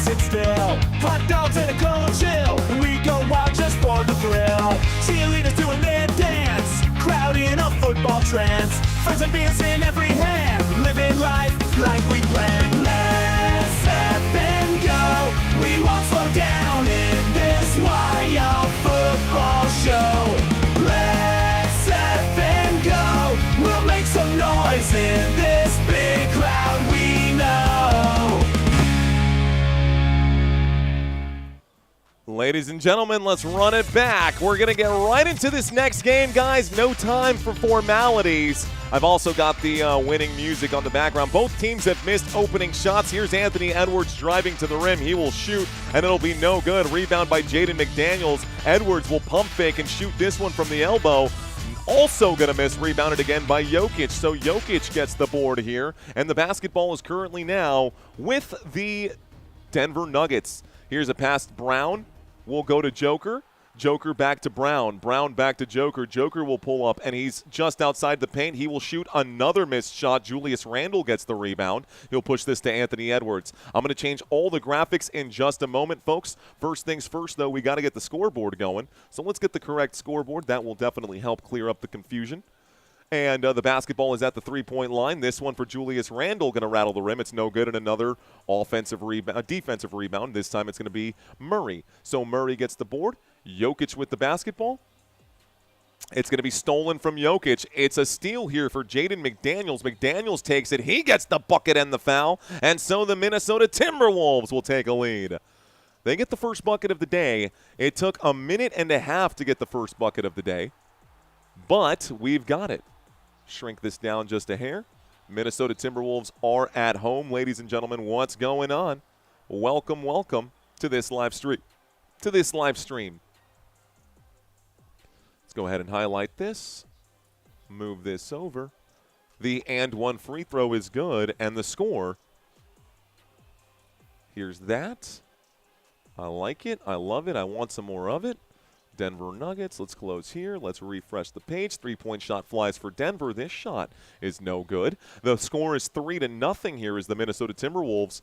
sit still. Hot dogs and a cold chill. We go wild just for the thrill. Cheerleaders doing their dance. Crowd in a football trance. Friends and beers in every hand. Living life like we planned. Let's up and go. We won't slow down in this wild football show. Let's up and go. We'll make some noise in this big crowd we know. Ladies and gentlemen, let's run it back. We're going to get right into this next game, guys. No time for formalities. I've also got the winning music on the background. Both teams have missed opening shots. Here's Anthony Edwards driving to the rim. He will shoot, and it'll be no good. Rebound by Jaden McDaniels. Edwards will pump fake and shoot this one from the elbow. Also going to miss, rebounded again by Jokic. So Jokic gets the board here, and the basketball is currently now with the Denver Nuggets. Here's a pass to Brown. We'll go to Joker. Joker back to Brown. Brown back to Joker. Joker will pull up, and he's just outside the paint. He will shoot another missed shot. Julius Randle gets the rebound. He'll push this to Anthony Edwards. I'm going to change all the graphics in just a moment, folks. First things first, though, we got to get the scoreboard going. So let's get the correct scoreboard. That will definitely help clear up the confusion. And the basketball is at the three-point line. This one for Julius Randle going to rattle the rim. It's no good, and another defensive rebound. This time it's going to be Murray. So Murray gets the board. Jokic with the basketball. It's going to be stolen from Jokic. It's a steal here for Jaden McDaniels. McDaniels takes it. He gets the bucket and the foul. And so the Minnesota Timberwolves will take a lead. They get the first bucket of the day. It took a minute and a half to get the first bucket of the day. But we've got it. Shrink this down just a hair. Minnesota Timberwolves are at home. Ladies and gentlemen, what's going on? Welcome, welcome to this live stream. Let's go ahead and highlight this. Move this over. The and one free throw is good, and the score. Here's that. I like it. I love it. I want some more of it. Denver Nuggets. Let's close here. Let's refresh the page. Three-point shot flies for Denver. This shot is no good. The score is 3-0 here as the Minnesota Timberwolves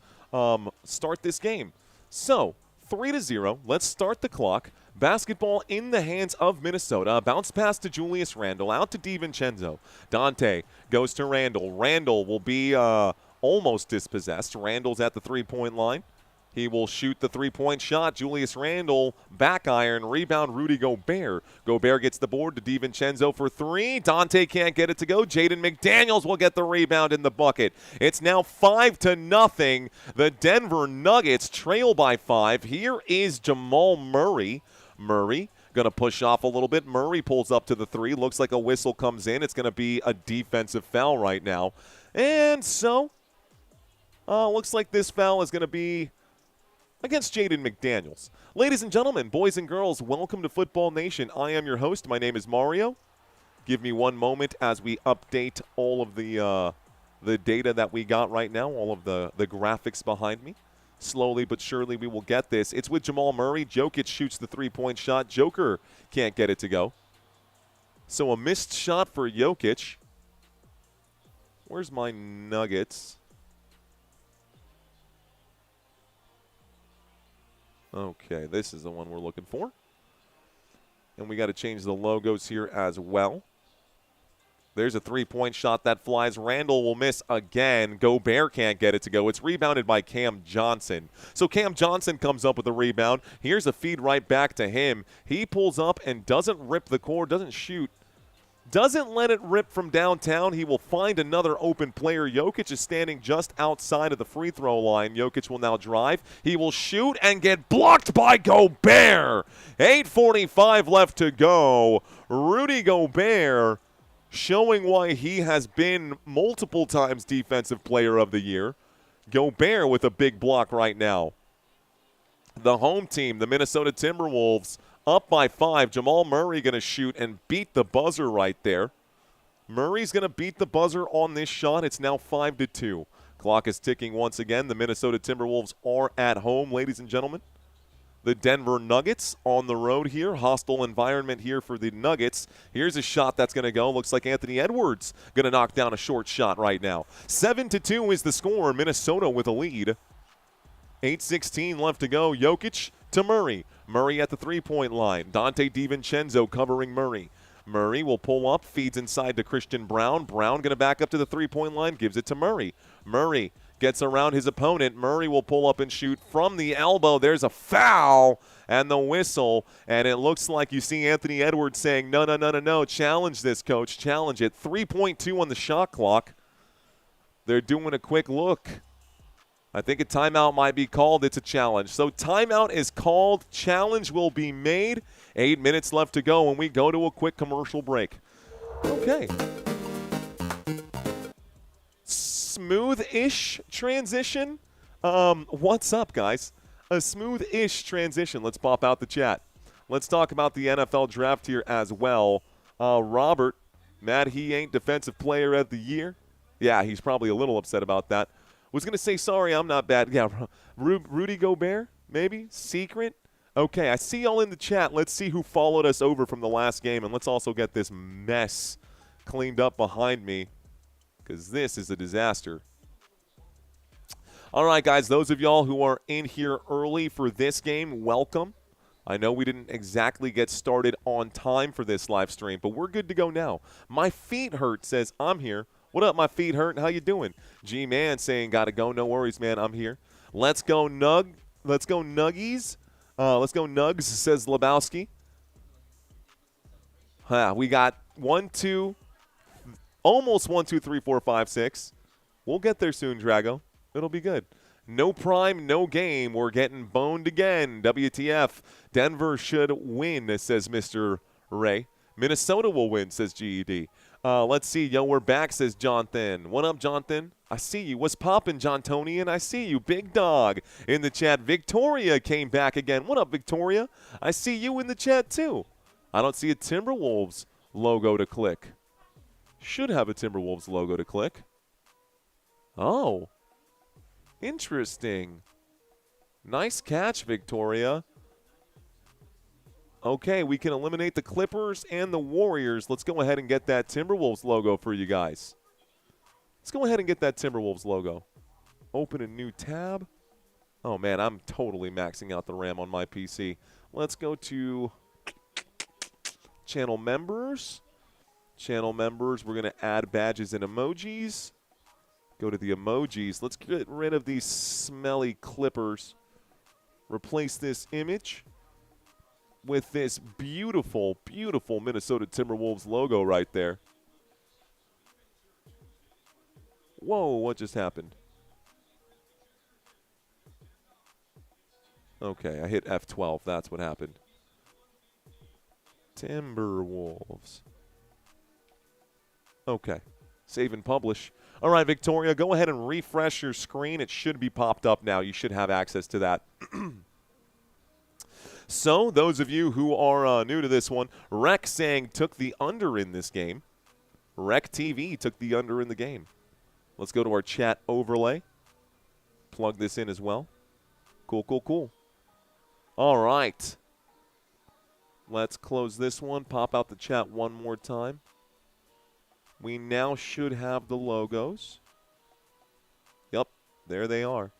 start this game. So 3-0. Let's start the clock. Basketball in the hands of Minnesota. A bounce pass to Julius Randle. Out to DiVincenzo. Dante goes to Randle. Randle will be almost dispossessed. Randle's at the three-point line. He will shoot the three-point shot. Julius Randle, back iron, rebound, Rudy Gobert. Gobert gets the board to DiVincenzo for three. Dante can't get it to go. Jaden McDaniels will get the rebound in the bucket. It's now 5-0. The Denver Nuggets trail by 5. Here is Jamal Murray. Murray going to push off a little bit. Murray pulls up to the three. Looks like a whistle comes in. It's going to be a defensive foul right now. And so, looks like this foul is going to be against Jaden McDaniels. Ladies and gentlemen, boys and girls, welcome to Football Nation. I am your host. My name is Mario. Give me one moment as we update all of the data that we got right now, all of the graphics behind me. Slowly but surely we will get this. It's with Jamal Murray. Jokic shoots the three-point shot. Joker can't get it to go. So a missed shot for Jokic. Where's my Nuggets? Okay, this is the one we're looking for. And we got to change the logos here as well. There's a three-point shot that flies. Randle will miss again. Gobert can't get it to go. It's rebounded by Cam Johnson. So Cam Johnson comes up with a rebound. Here's a feed right back to him. He pulls up and doesn't rip the core, doesn't shoot. Doesn't let it rip from downtown. He will find another open player. Jokic is standing just outside of the free throw line. Jokic will now drive. He will shoot and get blocked by Gobert. 8:45 left to go. Rudy Gobert showing why he has been multiple times Defensive Player of the Year. Gobert with a big block right now. The home team, the Minnesota Timberwolves, up by 5. Jamal Murray going to shoot and beat the buzzer right there. Murray's going to beat the buzzer on this shot. It's now 5-2. Clock is ticking once again. The Minnesota Timberwolves are at home, ladies and gentlemen. The Denver Nuggets on the road here. Hostile environment here for the Nuggets. Here's a shot that's going to go. Looks like Anthony Edwards going to knock down a short shot right now. 7-2 is the score. Minnesota with a lead. 8:16 left to go. Jokic to Murray. Murray at the three-point line. Dante DiVincenzo covering Murray. Murray will pull up, feeds inside to Christian Brown. Brown going to back up to the three-point line, gives it to Murray. Murray gets around his opponent. Murray will pull up and shoot from the elbow. There's a foul and the whistle, and it looks like you see Anthony Edwards saying, no, no, no, no, no, challenge this, coach, challenge it. 3.2 on the shot clock. They're doing a quick look. I think a timeout might be called. It's a challenge. So timeout is called. Challenge will be made. 8 minutes left to go when we go to a quick commercial break. Okay. Smooth-ish transition. What's up, guys? A smooth-ish transition. Let's pop out the chat. Let's talk about the NFL draft here as well. Robert, mad he ain't Defensive Player of the Year. Yeah, he's probably a little upset about that. Was going to say, sorry, I'm not bad. Yeah, Rudy Gobert, maybe? Secret? Okay, I see y'all in the chat. Let's see who followed us over from the last game, and let's also get this mess cleaned up behind me because this is a disaster. All right, guys, those of y'all who are in here early for this game, welcome. I know we didn't exactly get started on time for this live stream, but we're good to go now. My feet hurt says, I'm here. What up, my feet hurt? How you doing? G-Man saying, gotta go. No worries, man. I'm here. Let's go, Let's go, Nuggies. Let's go, Nugs, says Lebowski. We got 1, 2, almost 1, 2, 3, 4, 5, 6. We'll get there soon, Drago. It'll be good. No prime, no game. We're getting boned again. WTF. Denver should win, says Mr. Ray. Minnesota will win, says GED. Let's see. Yo, we're back, says Jonathan. What up, Jonathan? I see you. What's poppin', John Tony? And I see you. Big dog in the chat. Victoria came back again. What up, Victoria? I see you in the chat, too. I don't see a Timberwolves logo to click. Should have a Timberwolves logo to click. Oh. Interesting. Nice catch, Victoria. Okay, we can eliminate the Clippers and the Warriors. Let's go ahead and get that Timberwolves logo for you guys. Let's go ahead and get that Timberwolves logo. Open a new tab. Oh, man, I'm totally maxing out the RAM on my PC. Let's go to channel members. Channel members, we're going to add badges and emojis. Go to the emojis. Let's get rid of these smelly Clippers. Replace this image with this beautiful, beautiful Minnesota Timberwolves logo right there. Whoa, what just happened? Okay, I hit F12. That's what happened. Timberwolves. Okay, save and publish. All right, Victoria, go ahead and refresh your screen. It should be popped up now. You should have access to that. So, those of you who are new to this one, Rec saying took the under in this game. Rec TV took the under in the game. Let's go to our chat overlay. Plug this in as well. Cool, cool, cool. All right. Let's close this one. Pop out the chat one more time. We now should have the logos. Yep, there they are.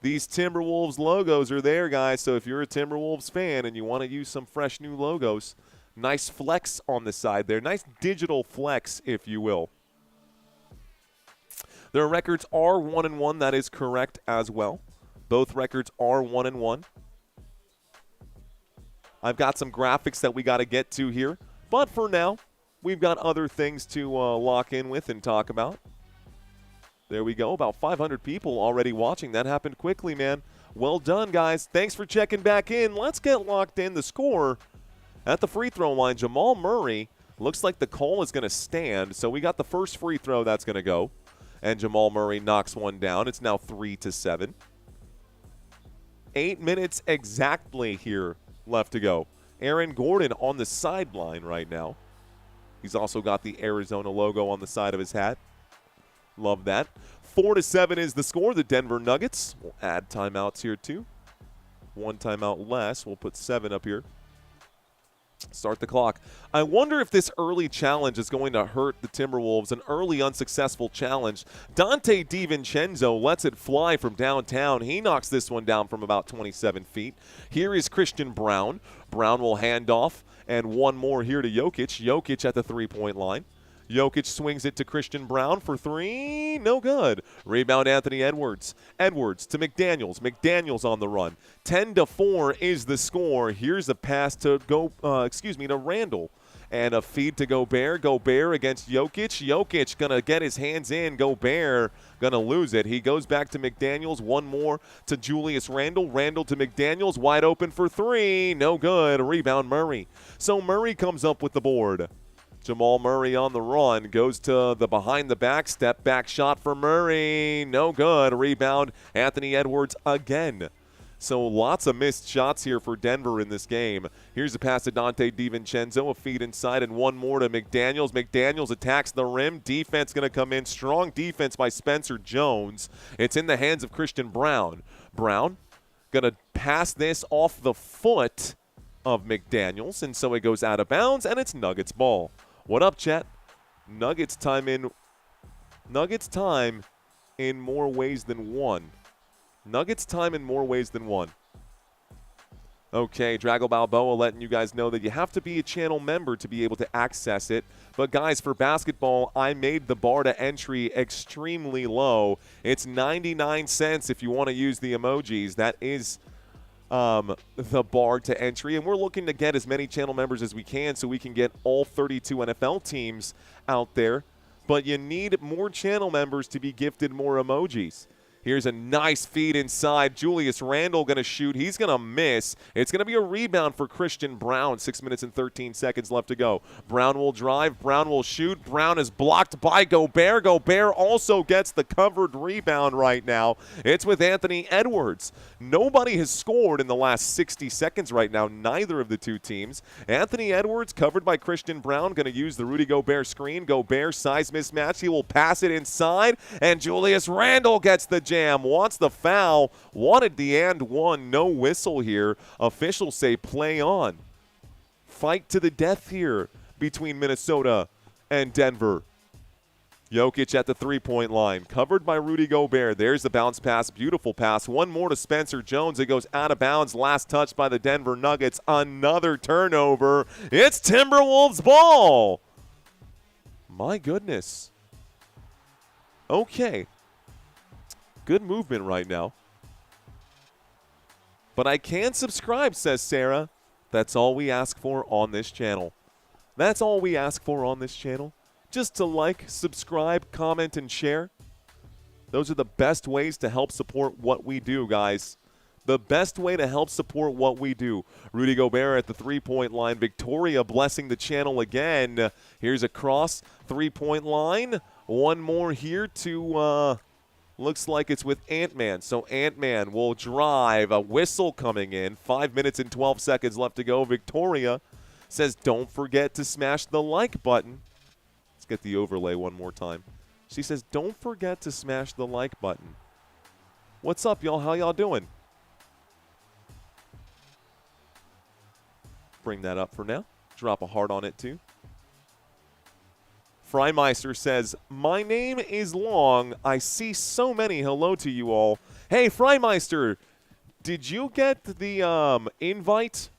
These Timberwolves logos are there, guys, so if you're a Timberwolves fan and you want to use some fresh new logos, nice flex on the side there. Nice digital flex, if you will. Their records are 1-1. That is correct as well. Both records are 1-1. I've got some graphics that we got to get to here, but for now, we've got other things to lock in with and talk about. There we go. About 500 people already watching. That happened quickly, man. Well done, guys. Thanks for checking back in. Let's get locked in. The score at the free throw line, Jamal Murray. Looks like the call is going to stand. So we got the first free throw that's going to go. And Jamal Murray knocks one down. It's now 3-7. 8 minutes exactly here left to go. Aaron Gordon on the sideline right now. He's also got the Arizona logo on the side of his hat. Love that. 4-7 is the score. The Denver Nuggets will add timeouts here too. One timeout less. We'll put 7 up here. Start the clock. I wonder if this early challenge is going to hurt the Timberwolves, an early unsuccessful challenge. Dante DiVincenzo lets it fly from downtown. He knocks this one down from about 27 feet. Here is Christian Braun. Braun will hand off, and one more here to Jokic. Jokic at the three-point line. Jokic swings it to Christian Braun for three. No good. Rebound Anthony Edwards. Edwards to McDaniels. McDaniels on the run. 10-4 is the score. Here's a pass to to Randall. And a feed to Gobert. Gobert against Jokic. Jokic going to get his hands in. Gobert going to lose it. He goes back to McDaniels. One more to Julius Randle. Randle to McDaniels. Wide open for three. No good. Rebound Murray. So Murray comes up with the board. Jamal Murray on the run, goes to the behind-the-back, step-back shot for Murray. No good. Rebound, Anthony Edwards again. So lots of missed shots here for Denver in this game. Here's a pass to Dante DiVincenzo, a feed inside, and one more to McDaniels. McDaniels attacks the rim. Defense going to come in. Strong defense by Spencer Jones. It's in the hands of Christian Braun. Braun going to pass this off the foot of McDaniels, and so it goes out of bounds, and it's Nuggets ball. What up, chat? Nuggets time in more ways than one. Nuggets time in more ways than one. Okay, Drago Balboa letting you guys know that you have to be a channel member to be able to access it. But guys, for basketball, I made the bar to entry extremely low. It's 99 cents if you want to use the emojis. That is the bar to entry, and we're looking to get as many channel members as we can so we can get all 32 NFL teams out there, but you need more channel members to be gifted more emojis. Here's a nice feed inside. Julius Randle going to shoot. He's going to miss. It's going to be a rebound for Christian Braun. 6 minutes and 13 seconds left to go. Braun will drive. Braun will shoot. Braun is blocked by Gobert. Gobert also gets the covered rebound right now. It's with Anthony Edwards. Nobody has scored in the last 60 seconds right now, neither of the two teams. Anthony Edwards covered by Christian Braun, going to use the Rudy Gobert screen. Gobert size mismatch. He will pass it inside, and Julius Randle gets the jam. Wants the foul, wanted the and one, no whistle here. Officials say play on. Fight to the death here between Minnesota and Denver. Jokic at the three-point line, covered by Rudy Gobert. There's the bounce pass, beautiful pass. One more to Spencer Jones. It goes out of bounds, last touch by the Denver Nuggets. Another turnover. It's Timberwolves ball. My goodness. Okay. Good movement right now. But I can subscribe, says Sarah. That's all we ask for on this channel. That's all we ask for on this channel. Just to like, subscribe, comment, and share. Those are the best ways to help support what we do, guys. The best way to help support what we do. Rudy Gobert at the three-point line. Victoria blessing the channel again. Here's a cross, three-point line. One more here to... looks like it's with Ant-Man. So Ant-Man will drive. A whistle coming in. 5 minutes and 12 seconds left to go. Victoria says, don't forget to smash the like button. Let's get the overlay one more time. She says, don't forget to smash the like button. What's up, y'all? How y'all doing? Bring that up for now. Drop a heart on it, too. Freimeister says, my name is long. I see so many. Hello to you all. Hey, Freimeister, did you get the invite?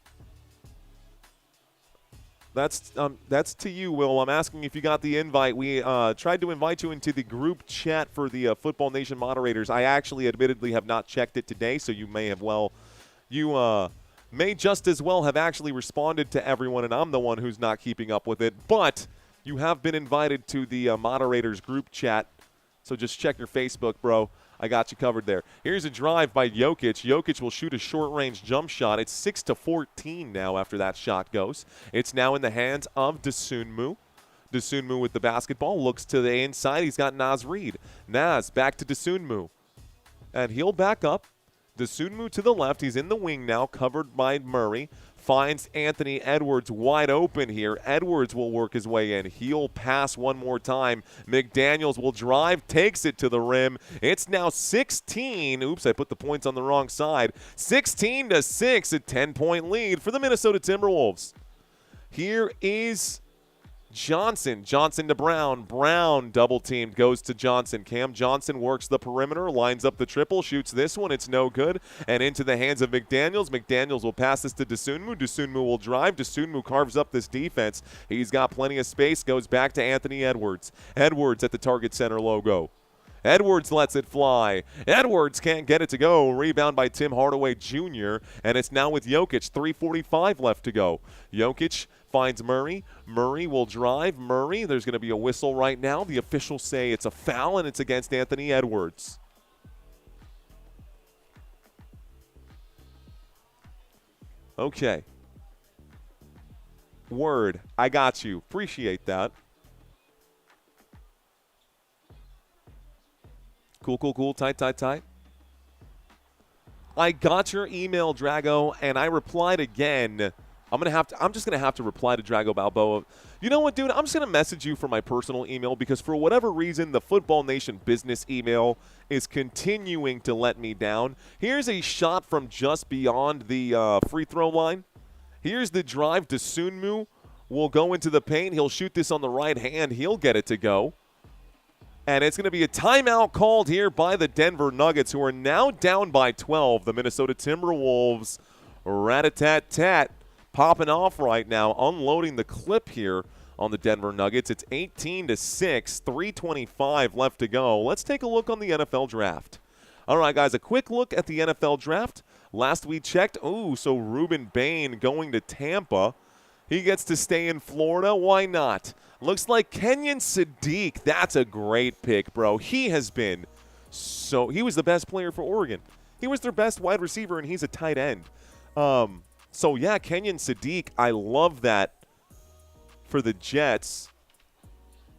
That's to you, Will. I'm asking if you got the invite. We tried to invite you into the group chat for the Football Nation moderators. I actually admittedly have not checked it today, so you may just as well have actually responded to everyone, and I'm the one who's not keeping up with it. But you have been invited to the moderators group chat, so just check your Facebook, bro. I got you covered there. Here's a drive by Jokic. Jokic will shoot a short-range jump shot. It's 6-14 now after that shot goes. It's now in the hands of Dosunmu. Dosunmu with the basketball. Looks to the inside. He's got Naz Reid. Naz back to Dosunmu. And he'll back up. Dosunmu to the left. He's in the wing now, covered by Murray. Finds Anthony Edwards wide open here. Edwards will work his way in. He'll pass one more time. McDaniels will drive, takes it to the rim. It's now 16. Oops, I put the points on the wrong side. 16-6, a 10-point lead for the Minnesota Timberwolves. Here is Johnson. Johnson to Brown. Brown double-teamed, goes to Johnson. Cam Johnson works the perimeter, lines up the triple, shoots this one. It's no good. And into the hands of McDaniels. McDaniels will pass this to Dosunmu. Dosunmu will drive. Dosunmu carves up this defense. He's got plenty of space, goes back to Anthony Edwards. Edwards at the target center logo. Edwards lets it fly. Edwards can't get it to go. Rebound by Tim Hardaway Jr., and it's now with Jokic. 3:45 left to go. Jokic finds Murray. Murray will drive. Murray, there's going to be a whistle right now. The officials say it's a foul, and it's against Anthony Edwards. Okay. Word. I got you. Appreciate that. Cool. Tight. I got your email, Drago, and I replied again. I'm just gonna have to reply to Drago Balboa. You know what, dude? I'm just gonna message you for my personal email because for whatever reason, the Football Nation business email is continuing to let me down. Here's a shot from just beyond the free throw line. Here's the drive. Dosunmu will go into the paint. He'll shoot this on the right hand. He'll get it to go. And it's going to be a timeout called here by the Denver Nuggets, who are now down by 12. The Minnesota Timberwolves, rat-a-tat-tat, popping off right now, unloading the clip here on the Denver Nuggets. It's 18-6, 3:25 left to go. Let's take a look on the NFL draft. All right, guys, a quick look at the NFL draft. Last we checked, so Ruben Bain going to Tampa. He gets to stay in Florida. Why not? Looks like Kenyon Sadiq. That's a great pick, bro. He was the best player for Oregon. He was their best wide receiver, and he's a tight end. Kenyon Sadiq, I love that for the Jets.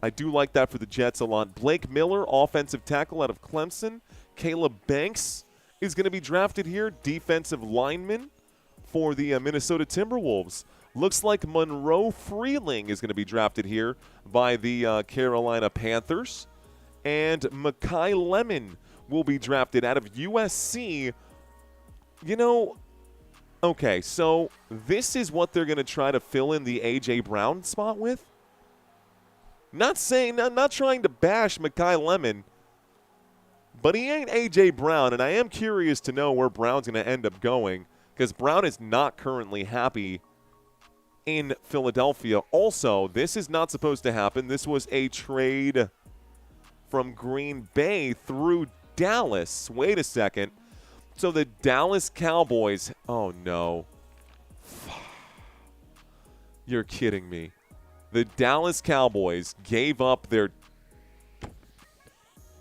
I do like that for the Jets a lot. Blake Miller, offensive tackle out of Clemson. Caleb Banks is going to be drafted here, defensive lineman for the Minnesota Timberwolves. Looks like Monroe Freeling is going to be drafted here by the Carolina Panthers. And Mekhi Lemon will be drafted out of USC. Okay, so this is what they're going to try to fill in the A.J. Brown spot with. Not trying to bash Mekhi Lemon, but he ain't A.J. Brown, and I am curious to know where Brown's going to end up going because Brown is not currently happy in Philadelphia. Also, this is not supposed to happen. This was a trade from Green Bay through Dallas. Wait a second. So the Dallas Cowboys, oh no. You're kidding me. The Dallas Cowboys gave up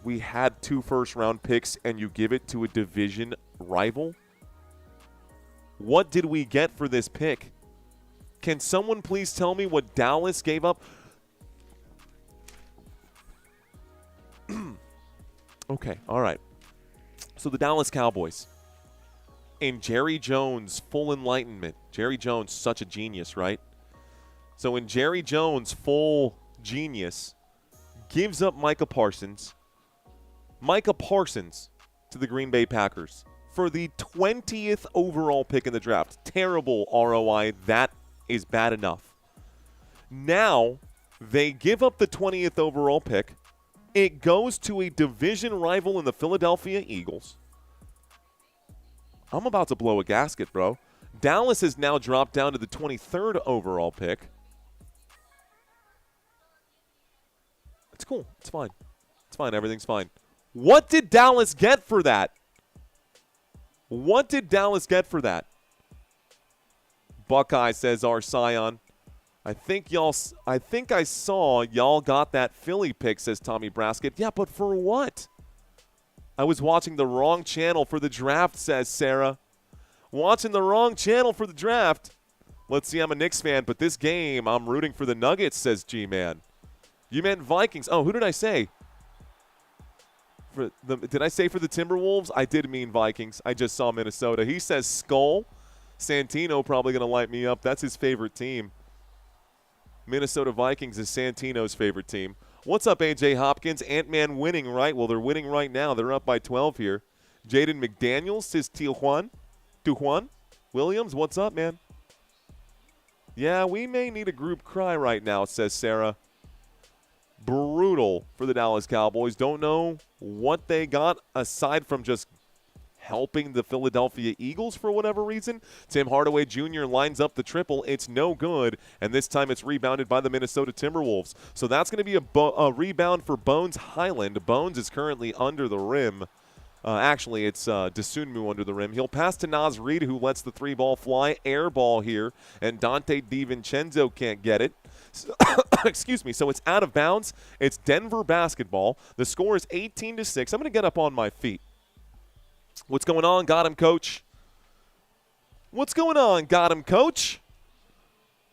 we had 2 first-round picks and you give it to a division rival? What did we get for this pick? Can someone please tell me what Dallas gave up? Okay, all right. So the Dallas Cowboys, in Jerry Jones' full enlightenment, Jerry Jones, such a genius, right? So in Jerry Jones' full genius, gives up Micah Parsons to the Green Bay Packers for the 20th overall pick in the draft. Terrible ROI. That is bad enough. Now, they give up the 20th overall pick. It goes to a division rival in the Philadelphia Eagles. I'm about to blow a gasket, bro. Dallas has now dropped down to the 23rd overall pick. It's cool. It's fine. It's fine. Everything's fine. What did Dallas get for that? What did Dallas get for that? Buckeye, says our Scion. I think I saw y'all got that Philly pick, says Tommy Braskett. Yeah, but for what? I was watching the wrong channel for the draft, says Sarah. Watching the wrong channel for the draft. Let's see, I'm a Knicks fan, but this game, I'm rooting for the Nuggets, says G-Man. You meant Vikings. Oh, who did I say? Did I say for the Timberwolves? I did mean Vikings. I just saw Minnesota. He says Skull. Santino probably going to light me up. That's his favorite team. Minnesota Vikings is Santino's favorite team. What's up, A.J. Hopkins? Ant-Man winning, right? Well, they're winning right now. They're up by 12 here. Jaden McDaniels says Tijuan. Williams, what's up, man? Yeah, we may need a group cry right now, says Sarah. Brutal for the Dallas Cowboys. Don't know what they got aside from just helping the Philadelphia Eagles for whatever reason. Tim Hardaway Jr. lines up the triple. It's no good, and this time it's rebounded by the Minnesota Timberwolves. So that's going to be a rebound for Bones Highland. Bones is currently under the rim. Actually, it's Desunmu under the rim. He'll pass to Naz Reid, who lets the 3-ball fly. Air ball here, and Dante DiVincenzo can't get it. So, excuse me. So it's out of bounds. It's Denver basketball. The score is 18-6. I'm going to get up on my feet. What's going on? Got him, coach. What's going on? Got him, coach.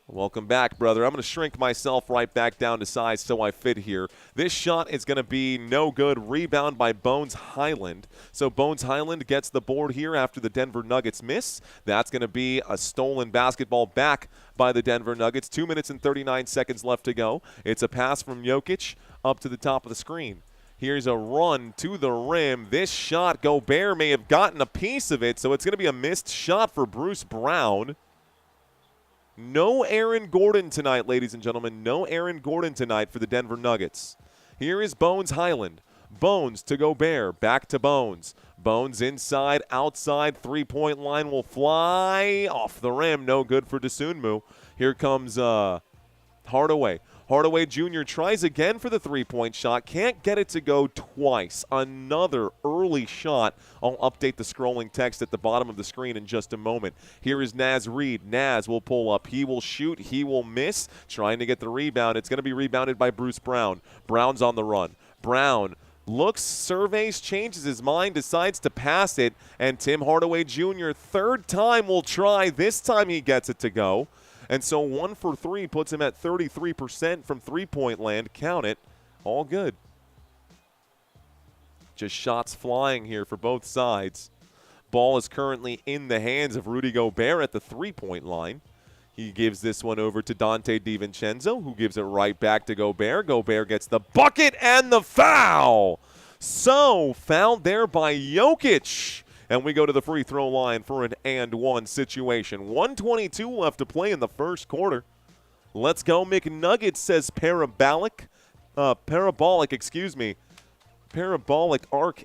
Welcome back, brother. I'm going to shrink myself right back down to size so I fit here. This shot is going to be no good. Rebound by Bones Highland. So Bones Highland gets the board here after the Denver Nuggets miss. That's going to be a stolen basketball back by the Denver Nuggets. 2 minutes and 39 seconds left to go. It's a pass from Jokic up to the top of the screen. Here's a run to the rim. This shot, Gobert may have gotten a piece of it, so it's going to be a missed shot for Bruce Brown. No Aaron Gordon tonight, ladies and gentlemen. No Aaron Gordon tonight for the Denver Nuggets. Here is Bones Highland. Bones to Gobert. Back to Bones. Bones inside, outside. Three-point line will fly off the rim. No good for Desunmu. Here comes Hardaway. Hardaway Jr. tries again for the three-point shot. Can't get it to go twice. Another early shot. I'll update the scrolling text at the bottom of the screen in just a moment. Here is Naz Reid. Naz will pull up. He will shoot. He will miss. Trying to get the rebound. It's going to be rebounded by Bruce Brown. Brown's on the run. Brown looks, surveys, changes his mind, decides to pass it, and Tim Hardaway Jr. third time will try. This time he gets it to go. And so 1 for 3 puts him at 33% from three-point land. Count it. All good. Just shots flying here for both sides. Ball is currently in the hands of Rudy Gobert at the three-point line. He gives this one over to Dante DiVincenzo, who gives it right back to Gobert. Gobert gets the bucket and the foul. So, fouled there by Jokic. And we go to the free throw line for an and-one situation. 1:22 left to play in the first quarter. Let's go McNuggets, says parabolic arc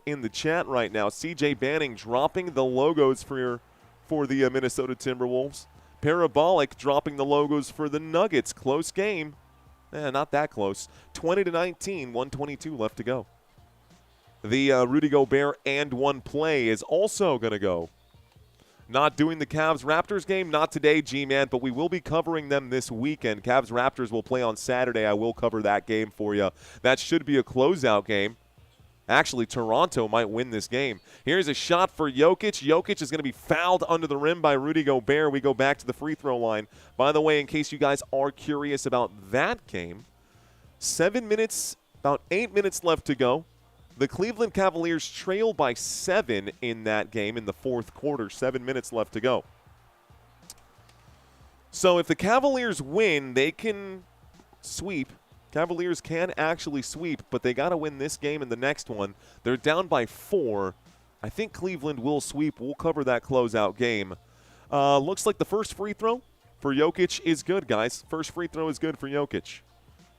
in the chat right now. CJ Banning dropping the logos for the Minnesota Timberwolves. Parabolic dropping the logos for the Nuggets. Close game. Not that close. 20-19, 1:22 left to go. The Rudy Gobert and-one play is also going to go. Not doing the Cavs-Raptors game, not today, G-Man, but we will be covering them this weekend. Cavs-Raptors will play on Saturday. I will cover that game for you. That should be a closeout game. Actually, Toronto might win this game. Here's a shot for Jokic. Jokic is going to be fouled under the rim by Rudy Gobert. We go back to the free throw line. By the way, in case you guys are curious about that game, 7 minutes, about 8 minutes left to go. The Cleveland Cavaliers trail by 7 in that game in the fourth quarter. 7 minutes left to go. So if the Cavaliers win, they can sweep. Cavaliers can actually sweep, but they got to win this game and the next one. They're down by 4. I think Cleveland will sweep. We'll cover that closeout game. Looks like the first free throw for Jokic is good, guys. First free throw is good for Jokic.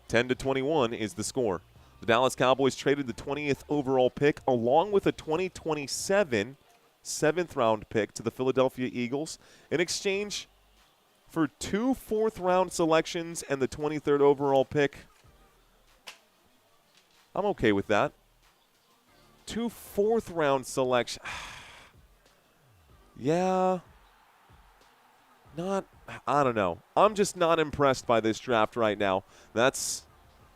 10-21 is the score. The Dallas Cowboys traded the 20th overall pick along with a 2027 7th-round pick to the Philadelphia Eagles in exchange for 2 4th-round selections and the 23rd overall pick. I'm okay with that. 2 4th-round selections. Yeah. I don't know. I'm just not impressed by this draft right now. That's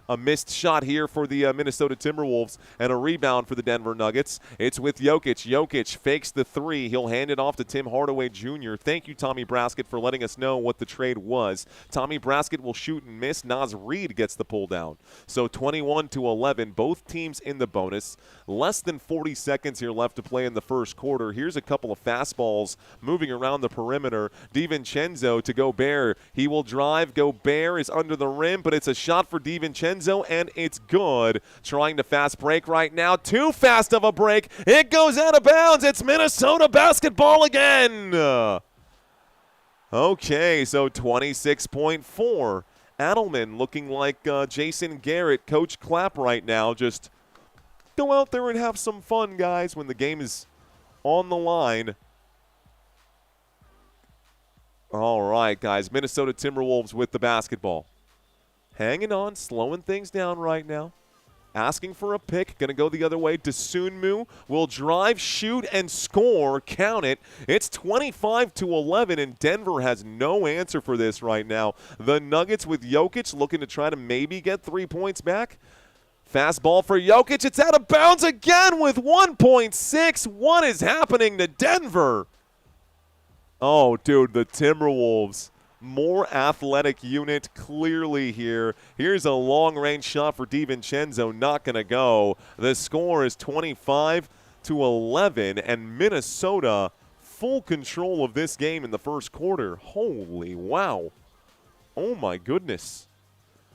a missed shot here for the Minnesota Timberwolves and a rebound for the Denver Nuggets. It's with Jokic. Jokic fakes the three. He'll hand it off to Tim Hardaway Jr. Thank you, Tommy Braskett, for letting us know what the trade was. Tommy Braskett will shoot and miss. Naz Reid gets the pull down. So 21-11, both teams in the bonus. Less than 40 seconds here left to play in the first quarter. Here's a couple of fastballs moving around the perimeter. DiVincenzo to Gobert. He will drive. Gobert is under the rim, but it's a shot for DiVincenzo, and it's good. Trying to fast break right now. Too fast of a break. It goes out of bounds. It's Minnesota basketball again. Okay, so 26.4. Adelman looking like Jason Garrett, Coach Clapp right now. Just go out there and have some fun, guys, when the game is on the line. All right, guys, Minnesota Timberwolves with the basketball. Hanging on, slowing things down right now. Asking for a pick, going to go the other way. Dosunmu will drive, shoot, and score. Count it. It's 25-11, and Denver has no answer for this right now. The Nuggets with Jokic looking to try to maybe get 3 points back. Fastball for Jokic. It's out of bounds again with 1.6. What is happening to Denver? Oh, dude, the Timberwolves. More athletic unit clearly here. Here's a long-range shot for DiVincenzo. Not going to go. The score is 25-11, and Minnesota full control of this game in the first quarter. Holy wow. Oh, my goodness.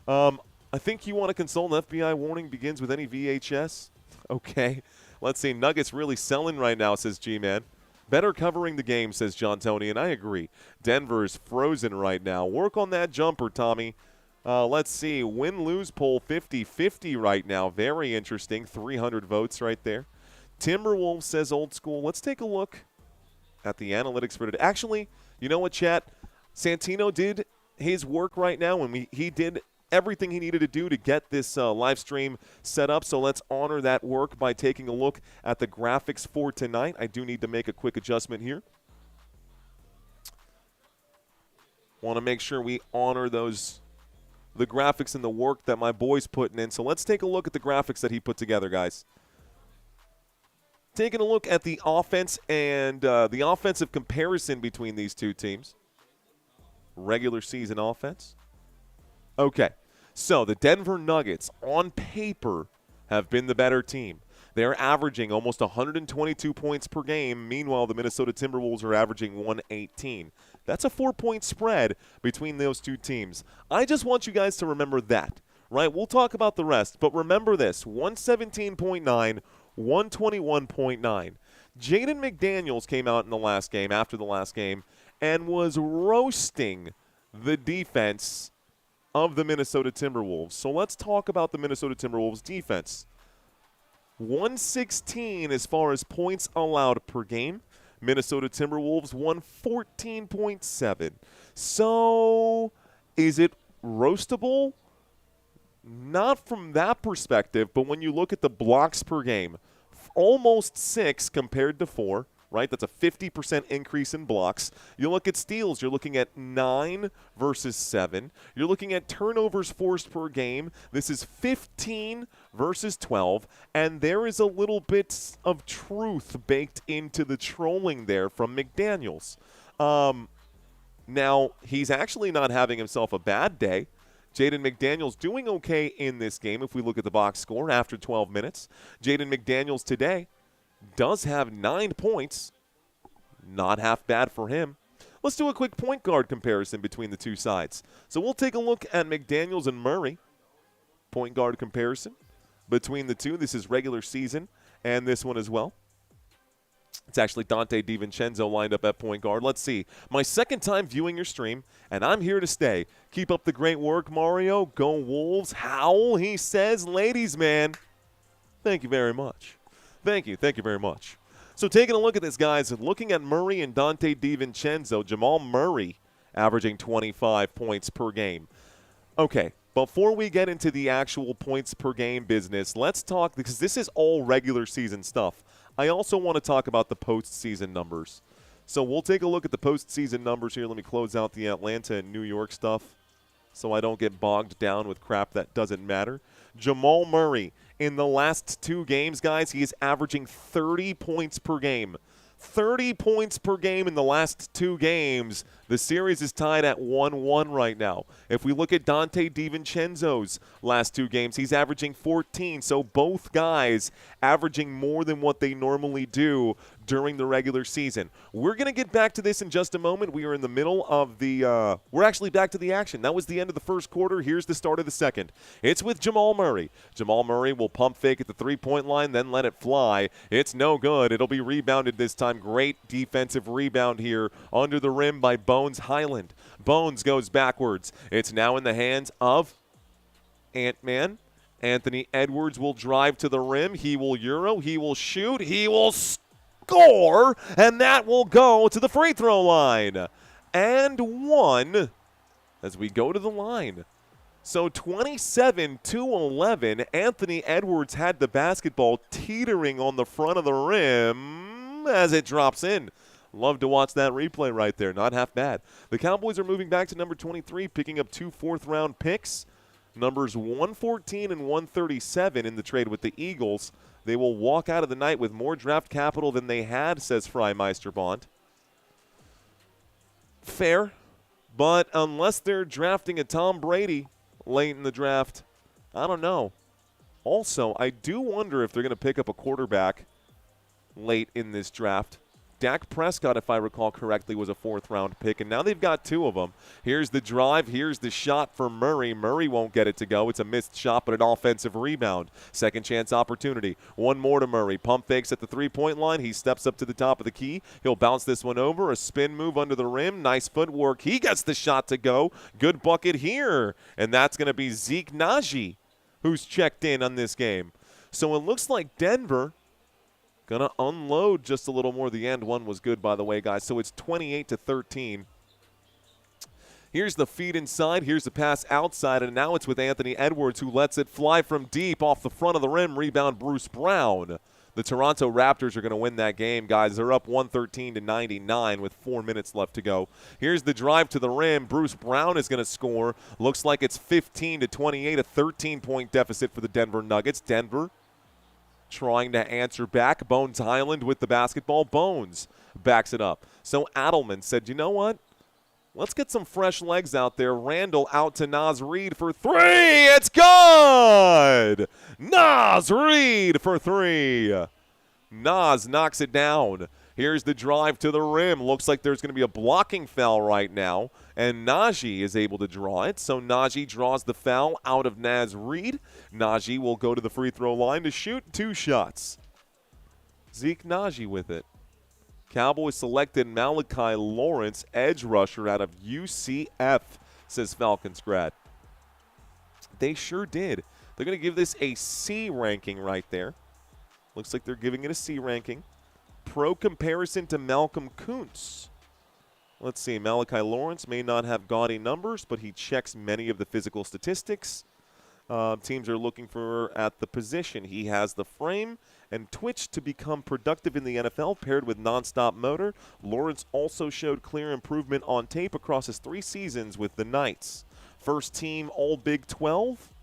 I think you want to consult an FBI warning begins with any VHS. Okay. Let's see. Nuggets really selling right now, says G-Man. Better covering the game, says John Tony, and I agree. Denver is frozen right now. Work on that jumper, Tommy. Let's see. Win-lose poll 50-50 right now. Very interesting. 300 votes right there. Timberwolves says old school. Let's take a look at the analytics for today. Actually, you know what, chat? Santino did his work right now, and he did everything he needed to do to get this live stream set up. So let's honor that work by taking a look at the graphics for tonight. I do need to make a quick adjustment here. Want to make sure we honor the graphics and the work that my boy's putting in. So let's take a look at the graphics that he put together, guys. Taking a look at the offense and the offensive comparison between these two teams. Regular season offense. Okay. So the Denver Nuggets, on paper, have been the better team. They're averaging almost 122 points per game. Meanwhile, the Minnesota Timberwolves are averaging 118. That's a 4-point spread between those two teams. I just want you guys to remember that, right? We'll talk about the rest, but remember this, 117.9, 121.9. Jaden McDaniels came out in the last game, after the last game, and was roasting the defense of the Minnesota Timberwolves. So let's talk about the Minnesota Timberwolves defense. 116 as far as points allowed per game. Minnesota Timberwolves 114.7. So is it roastable? Not from that perspective, but when you look at the blocks per game, almost 6 compared to 4. Right, that's a 50% increase in blocks. You look at steals, you're looking at 9 versus 7. You're looking at turnovers forced per game. This is 15 versus 12. And there is a little bit of truth baked into the trolling there from McDaniels. Now, he's actually not having himself a bad day. Jaden McDaniels doing okay in this game if we look at the box score after 12 minutes. Jaden McDaniels today does have 9 points. Not half bad for him. Let's do a quick point guard comparison between the two sides. So we'll take a look at McDaniels and Murray. Point guard comparison between the two. This is regular season and this one as well. It's actually Dante DiVincenzo lined up at point guard. Let's see. My second time viewing your stream, and I'm here to stay. Keep up the great work, Mario. Go Wolves. Howl, he says. Ladies, man. Thank you very much. Thank you very much. So taking a look at this, guys, looking at Murray and Dante DiVincenzo, Jamal Murray averaging 25 points per game. Okay, before we get into the actual points per game business, let's talk, because this is all regular season stuff. I also want to talk about the postseason numbers. So we'll take a look at the postseason numbers here. Let me close out the Atlanta and New York stuff so I don't get bogged down with crap that doesn't matter. Jamal Murray. In the last 2 games, guys, he is averaging 30 points per game. 30 points per game in the last 2 games. The series is tied at 1-1 right now. If we look at Dante DiVincenzo's last 2 games, he's averaging 14. So both guys averaging more than what they normally do during the regular season. We're going to get back to this in just a moment. We are in the middle of the we're actually back to the action. That was the end of the first quarter. Here's the start of the second. It's with Jamal Murray. Jamal Murray will pump fake at the 3-point line, then let it fly. It's no good. It'll be rebounded this time. Great defensive rebound here under the rim by Bones. Bones Highland. Bones goes backwards. It's now in the hands of Ant-Man. Anthony Edwards will drive to the rim. He will Euro. He will shoot. He will score. And that will go to the free throw line. And one as we go to the line. So 27-11, Anthony Edwards had the basketball teetering on the front of the rim as it drops in. Love to watch that replay right there. Not half bad. The Cowboys are moving back to number 23, picking up 2 fourth-round picks. Numbers 114 and 137 in the trade with the Eagles. They will walk out of the night with more draft capital than they had, says Freimeister Bond. Fair, but unless they're drafting a Tom Brady late in the draft, I don't know. Also, I do wonder if they're going to pick up a quarterback late in this draft. Dak Prescott, if I recall correctly, was a 4th-round pick, and now they've got 2 of them. Here's the drive. Here's the shot for Murray. Murray won't get it to go. It's a missed shot, but an offensive rebound. Second chance opportunity. One more to Murray. Pump fakes at the three-point line. He steps up to the top of the key. He'll bounce this one over. A spin move under the rim. Nice footwork. He gets the shot to go. Good bucket here. And that's going to be Zeke Naji, who's checked in on this game. So it looks like Denver going to unload just a little more. The end one was good, by the way, guys. So it's 28-13. Here's the feed inside. Here's the pass outside. And now it's with Anthony Edwards, who lets it fly from deep off the front of the rim. Rebound, Bruce Brown. The Toronto Raptors are going to win that game, guys. They're up 113-99 with 4 minutes left to go. Here's the drive to the rim. Bruce Brown is going to score. Looks like it's 15-28, a 13-point deficit for the Denver Nuggets. Denver trying to answer back. Bones Highland with the basketball. Bones backs it up. So Adelman said, you know what? Let's get some fresh legs out there. Randall out to Naz Reid for 3. It's good! Naz Reid for 3. Naz knocks it down. Here's the drive to the rim. Looks like there's going to be a blocking foul right now, and Najee is able to draw it. So Najee draws the foul out of Naz Reid. Najee will go to the free throw line to shoot 2 shots. Zeke Najee with it. Cowboys selected Malachi Lawrence, edge rusher out of UCF, says Falcons grad. They sure did. They're going to give this a C ranking right there. Looks like they're giving it a C ranking. Pro comparison to Malcolm Kuntz. Let's see. Malachi Lawrence may not have gaudy numbers, but he checks many of the physical statistics teams are looking for at the position. He has the frame and twitch to become productive in the NFL, paired with nonstop motor. Lawrence also showed clear improvement on tape across his 3 seasons with the Knights. First team All Big 12.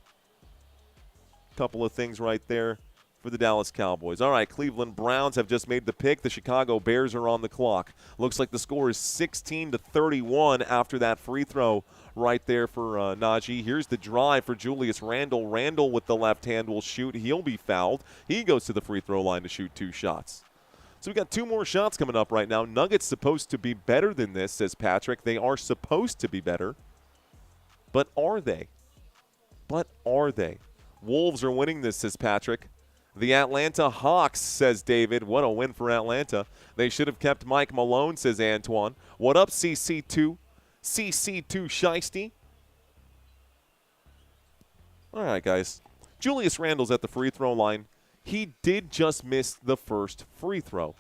Couple of things right there for the Dallas Cowboys. All right, Cleveland Browns have just made the pick. The Chicago Bears are on the clock. Looks like the score is 16-31 after that free throw right there for Najee. Here's the drive for Julius Randle. Randle with the left hand will shoot. He'll be fouled. He goes to the free throw line to shoot 2 shots. So we got 2 more shots coming up right now. Nuggets supposed to be better than this, says Patrick. They are supposed to be better. But are they? Wolves are winning this, says Patrick. The Atlanta Hawks, says David. What a win for Atlanta. They should have kept Mike Malone, says Antoine. What up, CC2? CC2 Shiesty. All right, guys. Julius Randle's at the free throw line. He did just miss the first free throw.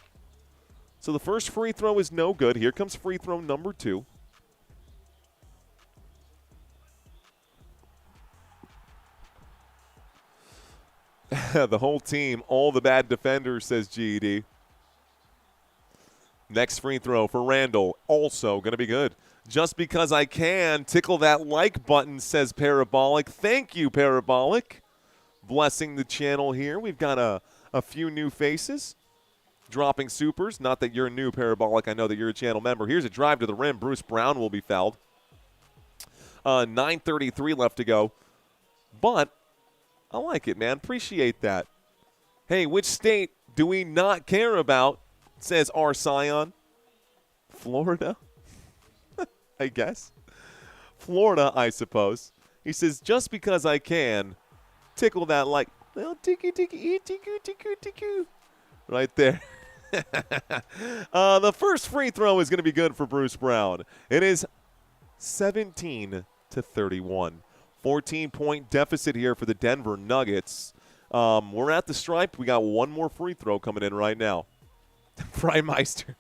So the first free throw is no good. Here comes free throw number 2. The whole team, all the bad defenders, says GED. Next free throw for Randle, also going to be good. Just because I can, tickle that like button, says Parabolic. Thank you, Parabolic. Blessing the channel here. We've got a few new faces dropping supers. Not that you're new, Parabolic. I know that you're a channel member. Here's a drive to the rim. Bruce Brown will be fouled. 9:33 left to go. But I like it, man. Appreciate that. Hey, which state do we not care about, says R. Scion? Florida? I guess. Florida, I suppose. He says, just because I can, tickle that like, well, ticky, ticky, ticky, ticky, ticky. Right there. The first free throw is going to be good for Bruce Brown. It is 17 to 31. 14-point deficit here for the Denver Nuggets. We're at the stripe. We got one more free throw coming in right now. Freimeister.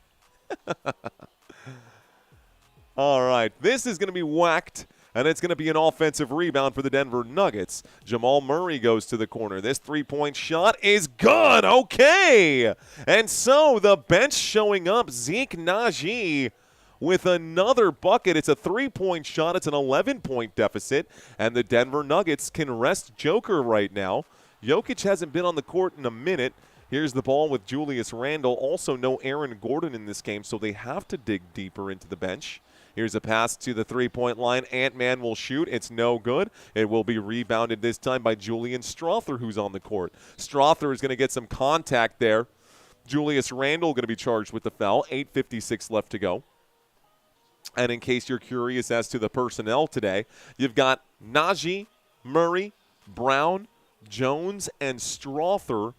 All right. This is going to be whacked, and it's going to be an offensive rebound for the Denver Nuggets. Jamal Murray goes to the corner. This three-point shot is good. Okay. And so the bench showing up. Zeke Naji with another bucket. It's a three-point shot. It's an 11-point deficit, and the Denver Nuggets can rest Joker right now. Jokic hasn't been on the court in a minute. Here's the ball with Julius Randle. Also no Aaron Gordon in this game, so they have to dig deeper into the bench. Here's a pass to the three-point line. Ant-Man will shoot. It's no good. It will be rebounded this time by Julian Strawther, who's on the court. Strawther is going to get some contact there. Julius Randle going to be charged with the foul. 8:56 left to go. And in case you're curious as to the personnel today, you've got Najee, Murray, Brown, Jones, and Strawther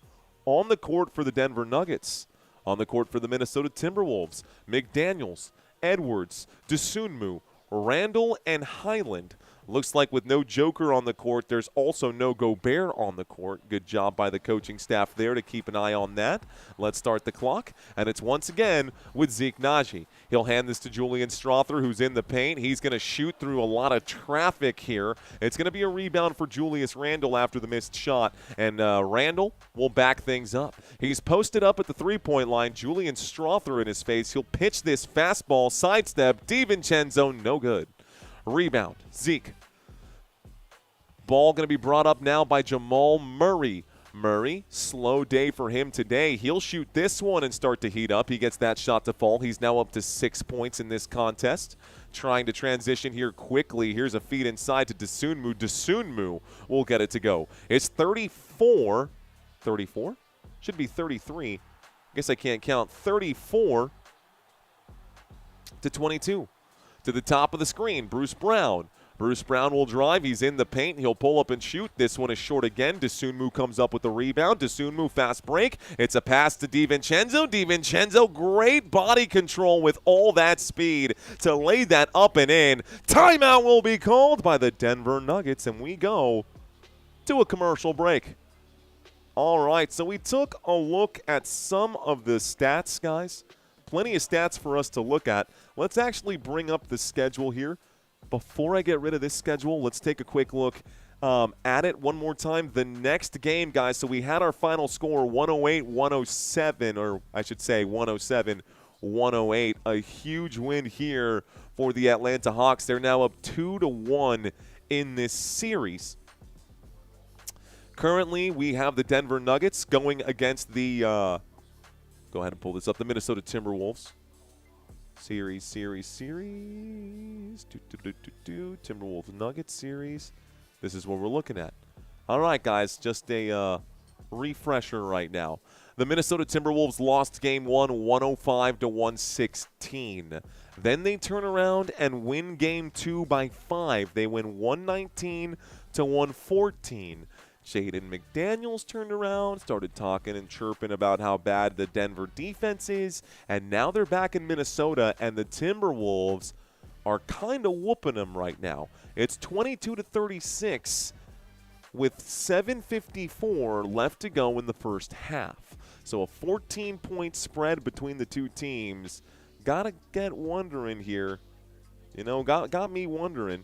on the court for the Denver Nuggets. On the court for the Minnesota Timberwolves, McDaniels, Edwards, Dosunmu, Randall, and Highland. Looks like with no Joker on the court, there's also no Gobert on the court. Good job by the coaching staff there to keep an eye on that. Let's start the clock, and it's once again with Zeke Naji. He'll hand this to Julian Strawther, who's in the paint. He's going to shoot through a lot of traffic here. It's going to be a rebound for Julius Randle after the missed shot, and Randle will back things up. He's posted up at the three-point line. Julian Strawther in his face. He'll pitch this fastball, sidestep, DiVincenzo, no good. Rebound, Zeke. Ball going to be brought up now by Jamal Murray. Murray, slow day for him today. He'll shoot this one and start to heat up. He gets that shot to fall. He's now up to 6 points in this contest. Trying to transition here quickly. Here's a feed inside to Dosunmu. Dosunmu will get it to go. It's 34. 34? Should be 33. I guess I can't count. 34 to 22. To the top of the screen, Bruce Brown. Bruce Brown will drive. He's in the paint. He'll pull up and shoot. This one is short again. Dosunmu comes up with the rebound. Dosunmu fast break. It's a pass to DiVincenzo. DiVincenzo, great body control with all that speed to lay that up and in. Timeout will be called by the Denver Nuggets, and we go to a commercial break. All right, so we took a look at some of the stats, guys. Plenty of stats for us to look at. Let's actually bring up the schedule here. Before I get rid of this schedule, let's take a quick look at it one more time. The next game, guys, so we had our final score 108-107, or I should say 107-108. A huge win here for the Atlanta Hawks. They're now up 2-1 in this series. Currently, we have the Denver Nuggets going against the go ahead and pull this up, the Minnesota Timberwolves. Series. Timberwolves Nuggets series. This is what we're looking at. All right, guys, just a refresher right now. The Minnesota Timberwolves lost game 1, 105-116. Then they turn around and win game 2 by 5. They win 119-114. Jaden McDaniels turned around, started talking and chirping about how bad the Denver defense is, and now they're back in Minnesota, and the Timberwolves are kind of whooping them right now. It's 22-36 with 7:54 left to go in the first half. So a 14-point spread between the two teams. Gotta get wondering here. You know, got me wondering.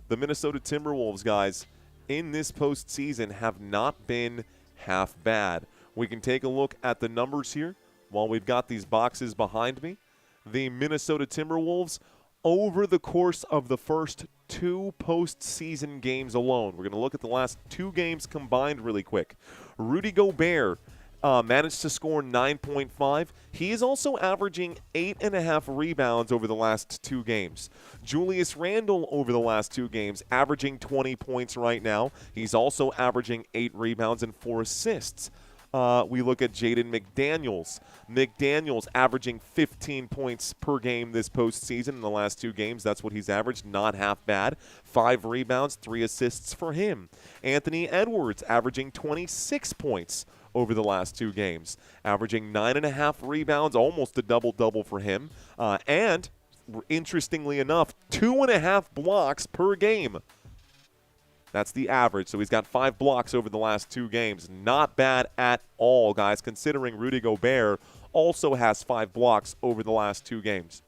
The Minnesota Timberwolves, guys, in this postseason have not been half bad. We can take a look at the numbers here while we've got these boxes behind me. The Minnesota Timberwolves, over the course of the first 2 postseason games alone, we're going to look at the last 2 games combined really quick. Rudy Gobert managed to score 9.5. He is also averaging 8.5 rebounds over the last 2 games. Julius Randle over the last 2 games averaging 20 points right now. He's also averaging 8 rebounds and 4 assists. we look at Jaden McDaniels. McDaniels averaging 15 points per game this postseason in the last 2 games. That's what he's averaged. Not half bad. 5 rebounds, 3 assists for him. Anthony Edwards averaging 26 points over the last 2 games, averaging 9.5 rebounds, almost a double-double for him. And interestingly enough, 2.5 blocks per game. That's the average. So he's got 5 blocks over the last 2 games. Not bad at all, guys, considering Rudy Gobert also has 5 blocks over the last 2 games.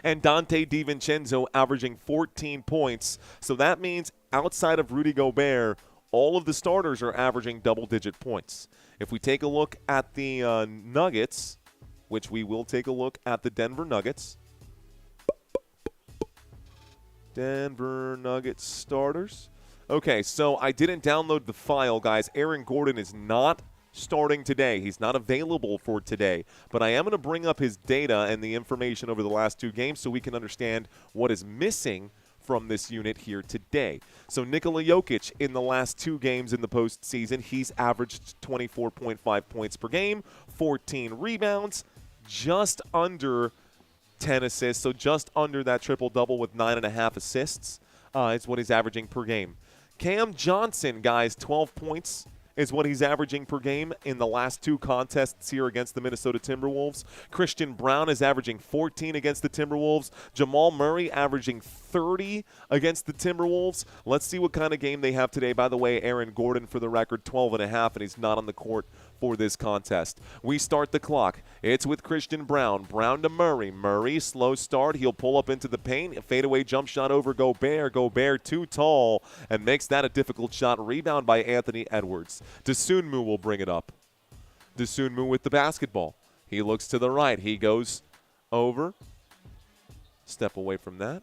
And Dante DiVincenzo averaging 14 points. So that means outside of Rudy Gobert, all of the starters are averaging double-digit points. If we take a look at the Nuggets, which we will take a look at the Denver Nuggets. Denver Nuggets starters. Okay, so I didn't download the file, guys. Aaron Gordon is not starting today. He's not available for today. But I am going to bring up his data and the information over the last 2 games so we can understand what is missing from this unit here today. So Nikola Jokic in the last 2 games in the postseason, he's averaged 24.5 points per game, 14 rebounds, just under 10 assists, so just under that triple-double with 9.5 assists is what he's averaging per game. Cam Johnson, guys, 12 points is what he's averaging per game in the last 2 contests here against the Minnesota Timberwolves. Christian Brown is averaging 14 against the Timberwolves. Jamal Murray averaging 30 against the Timberwolves. Let's see what kind of game they have today. By the way, Aaron Gordon, for the record, 12.5, and he's not on the court for this contest. We start the clock. It's with Christian Brown. Brown to Murray. Murray, slow start. He'll pull up into the paint. A fadeaway jump shot over Gobert. Gobert too tall and makes that a difficult shot. Rebound by Anthony Edwards. Dosunmu will bring it up. Dosunmu with the basketball. He looks to the right. He goes over. Step away from that.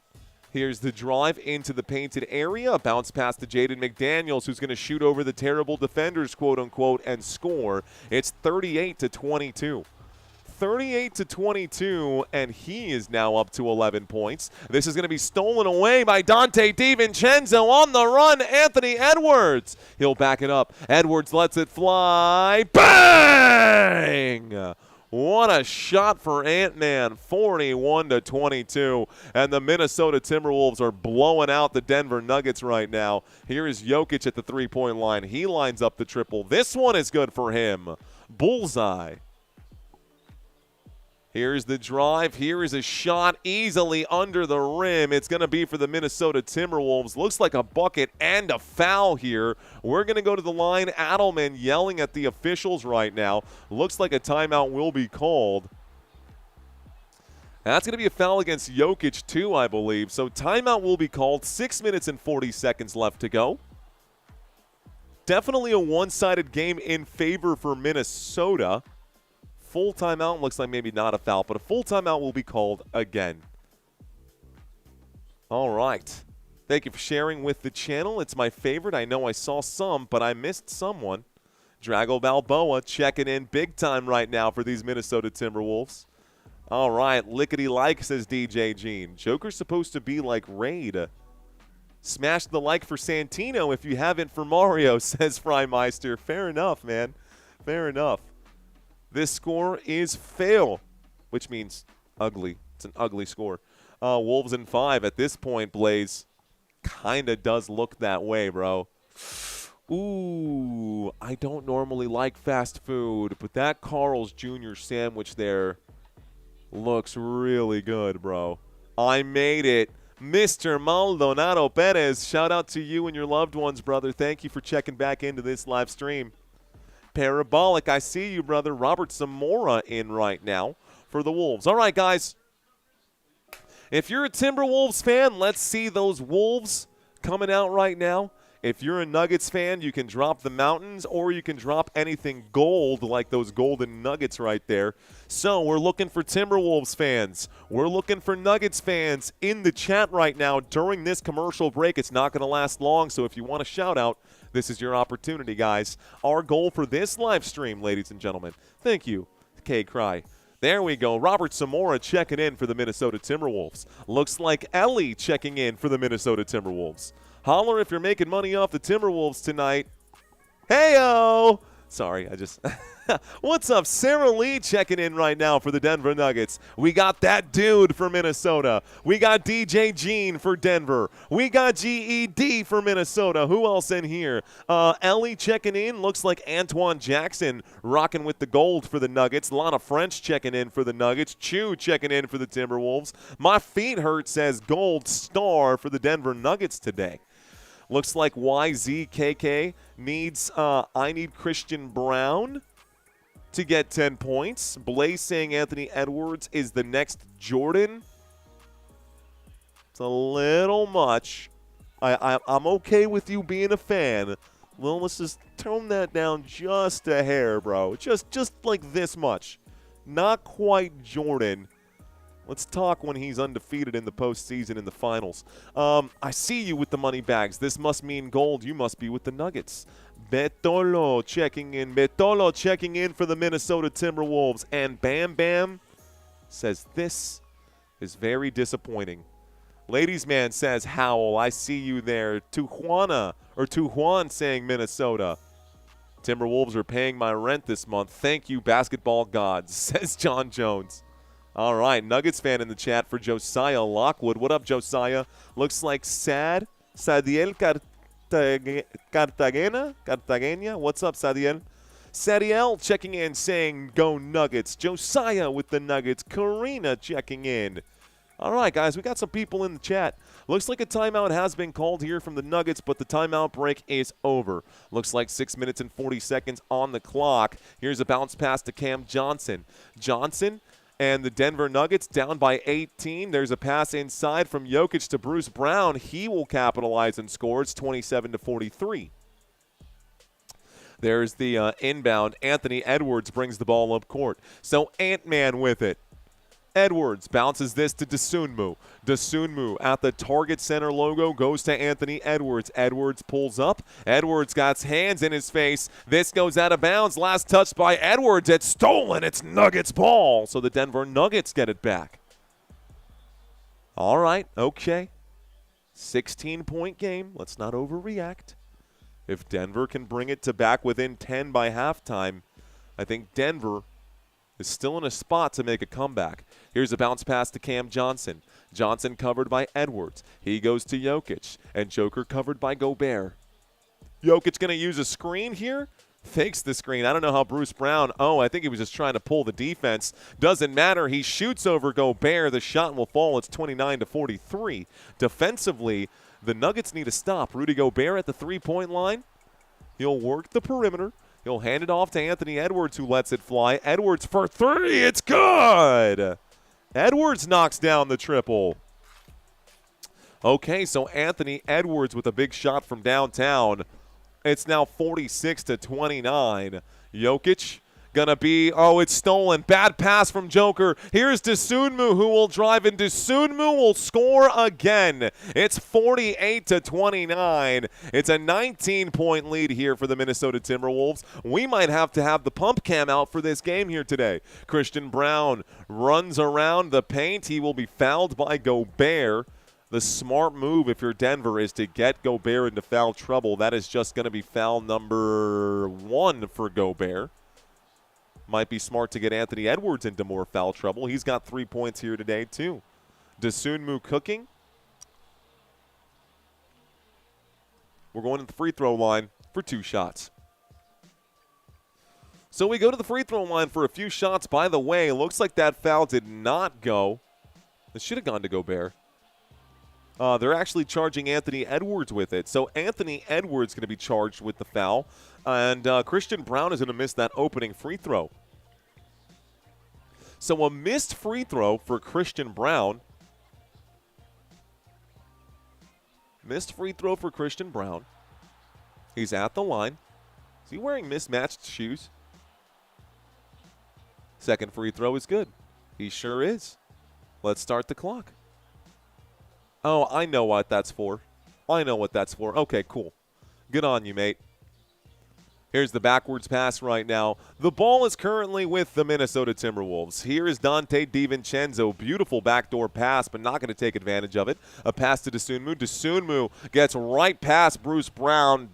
Here's the drive into the painted area. A bounce pass to Jaden McDaniels, who's going to shoot over the terrible defenders, quote-unquote, and score. It's 38-22. 38-22, and he is now up to 11 points. This is going to be stolen away by Dante DiVincenzo. On the run, Anthony Edwards. He'll back it up. Edwards lets it fly. Bang! What a shot for Ant-Man, 41-22. And the Minnesota Timberwolves are blowing out the Denver Nuggets right now. Here is Jokic at the three-point line. He lines up the triple. This one is good for him. Bullseye. Here's the drive. Here is a shot easily under the rim. It's going to be for the Minnesota Timberwolves. Looks like a bucket and a foul here. We're going to go to the line. Adelman yelling at the officials right now. Looks like a timeout will be called. That's going to be a foul against Jokic too, I believe. So timeout will be called. 6 minutes and 40 seconds left to go. Definitely a one-sided game in favor for Minnesota. Full timeout looks like maybe not a foul, but a full timeout will be called again. All right. Thank you for sharing with the channel. It's my favorite. I know I saw some, but I missed someone. Drago Balboa checking in big time right now for these Minnesota Timberwolves. All right. Lickety-like, says DJ Gene. Joker's supposed to be like Raid. Smash the like for Santino if you haven't for Mario, says Freimeister. Fair enough, man. Fair enough. This score is fail, which means ugly. It's an ugly score. Wolves in 5 at this point, Blaze. Kind of does look that way, bro. Ooh, I don't normally like fast food, but that Carl's Jr. sandwich there looks really good, bro. I made it. Mr. Maldonado Perez, shout out to you and your loved ones, brother. Thank you for checking back into this live stream. Parabolic, I see you, brother. Robert Zamora in right now for the Wolves. All right, guys. If you're a Timberwolves fan, let's see those Wolves coming out right now. If you're a Nuggets fan, you can drop the mountains or you can drop anything gold like those golden nuggets right there. So we're looking for Timberwolves fans. We're looking for Nuggets fans in the chat right now during this commercial break. It's not going to last long, so if you want a shout-out, this is your opportunity, guys. Our goal for this live stream, ladies and gentlemen. Thank you, K-Cry. There we go. Robert Zamora checking in for the Minnesota Timberwolves. Looks like Ellie checking in for the Minnesota Timberwolves. Holler if you're making money off the Timberwolves tonight. Hey-o! Sorry, I just. What's up? Sarah Lee checking in right now for the Denver Nuggets. We got that dude for Minnesota. We got DJ Jean for Denver. We got GED for Minnesota. Who else in here? Ellie checking in. Looks like Antoine Jackson rocking with the gold for the Nuggets. A lot of French checking in for the Nuggets. Chew checking in for the Timberwolves. My feet hurt says gold star for the Denver Nuggets today. Looks like YZKK needs, I need Christian Brown to get 10 points. Blaze saying Anthony Edwards is the next Jordan. It's a little much. I'm okay with you being a fan. Well, let's just tone that down just a hair, bro. Just like this much. Not quite Jordan. Let's talk when he's undefeated in the postseason in the finals. I see you with the money bags. This must mean gold. You must be with the Nuggets. Betolo checking in. Betolo checking in for the Minnesota Timberwolves. And Bam Bam says this is very disappointing. Ladies Man says Howell. I see you there. Tujuan saying Minnesota. Timberwolves are paying my rent this month. Thank you, basketball gods, says John Jones. All right, Nuggets fan in the chat for Josiah Lockwood. What up, Josiah? Looks like Sadiel Cartagena. What's up, Sadiel? Sadiel checking in saying go Nuggets. Josiah with the Nuggets. Karina checking in. All right, guys, we got some people in the chat. Looks like a timeout has been called here from the Nuggets, but the timeout break is over. Looks like 6 minutes and 40 seconds on the clock. Here's a bounce pass to Cam Johnson. Johnson and the Denver Nuggets down by 18. There's a pass inside from Jokic to Bruce Brown. He will capitalize and scores 27-43. There's the inbound. Anthony Edwards brings the ball up court. So Ant-Man with it. Edwards bounces this to Dosunmu. Dosunmu at the target center logo goes to Anthony Edwards. Edwards pulls up. Edwards got hands in his face. This goes out of bounds. Last touch by Edwards. It's stolen. It's Nuggets ball. So the Denver Nuggets get it back. All right. Okay. 16-point game. Let's not overreact. If Denver can bring it to back within 10 by halftime, I think Denver is still in a spot to make a comeback. Here's a bounce pass to Cam Johnson. Johnson covered by Edwards. He goes to Jokic. And Joker covered by Gobert. Jokic going to use a screen here. Fakes the screen. I don't know how Bruce Brown. I think he was just trying to pull the defense. Doesn't matter. He shoots over Gobert. The shot will fall. It's 29-43. Defensively, the Nuggets need to stop. Rudy Gobert at the three-point line. He'll work the perimeter. He'll hand it off to Anthony Edwards, who lets it fly. Edwards for three. It's good. Edwards knocks down the triple. Okay, so Anthony Edwards with a big shot from downtown. It's now 46-29. Jokic gonna be, it's stolen. Bad pass from Joker. Here's Dosunmu, who will drive, and Dosunmu will score again. It's 48-29. It's a 19-point lead here for the Minnesota Timberwolves. We might have to have the pump cam out for this game here today. Christian Brown runs around the paint. He will be fouled by Gobert. The smart move, if you're Denver, is to get Gobert into foul trouble. That is just going to be foul number 1 for Gobert. Might be smart to get Anthony Edwards into more foul trouble. He's got 3 points here today, too. Dosunmu cooking. We're going to the free throw line for 2 shots. So we go to the free throw line for a few shots. By the way, looks like that foul did not go. It should have gone to Gobert. They're actually charging Anthony Edwards with it. So Anthony Edwards going to be charged with the foul. And Christian Brown is going to miss that opening free throw. So a missed free throw for Christian Brown. Missed free throw for Christian Brown. He's at the line. Is he wearing mismatched shoes? Second free throw is good. He sure is. Let's start the clock. Oh, I know what that's for. I know what that's for. Okay, cool. Good on you, mate. Here's the backwards pass right now. The ball is currently with the Minnesota Timberwolves. Here is Dante DiVincenzo. Beautiful backdoor pass, but not going to take advantage of it. A pass to Dosunmu. Dosunmu gets right past Bruce Brown.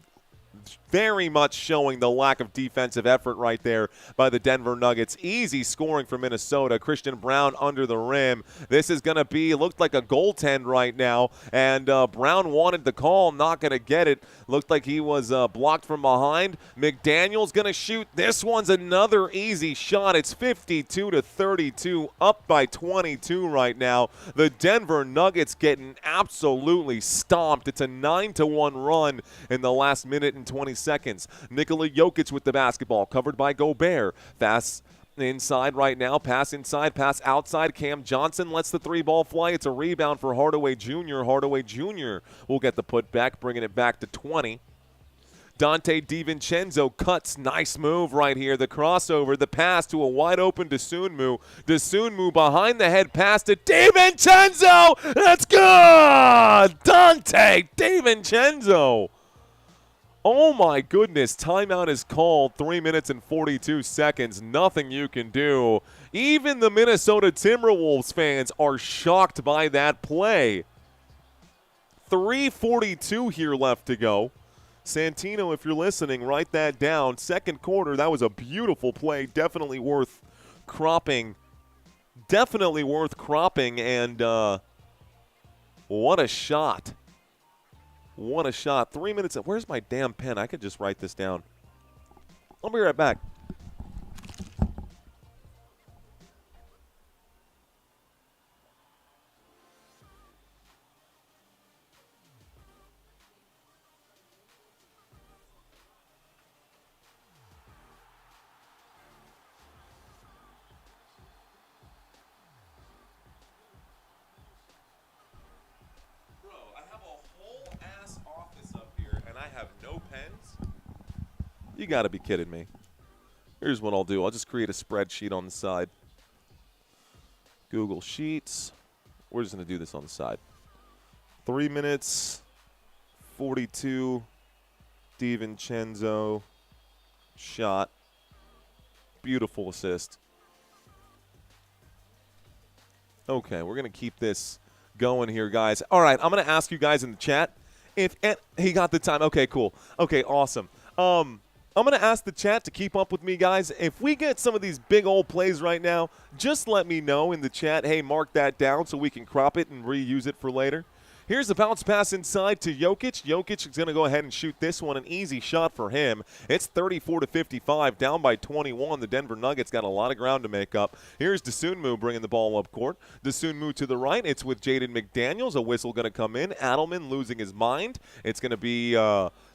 very much showing the lack of defensive effort right there by the Denver Nuggets. Easy scoring for Minnesota. Christian Brown under the rim. This is going to be, looked like a goaltend right now, and Brown wanted the call, not going to get it. Looked like he was blocked from behind. McDaniel's going to shoot. This one's another easy shot. It's 52-32, up by 22 right now. The Denver Nuggets getting absolutely stomped. It's a 9-1 run in the last minute and 20 seconds. Nikola Jokic with the basketball, covered by Gobert. Fast inside right now, pass inside, pass outside. Cam Johnson lets the three ball fly. It's a rebound for Hardaway Jr. Hardaway Jr. will get the putback, bringing it back to 20. Dante DiVincenzo cuts. Nice move right here. The crossover, the pass to a wide-open Dosunmu. Dosunmu behind the head pass to DiVincenzo. That's good! Dante DiVincenzo. Oh, my goodness. Timeout is called. 3 minutes and 42 seconds. Nothing you can do. Even the Minnesota Timberwolves fans are shocked by that play. 3:42 here left to go. Santino, if you're listening, write that down. Second quarter, that was a beautiful play. Definitely worth cropping. Definitely worth cropping, and what a shot. What a shot. 3 minutes. Where's my damn pen? I could just write this down. I'll be right back. You got to be kidding me. Here's what I'll do. I'll just create a spreadsheet on the side. Google Sheets. We're just going to do this on the side. 3 minutes, 42, DiVincenzo, shot. Beautiful assist. Okay, we're going to keep this going here, guys. All right, I'm going to ask you guys in the chat if he got the time. Okay, cool. Okay, awesome. I'm going to ask the chat to keep up with me, guys. If we get some of these big old plays right now, just let me know in the chat. Hey, mark that down so we can crop it and reuse it for later. Here's the bounce pass inside to Jokic. Jokic is going to go ahead and shoot this one. An easy shot for him. It's 34-55, down by 21. The Denver Nuggets got a lot of ground to make up. Here's Dosunmu bringing the ball up court. Dosunmu to the right. It's with Jaden McDaniels. A whistle going to come in. Adelman losing his mind. It's going to be,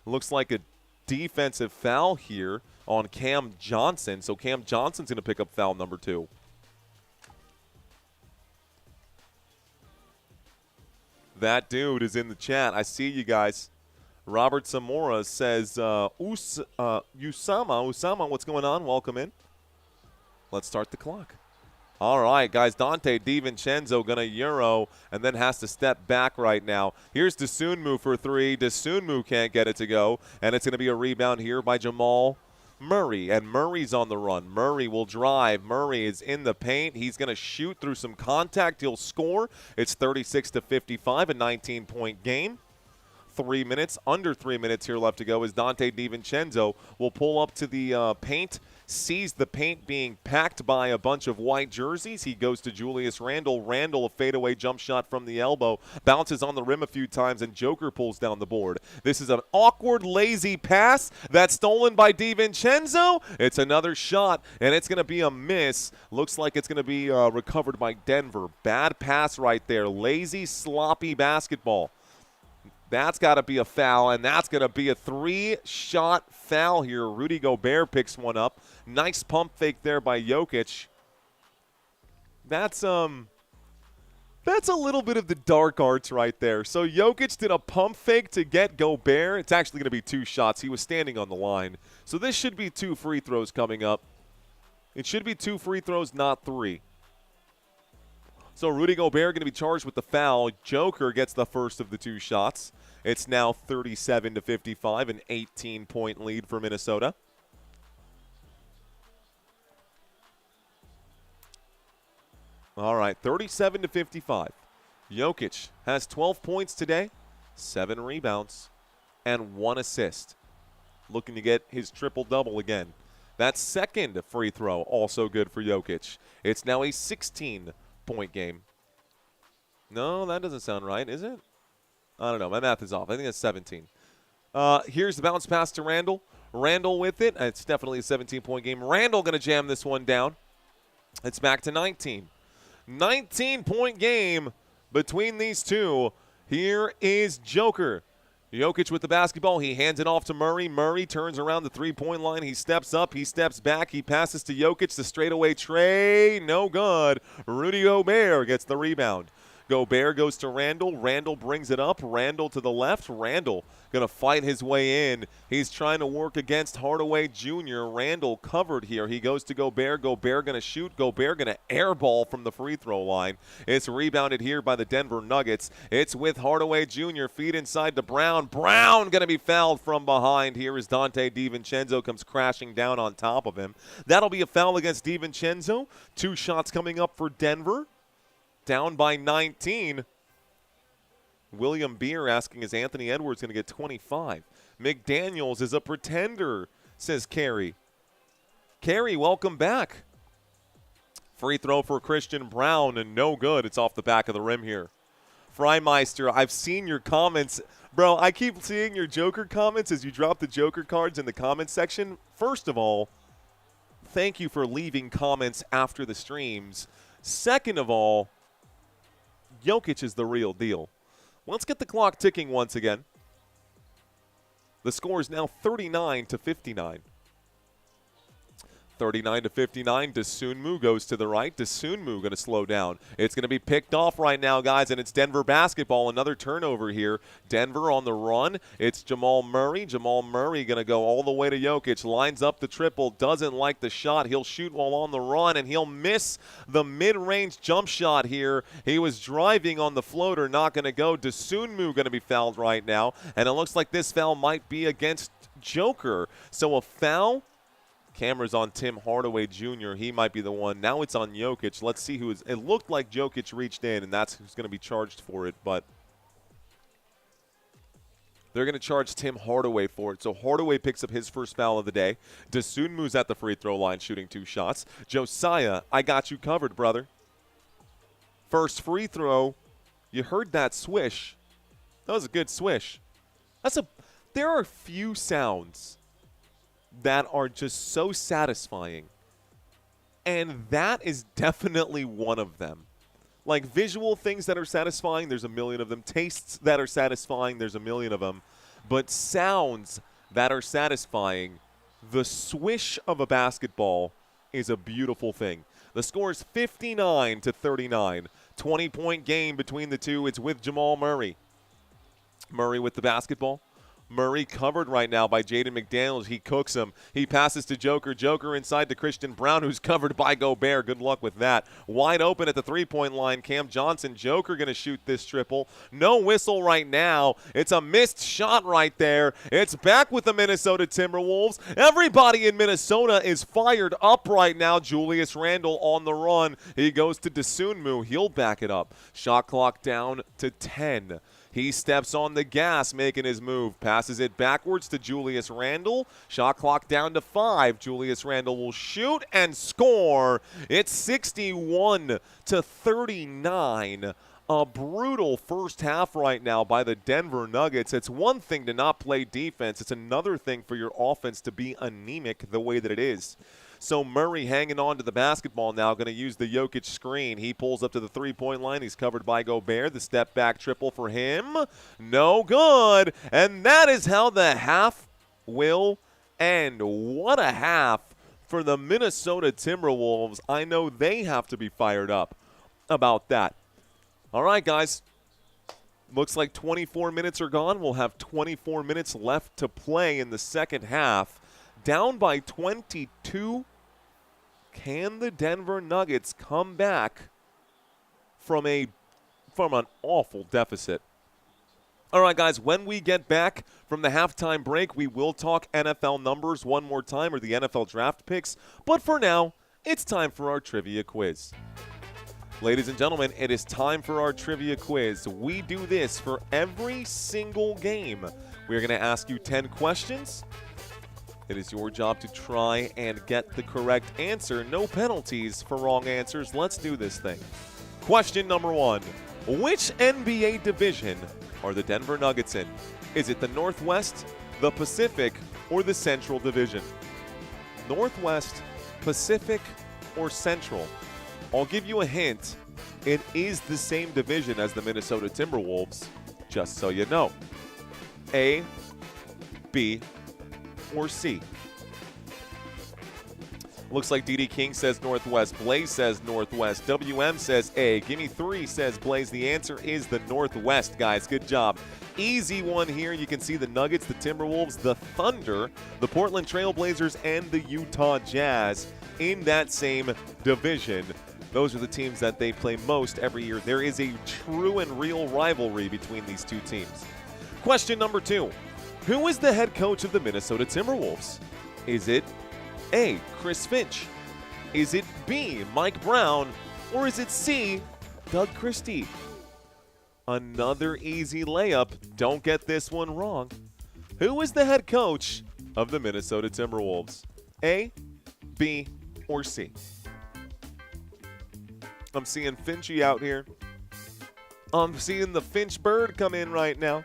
looks like a defensive foul here on Cam Johnson. So Cam Johnson's going to pick up foul number 2. That dude is in the chat. I see you guys. Robert Zamora says, Usama, what's going on? Welcome in. Let's start the clock. All right, guys, Dante DiVincenzo going to Euro and then has to step back right now. Here's Dosunmu for 3. Dosunmu can't get it to go, and it's going to be a rebound here by Jamal Murray, and Murray's on the run. Murray will drive. Murray is in the paint. He's going to shoot through some contact. He'll score. It's 36-55, a 19-point game. 3 minutes, under 3 minutes here left to go as Dante DiVincenzo will pull up to the paint, sees the paint being packed by a bunch of white jerseys. He goes to Julius Randle. Randle, a fadeaway jump shot from the elbow, bounces on the rim a few times, and Joker pulls down the board. This is an awkward, lazy pass that's stolen by DiVincenzo. It's another shot, and it's going to be a miss. Looks like it's going to be recovered by Denver. Bad pass right there. Lazy, sloppy basketball. That's got to be a foul, and that's going to be a 3-shot foul here. Rudy Gobert picks one up. Nice pump fake there by Jokic. That's a little bit of the dark arts right there. So Jokic did a pump fake to get Gobert. It's actually going to be 2 shots. He was standing on the line. So this should be 2 free throws coming up. It should be 2 free throws, not 3. So Rudy Gobert going to be charged with the foul. Joker gets the first of the 2 shots. It's now 37-55, an 18-point lead for Minnesota. All right, 37-55. Jokic has 12 points today, 7 rebounds, and 1 assist. looking to get his triple-double again. That second free throw, also good for Jokic. It's now a 16-point game. No, that doesn't sound right, is it? I don't know. My math is off. I think it's 17. Here's the bounce pass to Randall. Randall with it. It's definitely a 17-point game. Randall going to jam this one down. It's back to 19. 19-point game between these two. Here is Joker. Jokic with the basketball. He hands it off to Murray. Murray turns around the three-point line. He steps up. He steps back. He passes to Jokic. The straightaway tray. No good. Rudy Gobert gets the rebound. Gobert goes to Randall. Randall brings it up. Randall to the left. Randall going to fight his way in. He's trying to work against Hardaway Jr. Randall covered here. He goes to Gobert. Gobert going to shoot. Gobert going to airball from the free throw line. It's rebounded here by the Denver Nuggets. It's with Hardaway Jr. Feed inside to Brown. Brown going to be fouled from behind. Here is Dante DiVincenzo comes crashing down on top of him. That'll be a foul against DiVincenzo. 2 shots coming up for Denver. Down by 19. William Beer asking, is Anthony Edwards going to get 25? McDaniels is a pretender, says Carey. Carey, welcome back. Free throw for Christian Brown, and no good. It's off the back of the rim here. Freimeister, I've seen your comments. Bro, I keep seeing your Joker comments as you drop the Joker cards in the comments section. First of all, thank you for leaving comments after the streams. Second of all, Jokic is the real deal. Let's get the clock ticking once again. The score is now 39-59. 39-59. Dosunmu goes to the right. Dosunmu going to slow down. It's going to be picked off right now, guys, and it's Denver basketball. Another turnover here. Denver on the run. It's Jamal Murray. Jamal Murray going to go all the way to Jokic. Lines up the triple. Doesn't like the shot. He'll shoot while on the run, and he'll miss the mid-range jump shot here. He was driving on the floater. Not going to go. Dosunmu going to be fouled right now, and it looks like this foul might be against Joker. So a foul. Camera's on Tim Hardaway Jr. He might be the one. Now it's on Jokic. Let's see who is. It looked like Jokic reached in, and that's who's going to be charged for it. But they're going to charge Tim Hardaway for it. So Hardaway picks up his first foul of the day. Dosunmu's at the free throw line shooting 2 shots. Josiah, I got you covered, brother. First free throw. You heard that swish. That was a good swish. There are few sounds that are just so satisfying, and that is definitely one of them. Like visual things that are satisfying, there's a million of them. Tastes that are satisfying, there's a million of them. But sounds that are satisfying, the swish of a basketball is a beautiful thing. The score is 59-39. 20-point game between the two. It's with Jamal Murray. Murray with the basketball. Murray covered right now by Jaden McDaniels. He cooks him. He passes to Joker. Joker inside to Christian Brown, who's covered by Gobert. Good luck with that. Wide open at the three-point line. Cam Johnson. Joker going to shoot this triple. No whistle right now. It's a missed shot right there. It's back with the Minnesota Timberwolves. Everybody in Minnesota is fired up right now. Julius Randle on the run. He goes to Dosunmu. He'll back it up. Shot clock down to 10. He steps on the gas, making his move. Passes it backwards to Julius Randle. Shot clock down to 5. Julius Randle will shoot and score. It's 61-39. A brutal first half right now by the Denver Nuggets. It's one thing to not play defense. It's another thing for your offense to be anemic the way that it is. So Murray hanging on to the basketball now, going to use the Jokic screen. He pulls up to the three-point line. He's covered by Gobert. The step-back triple for him. No good. And that is how the half will end. What a half for the Minnesota Timberwolves. I know they have to be fired up about that. All right, guys. Looks like 24 minutes are gone. We'll have 24 minutes left to play in the second half. Down by 22. Can the Denver Nuggets come back from an awful deficit? All right, guys, when we get back from the halftime break, we will talk NFL numbers one more time, or the NFL draft picks. But for now, it's time for our trivia quiz. Ladies and gentlemen, it is time for our trivia quiz. We do this for every single game. We're going to ask you 10 questions. It is your job to try and get the correct answer. No penalties for wrong answers. Let's do this thing. Question number 1. Which NBA division are the Denver Nuggets in? Is it the Northwest, the Pacific, or the Central Division? Northwest, Pacific, or Central? I'll give you a hint. It is the same division as the Minnesota Timberwolves, just so you know. A, B, or C? Looks like DD King says Northwest. Blaze says Northwest. WM says A. Gimme 3 says Blaze. The answer is the Northwest, guys. Good job. Easy one here. You can see the Nuggets, the Timberwolves, the Thunder, the Portland Trailblazers, and the Utah Jazz in that same division. Those are the teams that they play most every year. There is a true and real rivalry between these two teams. Question number 2. Who is the head coach of the Minnesota Timberwolves? Is it A, Chris Finch? Is it B, Mike Brown? Or is it C, Doug Christie? Another easy layup. Don't get this one wrong. Who is the head coach of the Minnesota Timberwolves? A, B, or C? I'm seeing Finchy out here. I'm seeing the Finch bird come in right now.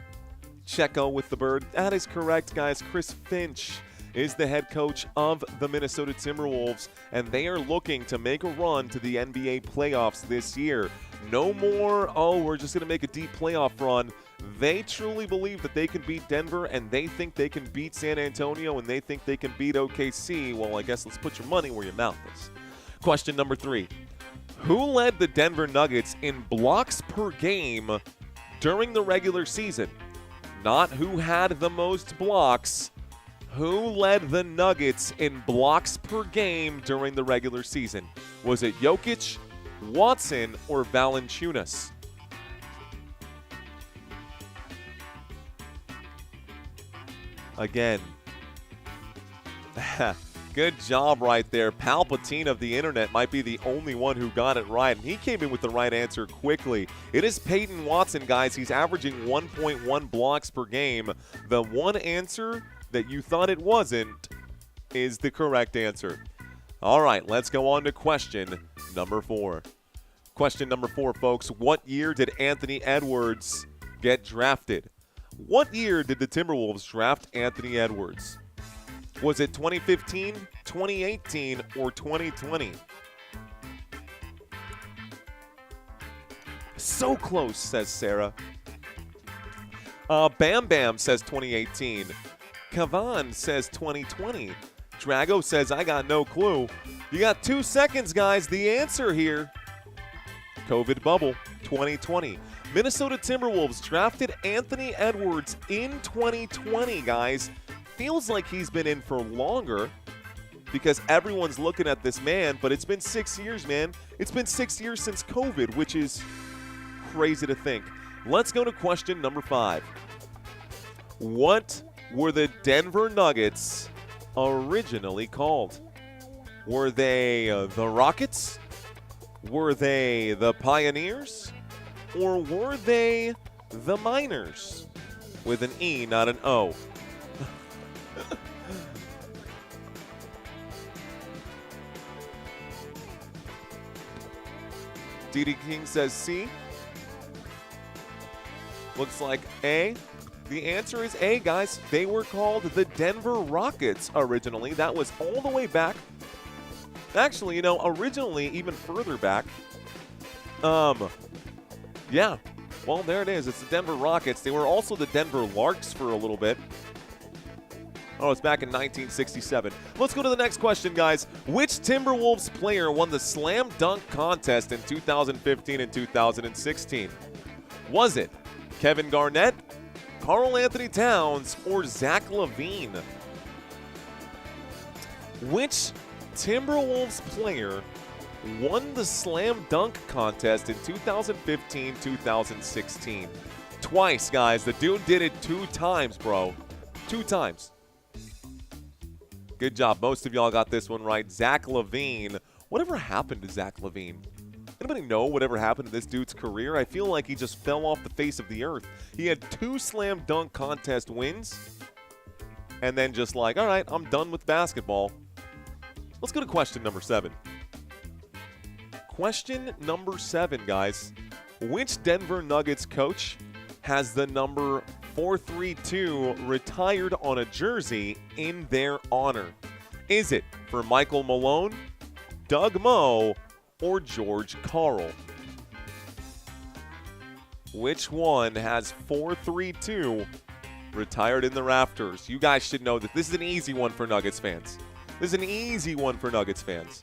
Checo with the bird. That is correct, guys. Chris Finch is the head coach of the Minnesota Timberwolves, and they are looking to make a run to the NBA playoffs this year. No more, we're just going to make a deep playoff run. They truly believe that they can beat Denver, and they think they can beat San Antonio, and they think they can beat OKC. Well, I guess let's put your money where your mouth is. Question number 3. Who led the Denver Nuggets in blocks per game during the regular season? Not who had the most blocks. Who led the Nuggets in blocks per game during the regular season? Was it Jokic, Watson, or Valanciunas? Again. Good job right there. Palpatine of the internet might be the only one who got it right, and he came in with the right answer quickly. It is Peyton Watson, guys. He's averaging 1.1 blocks per game. The one answer that you thought it wasn't is the correct answer. All right, let's go on to question number 4. Question number 4, folks. What year did Anthony Edwards get drafted? What year did the Timberwolves draft Anthony Edwards? Was it 2015, 2018, or 2020? So close, says Sarah. Bam Bam says 2018. Kavan says 2020. Drago says, I got no clue. You got 2 seconds, guys. The answer here, COVID bubble, 2020. Minnesota Timberwolves drafted Anthony Edwards in 2020, guys. Feels like he's been in for longer because everyone's looking at this man, but it's been 6 years, man. It's been 6 years since COVID, which is crazy to think. Let's go to question number 5. What were the Denver Nuggets originally called? Were they the Rockets? Were they the Pioneers? Or were they the Miners? With an E, not an O. DD King says C. Looks like A. The answer is A, guys. They were called the Denver Rockets originally. That was all the way back. Actually, originally even further back. Yeah. Well, there it is. It's the Denver Rockets. They were also the Denver Larks for a little bit. Oh, it's back in 1967. Let's go to the next question, guys. Which Timberwolves player won the slam dunk contest in 2015 and 2016? Was it Kevin Garnett, Karl Anthony Towns, or Zach LaVine? Which Timberwolves player won the slam dunk contest in 2015-2016? Twice, guys. The dude did it 2 times, bro. 2 times. Good job. Most of y'all got this one right. Zach LaVine. Whatever happened to Zach LaVine? Anybody know whatever happened to this dude's career? I feel like he just fell off the face of the earth. He had 2 slam dunk contest wins, and then just like, all right, I'm done with basketball. Let's go to question number 7. Question number 7, guys. Which Denver Nuggets coach has the number 432 retired on a jersey in their honor? Is it for Michael Malone, Doug Moe, or George Karl? Which one has 432 retired in the rafters? You guys should know that this is an easy one for Nuggets fans. This is an easy one for Nuggets fans.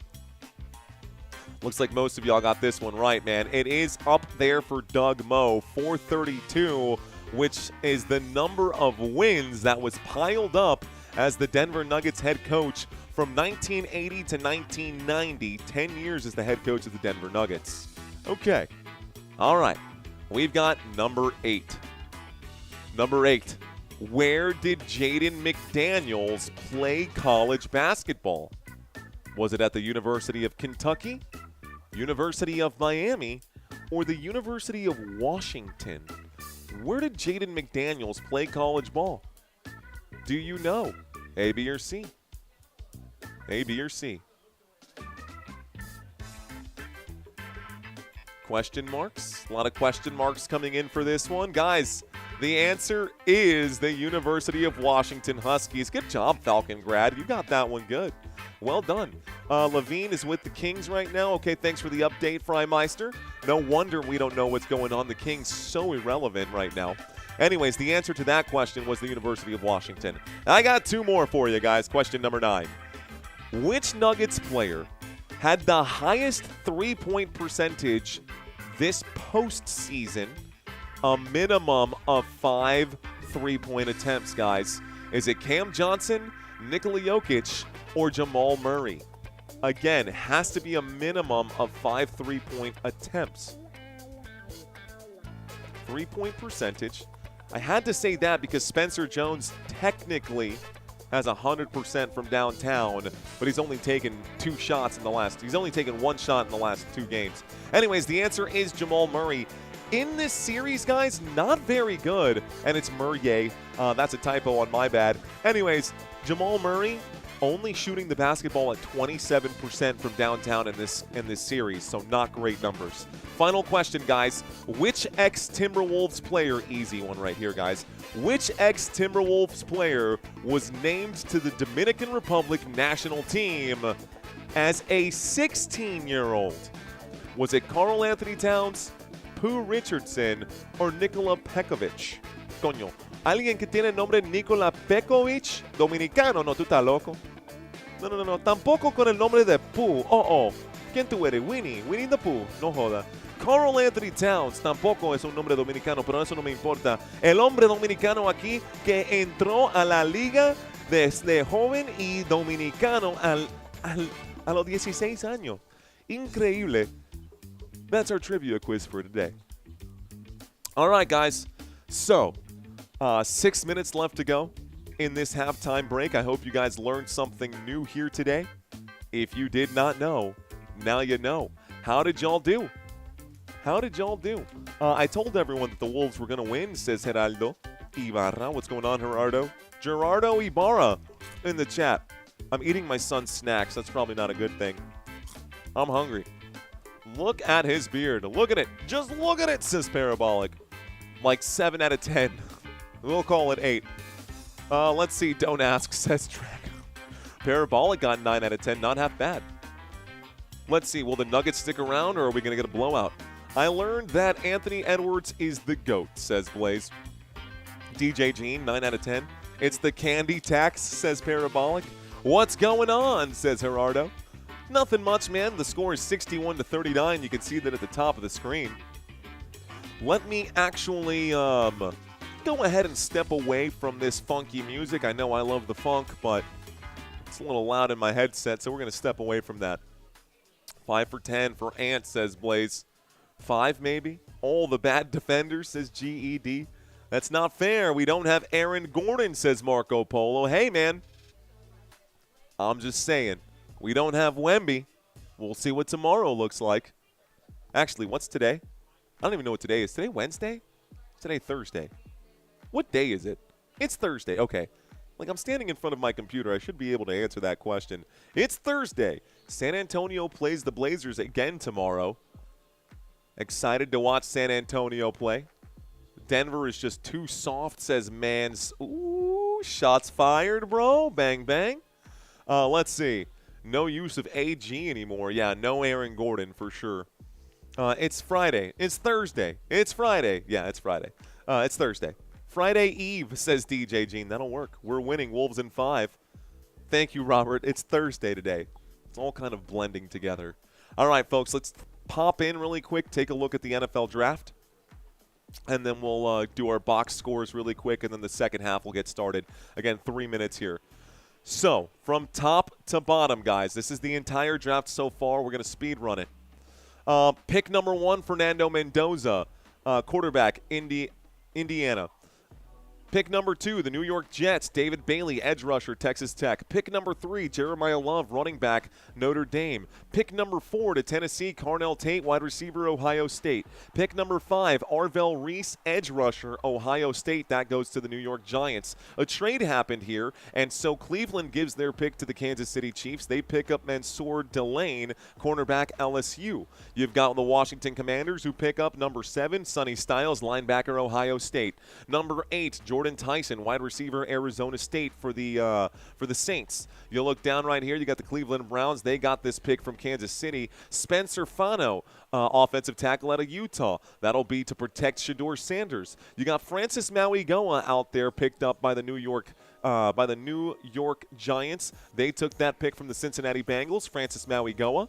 Looks like most of y'all got this one right, man. It is up there for Doug Moe, 432, which is the number of wins that was piled up as the Denver Nuggets head coach from 1980 to 1990. 10 years as the head coach of the Denver Nuggets. Okay. All right. We've got number 8. Number 8. Where did Jaden McDaniels play college basketball? Was it at the University of Kentucky, University of Miami, or the University of Washington? Where did Jaden McDaniels play college ball? Do you know? A, B, or C? A, B, or C? Question marks? A lot of question marks coming in for this one. Guys, the answer is the University of Washington Huskies. Good job, Falcon grad. You got that one good. Well done. Levine is with the Kings right now. Okay, thanks for the update, Freimeister. No wonder we don't know what's going on. The Kings so irrelevant right now. Anyways, the answer to that question was the University of Washington. I got 2 more for you guys. Question number 9. Which Nuggets player had the highest three-point percentage this postseason? A minimum of 5 3-point attempts, guys. Is it Cam Johnson, Nikola Jokic, or Jamal Murray? Again, has to be a minimum of 5 3-point attempts. 3-point percentage. I had to say that because Spencer Jones technically has 100% from downtown, but he's only taken 2 shots in the last. He's only taken 1 shot in the last 2 games. Anyways, the answer is Jamal Murray. In this series, guys, not very good, and it's Murray. That's a typo on my bad. Anyways, Jamal Murray only shooting the basketball at 27% from downtown in this series, so not great numbers. Final question, guys. Which ex-Timberwolves player, easy one right here, guys. Which ex-Timberwolves player was named to the Dominican Republic national team as a 16-year-old? Was it Karl Anthony Towns, Pooh Richardson, or Nikola Pekovic? Coño, alguien que tiene el nombre Nikola Pekovic, dominicano, no, tú estás loco. No, tampoco con el nombre de Pooh. Oh, ¿quién tú eres? Winnie the Pooh, no joda. Karl Anthony Towns tampoco es un nombre dominicano, pero eso no me importa. El hombre dominicano aquí que entró a la liga desde joven y dominicano a los 16 años. Increíble. That's our trivia quiz for today. All right, guys. So, 6 minutes left to go in this halftime break. I hope you guys learned something new here today. If you did not know, now you know. How did y'all do? I told everyone that the Wolves were going to win, says Geraldo Ibarra. What's going on, Gerardo Ibarra in the chat. I'm eating my son's snacks. That's probably not a good thing. I'm hungry. Look at his beard. Look at it. Just look at it, says Parabolic. Like 7 out of 10. We'll call it 8. Let's see. Don't ask, says Draco. Parabolic got 9 out of 10. Not half bad. Let's see. Will the Nuggets stick around, or are we going to get a blowout? I learned that Anthony Edwards is the GOAT, says Blaze. DJ Jean, 9 out of 10. It's the candy tax, says Parabolic. What's going on, says Gerardo. Nothing much, man. The score is 61-39. You can see that at the top of the screen. Let me actually go ahead and step away from this funky music. I know I love the funk, but it's a little loud in my headset, so we're going to step away from that. 5 for 10 for Ant, says Blaze. 5 maybe? All the bad defenders, says GED. That's not fair. We don't have Aaron Gordon, says Marco Polo. Hey, man. I'm just saying. We don't have Wemby. We'll see what tomorrow looks like. Actually, what's today? I don't even know what today is. Today Wednesday? Today Thursday. What day is it? It's Thursday. Okay. Like, I'm standing in front of my computer. I should be able to answer that question. It's Thursday. San Antonio plays the Blazers again tomorrow. Excited to watch San Antonio play. Denver is just too soft, says Mans. Ooh, shots fired, bro. Bang, bang. Let's see. No use of AG anymore. Yeah, no Aaron Gordon for sure. It's Friday. It's Thursday. It's Friday. Yeah, it's Friday. It's Thursday. Friday Eve, says DJ Gene. That'll work. We're winning. Wolves in 5. Thank you, Robert. It's Thursday today. It's all kind of blending together. All right, folks, let's pop in really quick, take a look at the NFL draft, and then we'll do our box scores really quick, and then the second half will get started. Again, 3 minutes here. So, from top to bottom, guys, this is the entire draft so far. We're going to speed run it. Pick number 1, Fernando Mendoza, quarterback, Indiana. Pick number 2, the New York Jets, David Bailey, edge rusher, Texas Tech. Pick number 3, Jeremiah Love, running back, Notre Dame. Pick number 4 to Tennessee, Carnell Tate, wide receiver, Ohio State. Pick number 5, Arvell Reese, edge rusher, Ohio State. That goes to the New York Giants. A trade happened here, and so Cleveland gives their pick to the Kansas City Chiefs. They pick up Mansour Delane, cornerback, LSU. You've got the Washington Commanders who pick up number 7, Sonny Styles, linebacker, Ohio State. Number 8, Jordan Tyson, wide receiver, Arizona State for the Saints. You look down right here, you got the Cleveland Browns. They got this pick from Kansas City. Spencer Fano, offensive tackle out of Utah. That'll be to protect Shedeur Sanders. You got Francis Mauigoa out there, picked up by the New York Giants. They took that pick from the Cincinnati Bengals. Francis Mauigoa.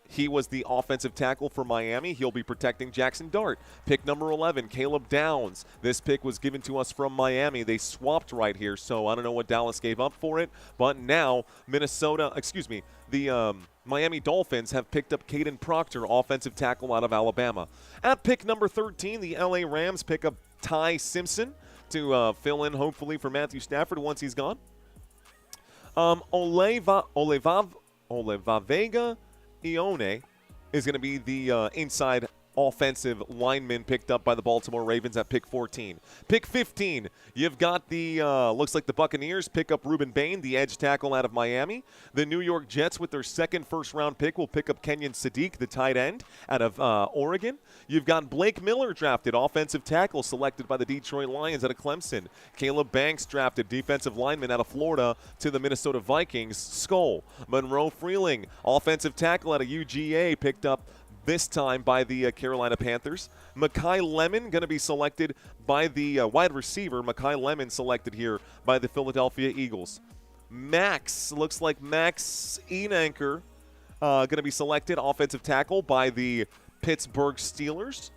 He was the offensive tackle for Miami. He'll be protecting Jackson Dart. Pick number 11, Caleb Downs. This pick was given to us from Miami. They swapped right here, so I don't know what Dallas gave up for it. But now the Miami Dolphins have picked up Caden Proctor, offensive tackle out of Alabama. At pick number 13, the LA Rams pick up Ty Simpson to fill in, hopefully, for Matthew Stafford once he's gone. Olevavega Ione is going to be the inside offensive lineman picked up by the Baltimore Ravens at pick 14. Pick 15, you've got the, looks like the Buccaneers pick up Reuben Bain, the edge tackle out of Miami. The New York Jets, with their second first-round pick, will pick up Kenyon Sadiq, the tight end, out of Oregon. You've got Blake Miller drafted, offensive tackle, selected by the Detroit Lions out of Clemson. Caleb Banks drafted, defensive lineman out of Florida to the Minnesota Vikings, Skull. Monroe Freeling, offensive tackle out of UGA, picked up this time by the Carolina Panthers. Mekhi Lemon going to be selected by the wide receiver. Mekhi Lemon selected here by the Philadelphia Eagles. Looks like Max Enanker going to be selected, offensive tackle, by the Pittsburgh Steelers.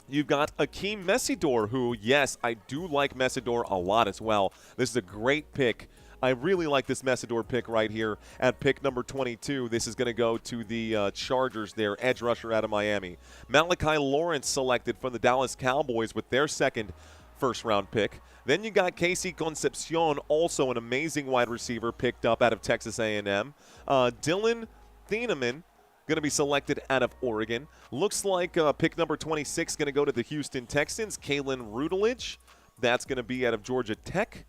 You've got Akeem Messidor, who, yes, I do like Messidor a lot as well. This is a great pick. I really like this Messidor pick right here at pick number 22. This is going to go to the Chargers, their edge rusher out of Miami. Malachi Lawrence selected from the Dallas Cowboys with their second first-round pick. Then you got Casey Concepcion, also an amazing wide receiver, picked up out of Texas A&M. Dylan Thieneman, going to be selected out of Oregon. Looks like pick number 26 going to go to the Houston Texans. Kalen Rutledge, that's going to be out of Georgia Tech.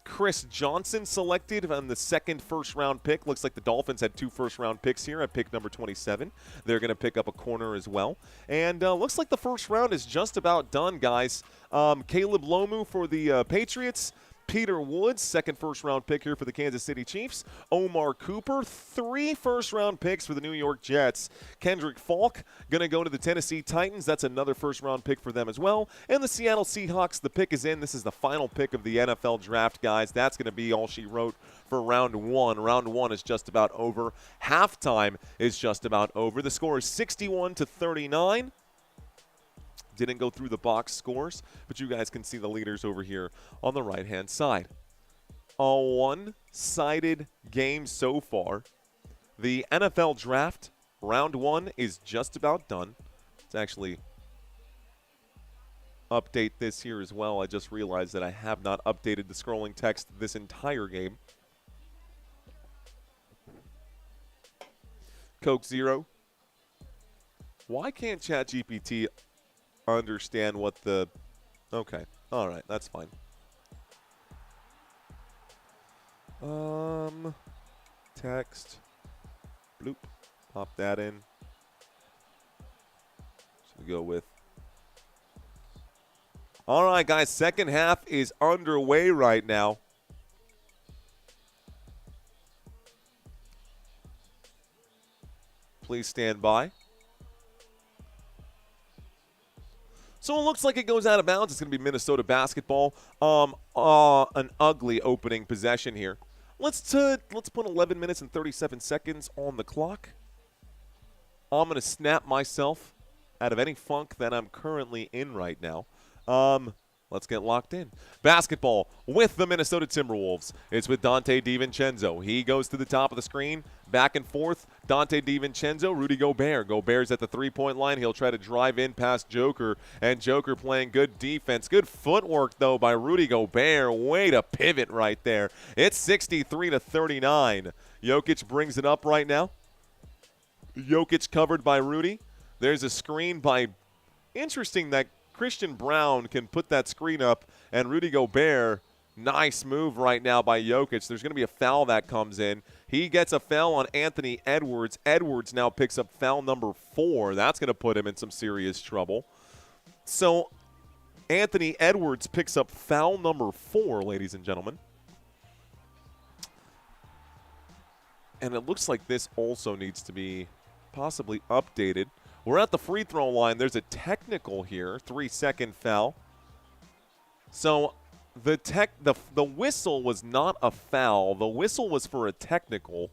Chris Johnson selected on the second first-round pick. Looks like the Dolphins had 2 first-round picks here at pick number 27. They're going to pick up a corner as well. And looks like the first round is just about done, guys. Caleb Lomu for the Patriots. Peter Woods, second first-round pick here for the Kansas City Chiefs. Omar Cooper, 3 first-round picks for the New York Jets. Kendrick Falk going to go to the Tennessee Titans. That's another first-round pick for them as well. And the Seattle Seahawks, the pick is in. This is the final pick of the NFL draft, guys. That's going to be all she wrote for round 1. Round 1 is just about over. Halftime is just about over. The score is 61-39. Didn't go through the box scores, but you guys can see the leaders over here on the right-hand side. A one-sided game so far. The NFL draft, round 1, is just about done. Let's actually update this here as well. I just realized that I have not updated the scrolling text this entire game. Coke Zero. Why can't ChatGPT understand what the... Okay. All right. That's fine. Text. Bloop. Pop that in. So we go with. All right, guys. Second half is underway right now. Please stand by. So it looks like it goes out of bounds. It's going to be Minnesota basketball. An ugly opening possession here. Let's put 11 minutes and 37 seconds on the clock. I'm going to snap myself out of any funk that I'm currently in right now. Let's get locked in. Basketball with the Minnesota Timberwolves. It's with Donte DiVincenzo. He goes to the top of the screen, back and forth. Donte DiVincenzo, Rudy Gobert. Gobert's at the three-point line. He'll try to drive in past Joker, and Joker playing good defense. Good footwork, though, by Rudy Gobert. Way to pivot right there. It's 63-39. Jokic brings it up right now. Jokic covered by Rudy. There's a screen by – interesting that Christian Brown can put that screen up, and Rudy Gobert, nice move right now by Jokic. There's going to be a foul that comes in. He gets a foul on Anthony Edwards. Edwards now picks up foul number 4. That's going to put him in some serious trouble. So Anthony Edwards picks up foul number 4, ladies and gentlemen. And it looks like this also needs to be possibly updated. We're at the free throw line. There's a technical here, 3-second foul. So the whistle was not a foul. The whistle was for a technical.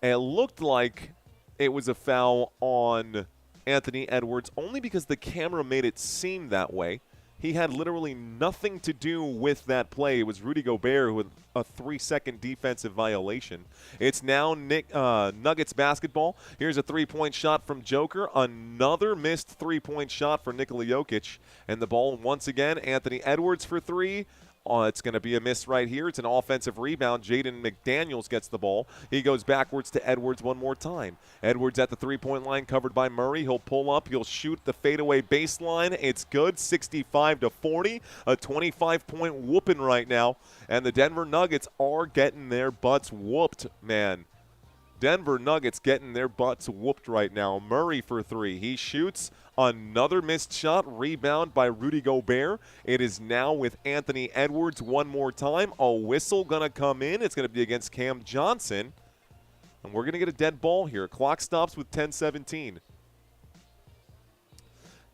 And it looked like it was a foul on Anthony Edwards only because the camera made it seem that way. He had literally nothing to do with that play. It was Rudy Gobert with a 3-second defensive violation. It's now Nuggets basketball. Here's a three-point shot from Joker. Another missed three-point shot for Nikola Jokic. And the ball once again, Anthony Edwards for 3. It's going to be a miss right here. It's an offensive rebound. Jaden McDaniels gets the ball. He goes backwards to Edwards one more time. Edwards at the three-point line covered by Murray. He'll pull up. He'll shoot the fadeaway baseline. It's good, 65-40. A 25-point whooping right now. And the Denver Nuggets are getting their butts whooped, man. Denver Nuggets getting their butts whooped right now. Murray for 3. He shoots. Another missed shot. Rebound by Rudy Gobert. It is now with Anthony Edwards one more time. A whistle going to come in. It's going to be against Cam Johnson. And we're going to get a dead ball here. Clock stops with 10:17.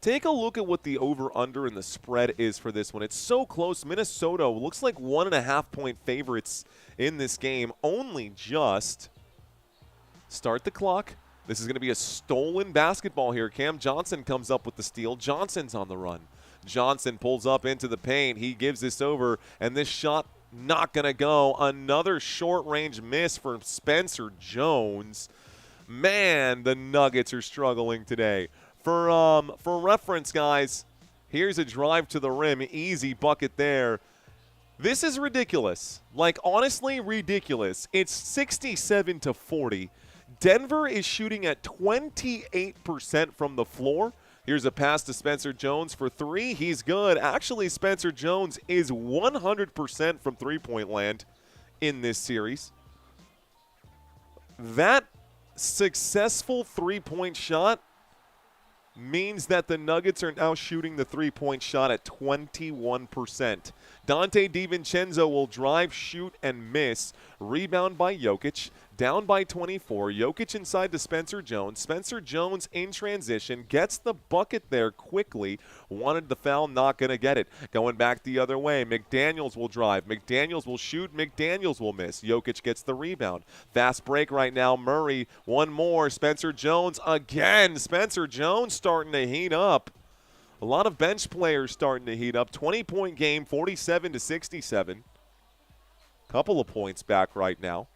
Take a look at what the over-under and the spread is for this one. It's so close. Minnesota looks like 1.5-point favorites in this game. Only just. Start the clock. This is going to be a stolen basketball here. Cam Johnson comes up with the steal. Johnson's on the run. Johnson pulls up into the paint. He gives this over, and this shot not going to go. Another short-range miss for Spencer Jones. Man, the Nuggets are struggling today. For reference, guys, here's a drive to the rim. Easy bucket there. This is ridiculous. Like, honestly, ridiculous. It's 67-40. Denver is shooting at 28% from the floor. Here's a pass to Spencer Jones for 3. He's good. Actually, Spencer Jones is 100% from three-point land in this series. That successful three-point shot means that the Nuggets are now shooting the three-point shot at 21%. Donte DiVincenzo will drive, shoot, and miss. Rebound by Jokic. Down by 24. Jokic inside to Spencer Jones. Spencer Jones in transition. Gets the bucket there quickly. Wanted the foul, not going to get it. Going back the other way. McDaniels will drive. McDaniels will shoot. McDaniels will miss. Jokic gets the rebound. Fast break right now. Murray, one more. Spencer Jones again. Spencer Jones starting to heat up. A lot of bench players starting to heat up. 20-point game, 47-67. Couple of points back right now.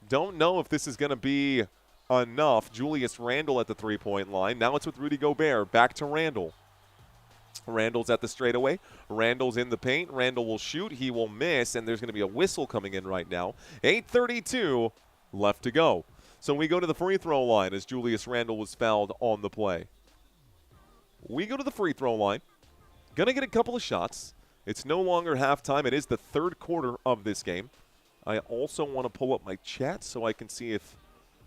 Don't know if this is going to be enough. Julius Randle at the three-point line. Now it's with Rudy Gobert. Back to Randle. Randle's at the straightaway. Randle's in the paint. Randle will shoot. He will miss, and there's going to be a whistle coming in right now. 8:32 left to go. So we go to the free throw line as Julius Randle was fouled on the play. We go to the free throw line. Going to get a couple of shots. It's no longer halftime. It is the third quarter of this game. I also want to pull up my chat so I can see if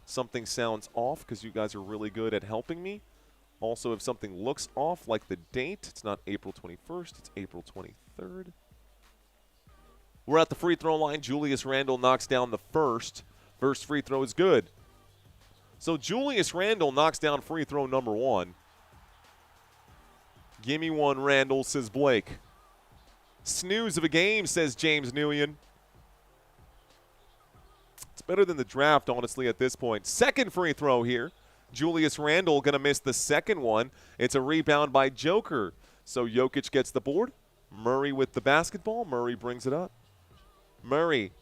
something sounds off, because you guys are really good at helping me. Also, if something looks off, like the date, it's not April 21st, it's April 23rd. We're at the free throw line. Julius Randle knocks down the first. First free throw is good. So Julius Randle knocks down free throw number 1. Gimme one, Randle, says Blake. Snooze of a game, says James Nguyen. It's better than the draft, honestly, at this point. Second free throw here. Julius Randle going to miss the second one. It's a rebound by Joker. So Jokic gets the board. Murray with the basketball. Murray brings it up. Murray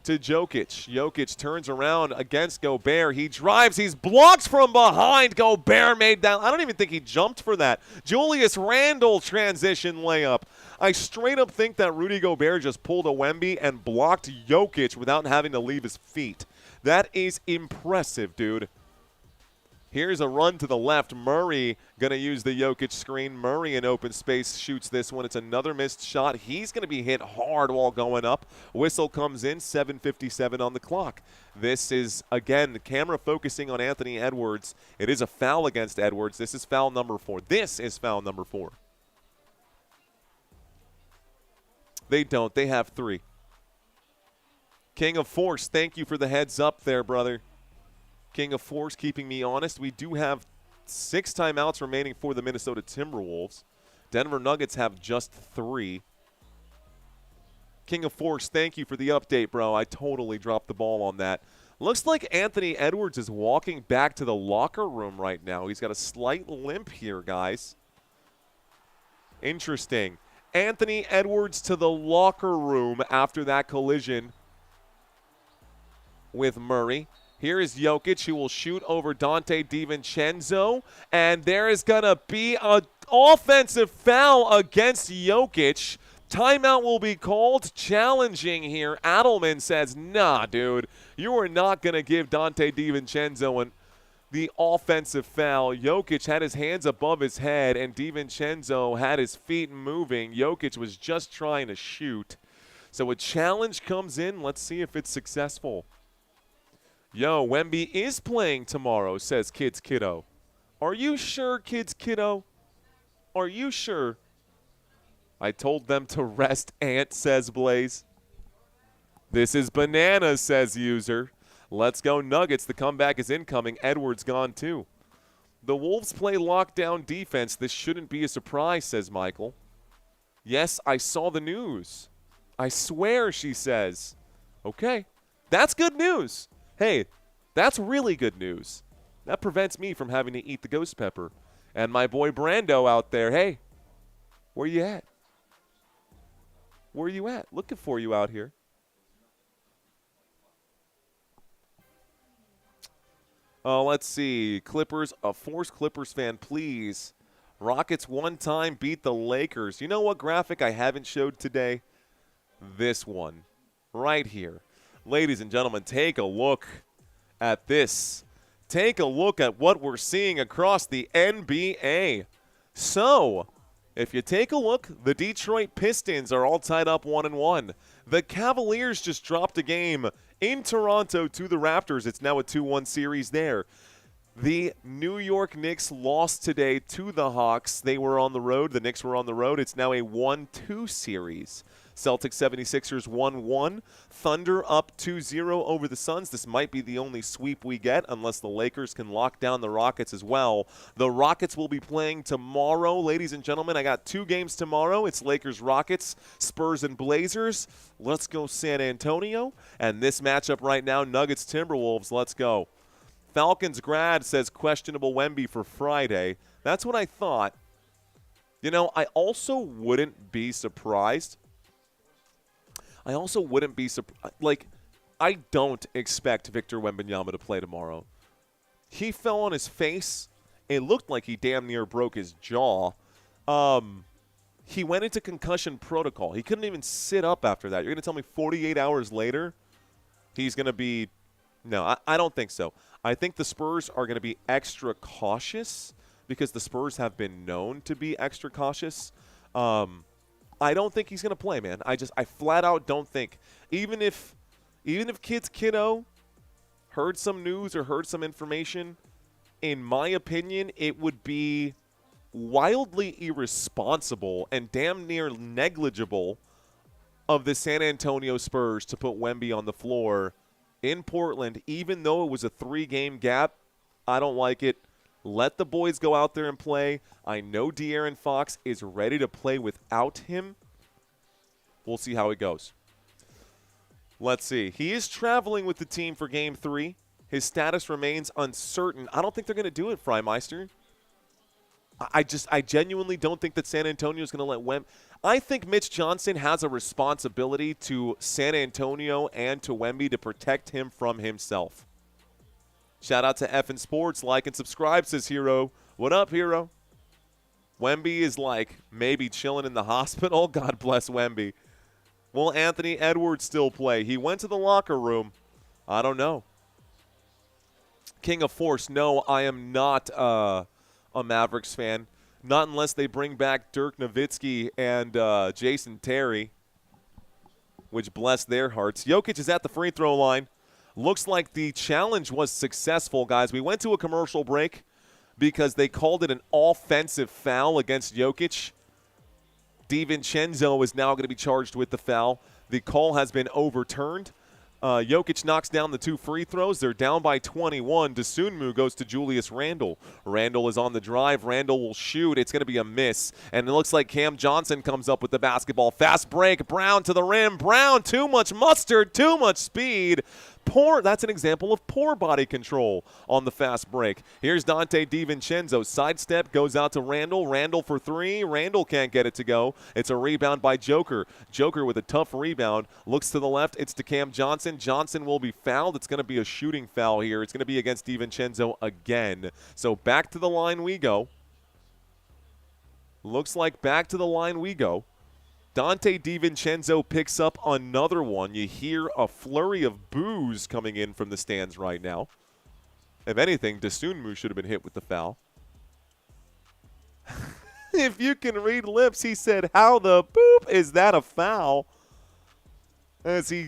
to Jokic. Jokic turns around against Gobert. He drives. He's blocked from behind. Gobert made that. I don't even think he jumped for that. Julius Randle transition layup. I straight up think that Rudy Gobert just pulled a Wemby and blocked Jokic without having to leave his feet. That is impressive, dude. Here's a run to the left. Murray going to use the Jokic screen. Murray in open space shoots this one. It's another missed shot. He's going to be hit hard while going up. Whistle comes in, 7:57 on the clock. This is, again, the camera focusing on Anthony Edwards. It is a foul against Edwards. This is foul number 4. This is foul number 4. They don't. They have 3. King of Force, thank you for the heads up there, brother. King of Force keeping me honest. We do have 6 timeouts remaining for the Minnesota Timberwolves. Denver Nuggets have just 3. King of Force, thank you for the update, bro. I totally dropped the ball on that. Looks like Anthony Edwards is walking back to the locker room right now. He's got a slight limp here, guys. Interesting. Anthony Edwards to the locker room after that collision with Murray. Here is Jokic, who will shoot over Dante DiVincenzo. And there is going to be an offensive foul against Jokic. Timeout will be called. Challenging here. Adelman says, nah, dude. You are not going to give Dante DiVincenzo the offensive foul. Jokic had his hands above his head, and DiVincenzo had his feet moving. Jokic was just trying to shoot. So a challenge comes in. Let's see if it's successful. Yo, Wemby is playing tomorrow, says Kids Kiddo. Are you sure, Kids Kiddo? Are you sure? I told them to rest, Ant, says Blaze. This is bananas, says User. Let's go Nuggets. The comeback is incoming. Edwards gone too. The Wolves play lockdown defense. This shouldn't be a surprise, says Michael. Yes, I saw the news. I swear, she says. Okay, that's good news. Hey, that's really good news. That prevents me from having to eat the ghost pepper. And my boy Brando out there, hey, where you at? Where you at? Looking for you out here. Let's see. Clippers, a Force Clippers fan, please. Rockets one time beat the Lakers. You know what graphic I haven't showed today? This one right here. Ladies and gentlemen, take a look at this. Take a look at what we're seeing across the NBA. So, if you take a look, the Detroit Pistons are all tied up 1-1. The Cavaliers just dropped a game in Toronto to the Raptors. It's now a 2-1 series there. The New York Knicks lost today to the Hawks. They were on the road. The Knicks were on the road. It's now a 1-2 series. Celtics 76ers 1-1. Thunder up 2-0 over the Suns. This might be the only sweep we get unless the Lakers can lock down the Rockets as well. The Rockets will be playing tomorrow. Ladies and gentlemen, I got 2 games tomorrow. It's Lakers-Rockets, Spurs and Blazers. Let's go San Antonio. And this matchup right now, Nuggets-Timberwolves. Let's go. Falcons grad says questionable Wemby for Friday. That's what I thought. You know, I also wouldn't be surprised. I don't expect Victor Wembanyama to play tomorrow. He fell on his face. It looked like he damn near broke his jaw. He went into concussion protocol. He couldn't even sit up after that. You're going to tell me 48 hours later he's going to be – no, I don't think so. I think the Spurs are going to be extra cautious because the Spurs have been known to be extra cautious. I don't think he's going to play, man. I flat out don't think. Even if even if Kid's kiddo heard some news or heard some information, in my opinion, it would be wildly irresponsible and damn near negligible of the San Antonio Spurs to put Wemby on the floor in Portland, even though it was a 3-game gap. I don't like it. Let the boys go out there and play. I know De'Aaron Fox is ready to play without him. We'll see how it goes. Let's see. He is traveling with the team for Game 3. His status remains uncertain. I don't think they're going to do it, Freimeister. I genuinely don't think that San Antonio is going to let Wemby. I think Mitch Johnson has a responsibility to San Antonio and to Wemby to protect him from himself. Shout out to Effin Sports. Like and subscribe, says Hero. What up, Hero? Wemby is like maybe chilling in the hospital. God bless Wemby. Will Anthony Edwards still play? He went to the locker room. I don't know. King of Force, no, I am not a Mavericks fan. Not unless they bring back Dirk Nowitzki and Jason Terry, which bless their hearts. Jokic is at the free throw line. Looks like the challenge was successful, guys. We went to a commercial break because they called it an offensive foul against Jokic. DiVincenzo is now going to be charged with the foul. The call has been overturned. Jokic knocks down the 2 free throws. They're down by 21. Dosunmu goes to Julius Randle. Randle is on the drive. Randle will shoot. It's going to be a miss. And it looks like Cam Johnson comes up with the basketball. Fast break. Brown to the rim. Brown, too much mustard, too much speed. That's an example of poor body control on the fast break. Here's Dante DiVincenzo. Sidestep goes out to Randle. Randle for 3. Randle can't get it to go. It's a rebound by Joker. Joker with a tough rebound. Looks to the left. It's to Cam Johnson. Johnson will be fouled. It's going to be a shooting foul here. It's going to be against DiVincenzo again. So back to the line we go. Looks like back to the line we go. Dante DiVincenzo picks up another one. You hear a flurry of boos coming in from the stands right now. If anything, Dosunmu should have been hit with the foul. If you can read lips, he said, how the boop is that a foul? As he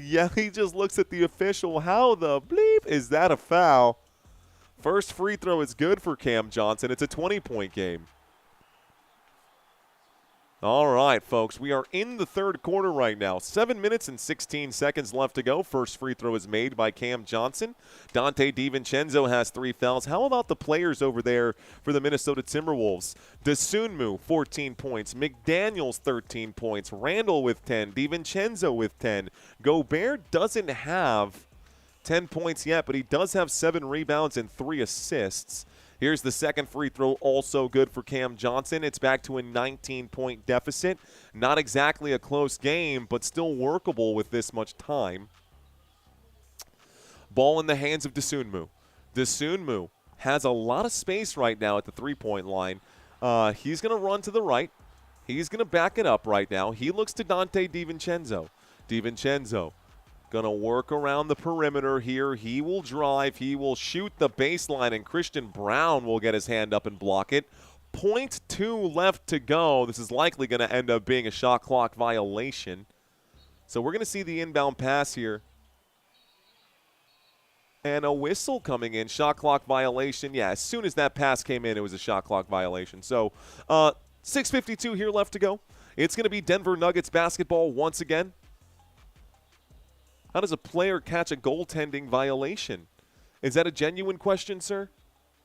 just looks at the official. How the bleep is that a foul? First free throw is good for Cam Johnson. It's a 20-point game. All right, folks, we are in the third quarter right now. 7 minutes and 16 seconds left to go. First free throw is made by Cam Johnson. Dante DiVincenzo has 3 fouls. How about the players over there for the Minnesota Timberwolves? Dosunmu, 14 points. McDaniels, 13 points. Randle with 10. DiVincenzo with 10. Gobert doesn't have 10 points yet, but he does have 7 rebounds and 3 assists. Here's the second free throw, also good for Cam Johnson. It's back to a 19-point deficit. Not exactly a close game, but still workable with this much time. Ball in the hands of Dosunmu. Dosunmu has a lot of space right now at the three-point line. He's going to run to the right. He's going to back it up right now. He looks to Dante DiVincenzo. DiVincenzo going to work around the perimeter here. He will drive. He will shoot the baseline, and Christian Brown will get his hand up and block it. 0.2 left to go. This is likely going to end up being a shot clock violation. So we're going to see the inbound pass here. And a whistle coming in. Shot clock violation. Yeah, as soon as that pass came in, it was a shot clock violation. So 6:52 here left to go. It's going to be Denver Nuggets basketball once again. How does a player catch a goaltending violation? Is that a genuine question, sir?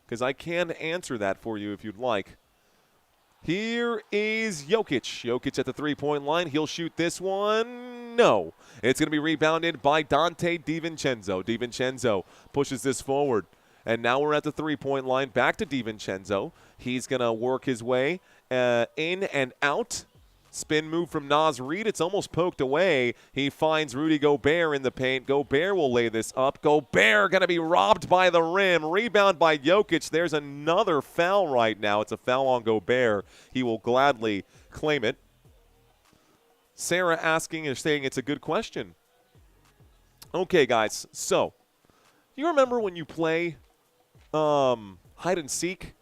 Because I can answer that for you if you'd like. Here is Jokic. Jokic at the three-point line. He'll shoot this one. No. It's going to be rebounded by Dante DiVincenzo. DiVincenzo pushes this forward. And now we're at the three-point line. Back to DiVincenzo. He's going to work his way in and out. Spin move from Naz Reid. It's almost poked away. He finds Rudy Gobert in the paint. Gobert will lay this up. Gobert going to be robbed by the rim. Rebound by Jokic. There's another foul right now. It's a foul on Gobert. He will gladly claim it. Sarah asking or saying it's a good question. Okay, guys. So, you remember when you play hide and seek,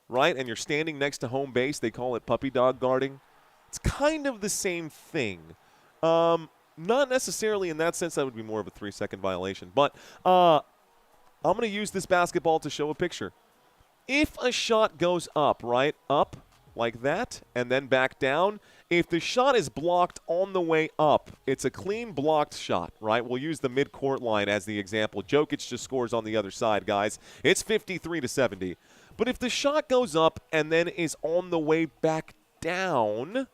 right? And you're standing next to home base. They call it puppy dog guarding. It's kind of the same thing. Not necessarily in that sense. That would be more of a 3-second violation. But I'm going to use this basketball to show a picture. If a shot goes up, right, up like that, and then back down, if the shot is blocked on the way up, it's a clean blocked shot, right? We'll use the midcourt line as the example. Jokic just scores on the other side, guys. It's 53-70. But if the shot goes up and then is on the way back down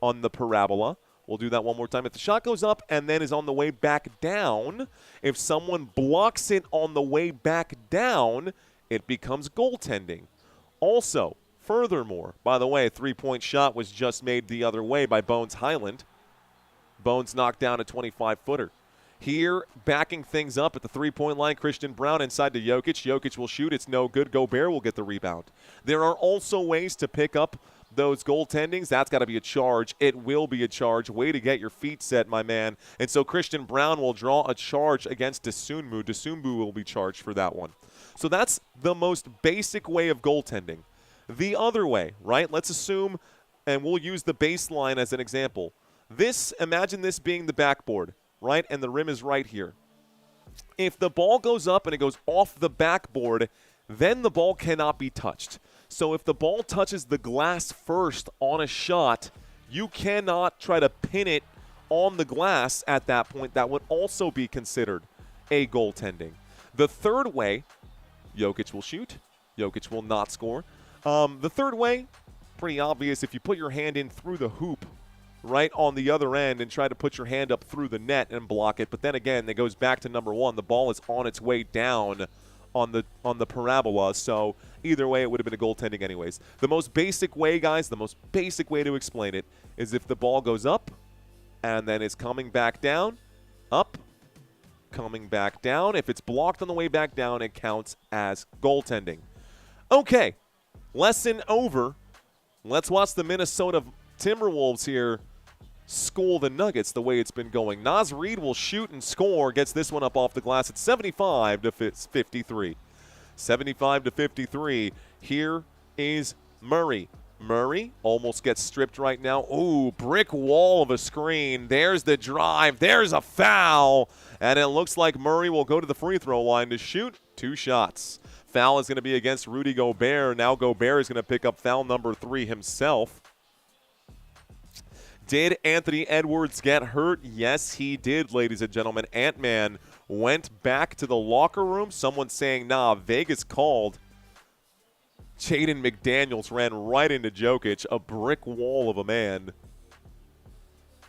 on the parabola, we'll do that one more time. If the shot goes up and then is on the way back down, if someone blocks it on the way back down, it becomes goaltending. Also, furthermore, by the way, a three-point shot was just made the other way by Bones Highland. Bones knocked down a 25-footer. Here, backing things up at the three-point line, Christian Brown inside to Jokic. Jokic will shoot. It's no good. Gobert will get the rebound. There are also ways to pick up those goaltendings. That's got to be a charge. It will be a charge. Way to get your feet set, my man. And so Christian Brown will draw a charge against Dosunmu. Dosunmu will be charged for that one. So that's the most basic way of goaltending. The other way, right? Let's assume, and we'll use the baseline as an example. Imagine this being the backboard, right? And the rim is right here. If the ball goes up and it goes off the backboard, then the ball cannot be touched. So if the ball touches the glass first on a shot, you cannot try to pin it on the glass at that point. That would also be considered a goaltending. The third way, Jokic will shoot. Jokic will not score. The third way, pretty obvious. If you put your hand in through the hoop right on the other end and try to put your hand up through the net and block it. But then again, it goes back to number one. The ball is on its way down on the parabola. So either way, it would have been a goaltending anyways. The most basic way, guys, the most basic way to explain it is if the ball goes up and then it's coming back down, up, coming back down. If it's blocked on the way back down, it counts as goaltending. Okay, lesson over. Let's watch the Minnesota Timberwolves here school the Nuggets the way it's been going. Naz Reid will shoot and score, gets this one up off the glass at 75-53. 75-53. Here is Murray. Murray almost gets stripped right now. Ooh, brick wall of a screen. There's the drive. There's a foul. And it looks like Murray will go to the free throw line to shoot 2 shots. Foul is going to be against Rudy Gobert. Now Gobert is going to pick up foul number 3 himself. Did Anthony Edwards get hurt? Yes, he did, ladies and gentlemen. Ant-Man went back to the locker room. Someone saying, nah, Vegas called. Jaden McDaniels ran right into Jokic, a brick wall of a man.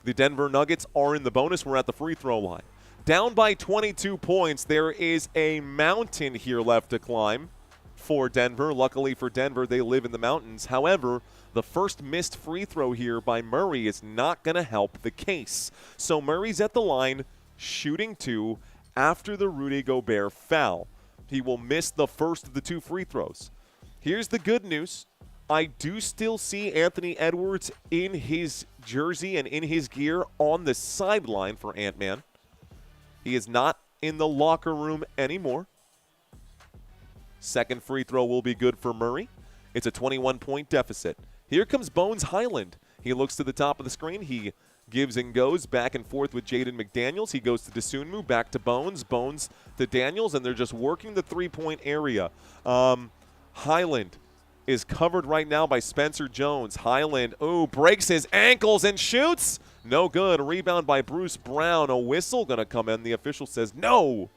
The Denver Nuggets are in the bonus. We're at the free throw line. Down by 22 points. There is a mountain here left to climb for Denver. Luckily for Denver, they live in the mountains. However, the first missed free throw here by Murray is not going to help the case. So Murray's at the line, shooting 2 after the Rudy Gobert foul. He will miss the first of the 2 free throws. Here's the good news. I do still see Anthony Edwards in his jersey and in his gear on the sideline for Ant-Man. He is not in the locker room anymore. Second free throw will be good for Murray. It's a 21-point deficit. Here comes Bones Highland. He looks to the top of the screen. He gives and goes back and forth with Jaden McDaniels. He goes to Dosunmu, back to Bones, Bones to Daniels, and they're just working the three-point area. Highland is covered right now by Spencer Jones. Highland, breaks his ankles and shoots. No good. A rebound by Bruce Brown. A whistle going to come in. The official says no.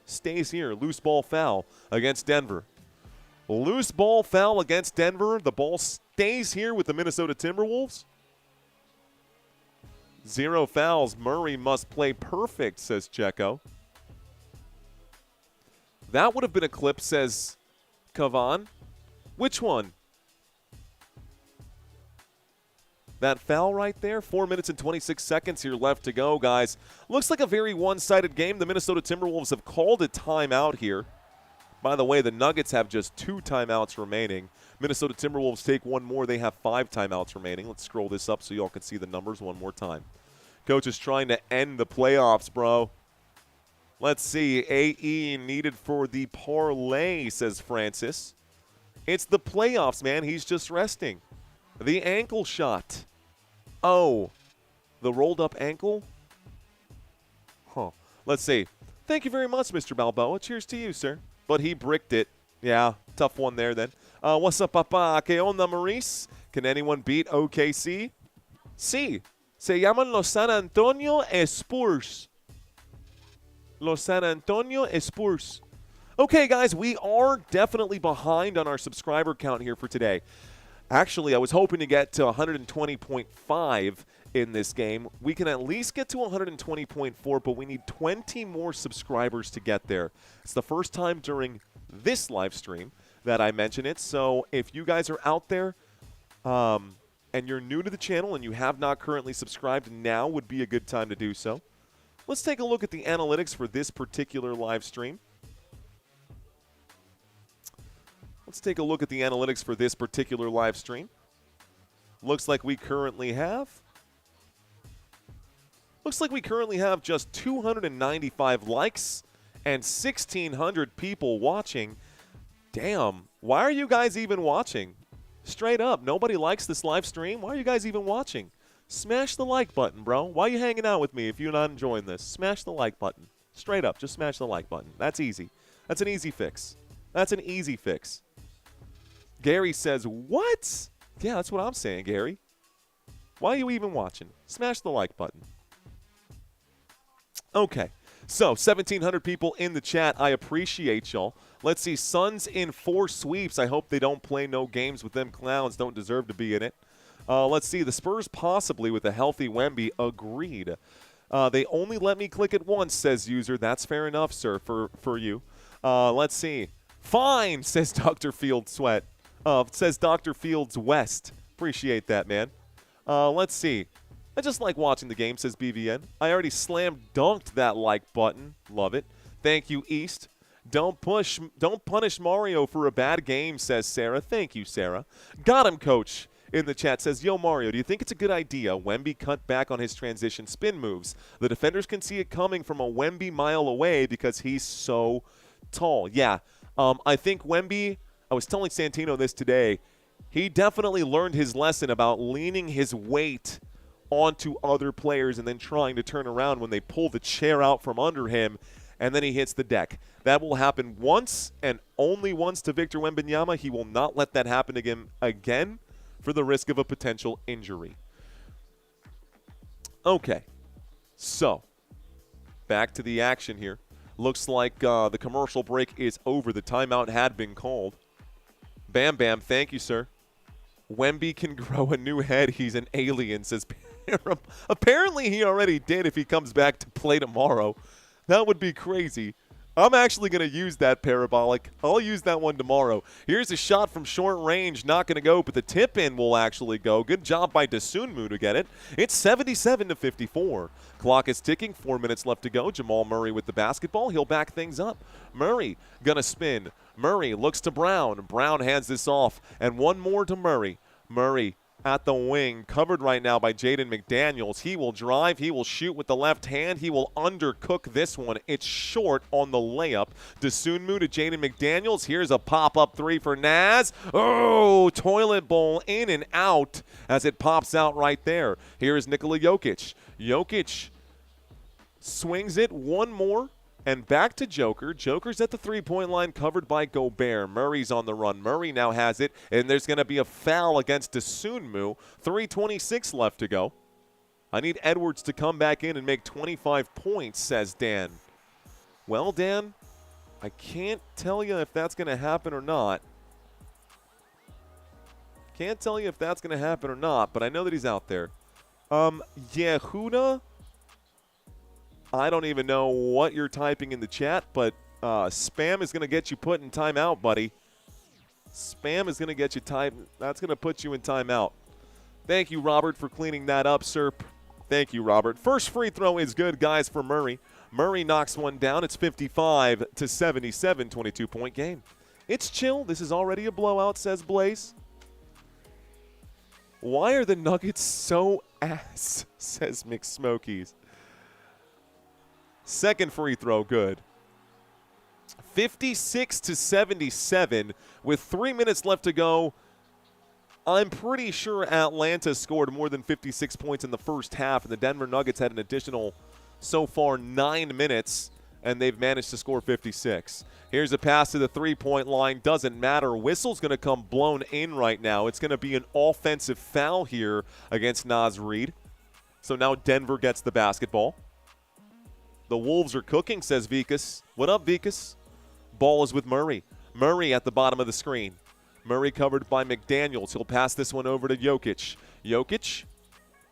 Stays here. Loose ball foul against Denver. Loose ball foul against Denver. The ball stays here with the Minnesota Timberwolves. 0 fouls. Murray must play perfect, says Checo. That would have been a clip, says Kavan. Which one? That foul right there. 4 minutes and 26 seconds here left to go, guys. Looks like a very one-sided game. The Minnesota Timberwolves have called a timeout here. By the way, the Nuggets have just 2 timeouts remaining. Minnesota Timberwolves take 1 more. They have 5 timeouts remaining. Let's scroll this up so y'all can see the numbers one more time. Coach is trying to end the playoffs, bro. Let's see. AE needed for the parlay, says Francis. It's the playoffs, man. He's just resting. The ankle shot. Oh, the rolled up ankle? Let's see. Thank you very much, Mr. Balboa. Cheers to you, sir. But he bricked it. Yeah, tough one there then. What's up, papa? ¿Qué onda, Maurice? Can anyone beat OKC? Sí. Se llaman los San Antonio Spurs. Los San Antonio Spurs. Okay, guys, we are definitely behind on our subscriber count here for today. Actually, I was hoping to get to 120.5 in this game. We can at least get to 120.4, but we need 20 more subscribers to get there. It's the first time during this live stream that I mention it, so if you guys are out there and you're new to the channel and you have not currently subscribed, now would be a good time to do so. Let's take a look at the analytics for this particular live stream. Let's take a look at the analytics for this particular live stream. Looks like we currently have just 295 likes and 1,600 people watching. Damn, why are you guys even watching? Straight up, nobody likes this live stream. Why are you guys even watching? Smash the like button, bro. Why are you hanging out with me if you're not enjoying this? Smash the like button. Straight up, just smash the like button. That's easy. That's an easy fix. That's an easy fix. Gary says, what? Yeah, that's what I'm saying, Gary. Why are you even watching? Smash the like button. Okay, so 1,700 people in the chat. I appreciate y'all. Let's see, Suns in 4 sweeps. I hope they don't play no games with them clowns. Don't deserve to be in it. Let's see, the Spurs possibly with a healthy Wemby. Agreed. They only let me click it once, says user. That's fair enough, sir, for you. Let's see. Fine, says Dr. Fields Sweat. Says Dr. Fields West. Appreciate that, man. Let's see. I just like watching the game, says BVN. I already slam dunked that like button. Love it. Thank you, East. Don't punish Mario for a bad game, says Sarah. Thank you, Sarah. Got him, coach. In the chat says, yo, Mario, do you think it's a good idea Wemby cut back on his transition spin moves? The defenders can see it coming from a Wemby mile away because he's so tall. Yeah, I think Wemby, I was telling Santino this today, he definitely learned his lesson about leaning his weight onto other players and then trying to turn around when they pull the chair out from under him, and then he hits the deck. That will happen once and only once to Victor Wembanyama. He will not let that happen again for the risk of a potential injury. Okay, so back to the action here. Looks like the commercial break is over. The timeout had been called. Bam Bam, thank you, sir. Wemby can grow a new head. He's an alien, says Param. Apparently he already did if he comes back to play tomorrow. That would be crazy. I'm actually going to use that parabolic. I'll use that one tomorrow. Here's a shot from short range. Not going to go, but the tip-in will actually go. Good job by Dosunmu to get it. It's 77-54. Clock is ticking. 4 minutes left to go. Jamal Murray with the basketball. He'll back things up. Murray going to spin. Murray looks to Brown. Brown hands this off. And one more to Murray. Murray at the wing, covered right now by Jaden McDaniels. He will drive. He will shoot with the left hand. He will undercook this one. It's short on the layup. Dosunmu to Jaden McDaniels. Here's a pop-up three for Naz. Oh, toilet bowl in and out as it pops out right there. Here's Nikola Jokic. Jokic swings it one more. And back to Joker. Joker's at the three-point line, covered by Gobert. Murray's on the run. Murray now has it, and there's going to be a foul against Dosunmu. 3:26 left to go. I need Edwards to come back in and make 25 points, says Dan. Well, Dan, I can't tell you if that's going to happen or not. Can't tell you if that's going to happen or not, but I know that he's out there. Yehuda, I don't even know what you're typing in the chat, but spam is going to get you put in timeout, buddy. Spam is going to get you that's going to put you in timeout. Thank you, Robert, for cleaning that up, sir. Thank you, Robert. First free throw is good, guys, for Murray. Murray knocks one down. It's 55-77, 22-point game. It's chill. This is already a blowout, says Blaze. Why are the Nuggets so ass, says McSmokies. Second free throw, good. 56-77 with 3 minutes left to go. I'm pretty sure Atlanta scored more than 56 points in the first half, and the Denver Nuggets had an additional so far 9 minutes, and they've managed to score 56. Here's a pass to the three-point line. Doesn't matter. Whistle's going to come blown in right now. It's going to be an offensive foul here against Naz Reid. So now Denver gets the basketball. The Wolves are cooking, says Vikas. What up, Vikas? Ball is with Murray. Murray at the bottom of the screen. Murray covered by McDaniels. He'll pass this one over to Jokic. Jokic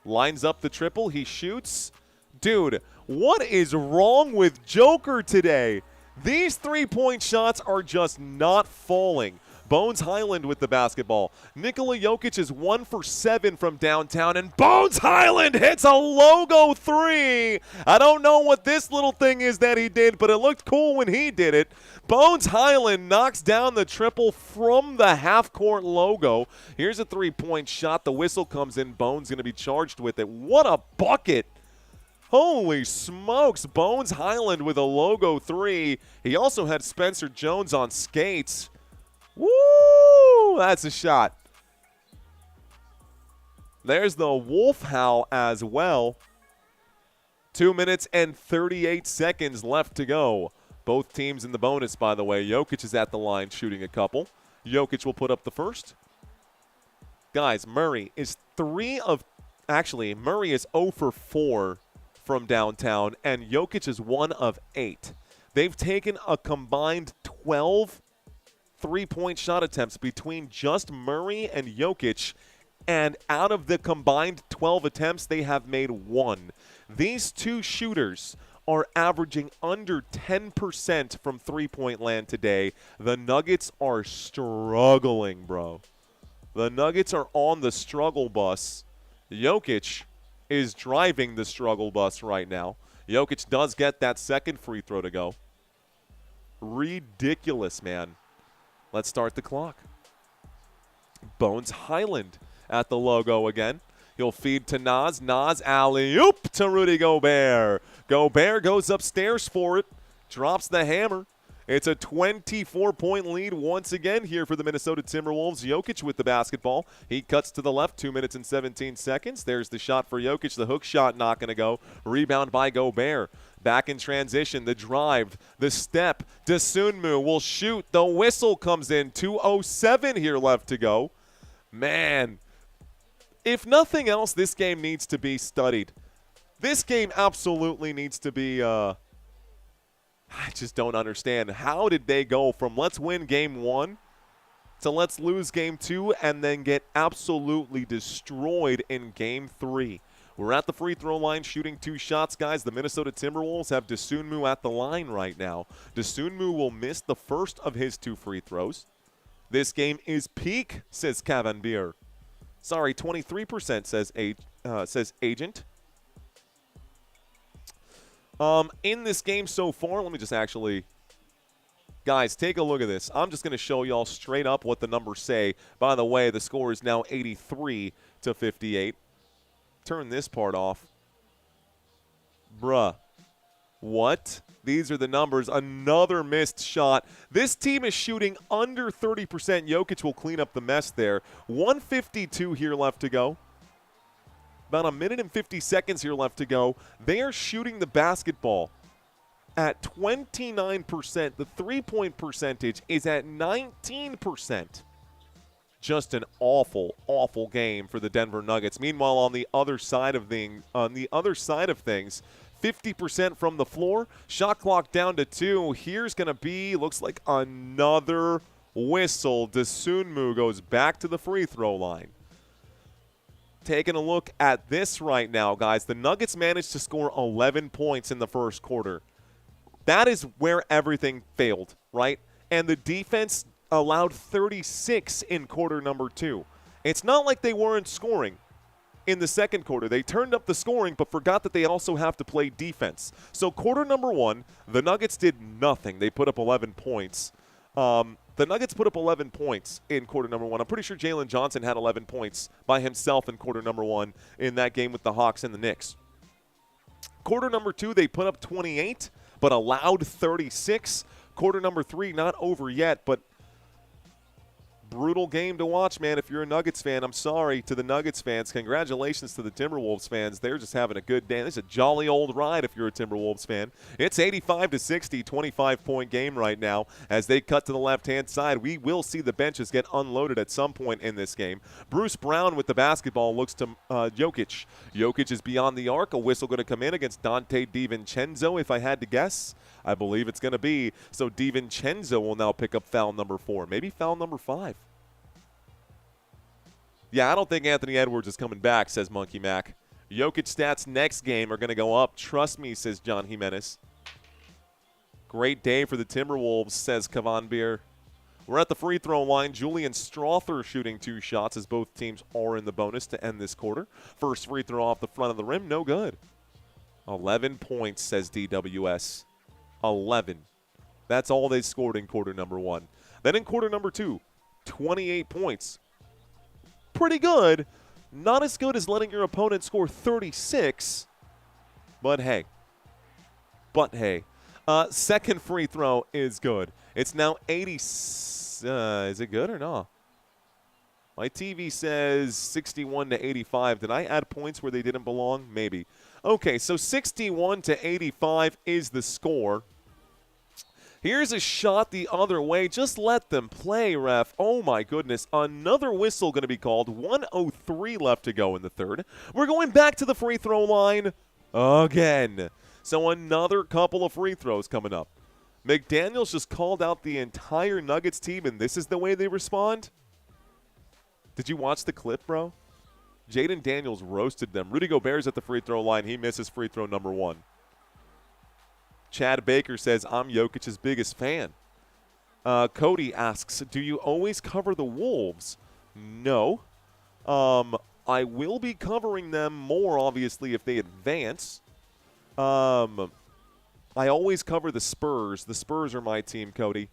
lines up the triple. He shoots. Dude, what is wrong with Joker today? These three-point shots are just not falling. Bones Highland with the basketball. Nikola Jokic is 1 for 7 from downtown, and Bones Highland hits a logo three. I don't know what this little thing is that he did, but it looked cool when he did it. Bones Highland knocks down the triple from the half-court logo. Here's a three-point shot. The whistle comes in. Bones going to be charged with it. What a bucket. Holy smokes, Bones Highland with a logo three. He also had Spencer Jones on skates. Woo! That's a shot. There's the Wolf Howl as well. 2 minutes and 38 seconds left to go. Both teams in the bonus, by the way. Jokic is at the line shooting a couple. Jokic will put up the first. Guys, Murray is Murray is 0 for 4 from downtown, and Jokic is 1 of 8. They've taken a combined 12 three-point shot attempts between just Murray and Jokic, and out of the combined 12 attempts, they have made 1. These two shooters are averaging under 10% from three-point land today. The Nuggets are struggling, bro. The Nuggets are on the struggle bus. Jokic is driving the struggle bus right now. Jokic does get that second free throw to go. Ridiculous, man. Let's start the clock. Bones Highland at the logo again. He'll feed to Naz. Naz alley-oop to Rudy Gobert. Gobert goes upstairs for it. Drops the hammer. It's a 24-point lead once again here for the Minnesota Timberwolves. Jokic with the basketball. He cuts to the left, 2 minutes and 17 seconds. There's the shot for Jokic. The hook shot not going to go. Rebound by Gobert. Back in transition, the drive, the step. Dosunmu will shoot. The whistle comes in. 2:07 here left to go. Man, if nothing else, this game needs to be studied. This game absolutely needs to be I just don't understand. How did they go from let's win game 1 to let's lose game 2 and then get absolutely destroyed in game 3? We're at the free throw line shooting 2 shots, guys. The Minnesota Timberwolves have Dosunmu at the line right now. Dosunmu will miss the first of his 2 free throws. This game is peak, says Kevin Beer. Sorry, 23% says Agent. In this game so far, let me just actually, guys, take a look at this. I'm just going to show y'all straight up what the numbers say. By the way, the score is now 83-58. Turn this part off. Bruh. What? These are the numbers. Another missed shot. This team is shooting under 30%. Jokic will clean up the mess there. 1:52 here left to go. About a minute and 50 seconds here left to go. They are shooting the basketball at 29%. The three-point percentage is at 19%. Just an awful, awful game for the Denver Nuggets. Meanwhile, on the other side of things, 50% from the floor. Shot clock down to 2. Here's going to be, looks like another whistle. Dosunmu goes back to the free throw line. Taking a look at this right now, guys. The Nuggets managed to score 11 points in the first quarter. That is where everything failed, right? And the defense allowed 36 in quarter number 2. It's not like they weren't scoring in the second quarter. They turned up the scoring but forgot that they also have to play defense. So quarter number 1, the Nuggets did nothing. They put up 11 points. The Nuggets put up 11 points in quarter number 1. I'm pretty sure Jalen Johnson had 11 points by himself in quarter number 1 in that game with the Hawks and the Knicks. Quarter number 2, they put up 28 but allowed 36. Quarter number 3, not over yet, but Brutal game to watch, man. If you're a Nuggets fan, I'm sorry to the Nuggets fans. Congratulations to the Timberwolves fans. They're just having a good day. This is a jolly old ride if you're a Timberwolves fan. It's 85-60, 25-point game right now. As they cut to the left-hand side, we will see the benches get unloaded at some point in this game. Bruce Brown with the basketball looks to Jokic. Jokic is beyond the arc. A whistle going to come in against Dante DiVincenzo, if I had to guess. I believe it's going to be. So DiVincenzo will now pick up foul number 4. Maybe foul number 5. Yeah, I don't think Anthony Edwards is coming back, says Monkey Mac. Jokic stats next game are going to go up. Trust me, says John Jimenez. Great day for the Timberwolves, says Kavan Beer. We're at the free throw line. Julian Strother shooting 2 shots as both teams are in the bonus to end this quarter. First free throw off the front of the rim, no good. 11 points, says DWS. 11. That's all they scored in quarter number 1. Then in quarter number 2, 28 points. Pretty good. Not as good as letting your opponent score 36. But hey. Second free throw is good. It's now 80. Is it good or not? My TV says 61-85. Did I add points where they didn't belong? Maybe. Okay, so 61-85 is the score. Here's a shot the other way. Just let them play, ref. Oh, my goodness. Another whistle going to be called. 1:03 left to go in the third. We're going back to the free throw line again. So another couple of free throws coming up. McDaniels just called out the entire Nuggets team, and this is the way they respond? Did you watch the clip, bro? Jaden Daniels roasted them. Rudy Gobert's at the free throw line. He misses free throw number 1. Chad Baker says, I'm Jokic's biggest fan. Cody asks, do you always cover the Wolves? No. I will be covering them more, obviously, if they advance. I always cover the Spurs. The Spurs are my team, Cody.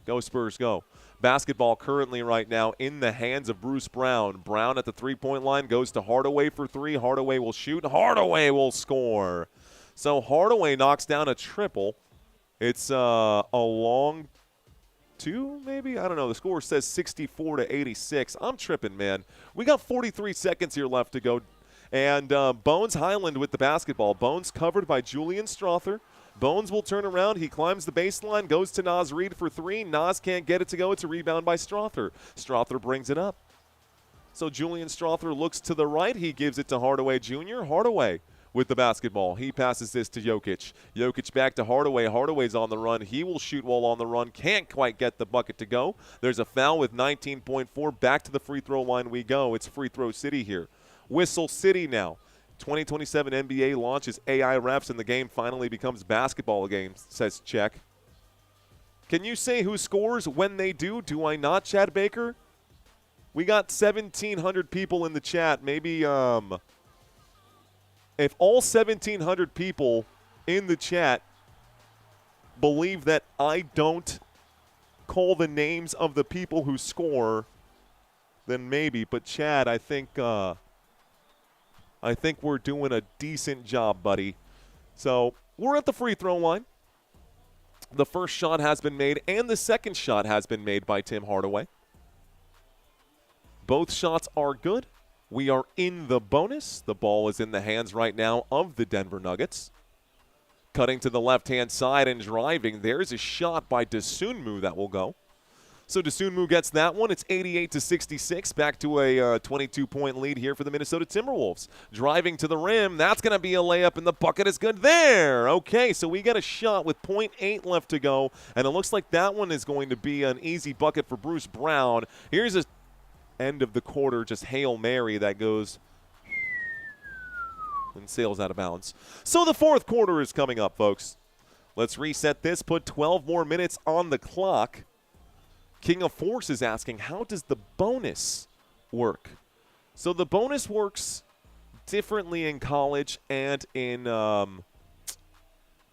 Go Spurs, go. Basketball currently right now in the hands of Bruce Brown. Brown at the three-point line goes to Hardaway for 3. Hardaway will shoot. Hardaway will score. So Hardaway knocks down a triple. It's a long 2, maybe? I don't know. The score says 64-86. I'm tripping, man. We got 43 seconds here left to go. And Bones Highland with the basketball. Bones covered by Julian Strother. Bones will turn around. He climbs the baseline, goes to Naz Reid for 3. Naz can't get it to go. It's a rebound by Strother. Strother brings it up. So Julian Strother looks to the right. He gives it to Hardaway Jr. Hardaway with the basketball. He passes this to Jokic. Jokic back to Hardaway. Hardaway's on the run. He will shoot while on the run. Can't quite get the bucket to go. There's a foul with 19.4. Back to the free throw line we go. It's free throw city here. Whistle city now. 2027 NBA launches AI refs and the game finally becomes basketball game, says Czech. Can you say who scores when they do? Do I not, Chad Baker? We got 1,700 people in the chat. Maybe if all 1,700 people in the chat believe that I don't call the names of the people who score, then maybe. But Chad, I think we're doing a decent job, buddy. So we're at the free throw line. The first shot has been made, and the second shot has been made by Tim Hardaway. Both shots are good. We are in the bonus. The ball is in the hands right now of the Denver Nuggets. Cutting to the left-hand side and driving. There's a shot by Dosunmu that will go. So Dosunmu gets that one. It's 88-66. Back to a 22-point lead here for the Minnesota Timberwolves. Driving to the rim. That's going to be a layup, and the bucket is good there. Okay, so we got a shot with 0.8 left to go, and it looks like that one is going to be an easy bucket for Bruce Brown. Here's a end of the quarter, just Hail Mary that goes and sails out of bounds. So the fourth quarter is coming up, folks. Let's reset this, put 12 more minutes on the clock. King of Force is asking, how does the bonus work? So the bonus works differently in college and in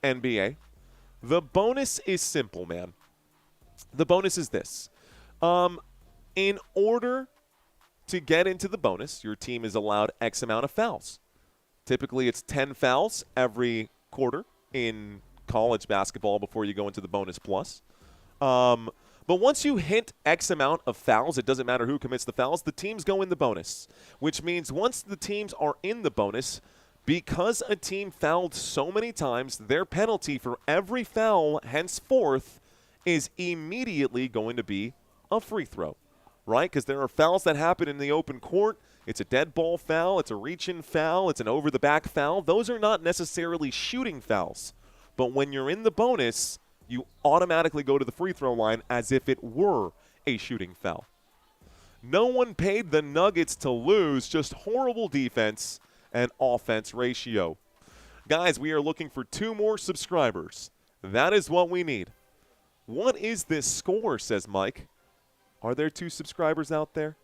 NBA. The bonus is simple, man. The bonus is this. In order to get into the bonus, your team is allowed X amount of fouls. Typically, it's 10 fouls every quarter in college basketball before you go into the bonus plus. But once you hit X amount of fouls, it doesn't matter who commits the fouls, the teams go in the bonus, which means once the teams are in the bonus, because a team fouled so many times, their penalty for every foul henceforth is immediately going to be a free throw, right? Because there are fouls that happen in the open court. It's a dead ball foul, it's a reach-in foul, it's an over-the-back foul. Those are not necessarily shooting fouls. But when you're in the bonus, you automatically go to the free throw line as if it were a shooting foul. No one paid the Nuggets to lose, just horrible defense and offense ratio. Guys, we are looking for 2 more subscribers. That is what we need. What is this score, says Mike. Are there 2 subscribers out there?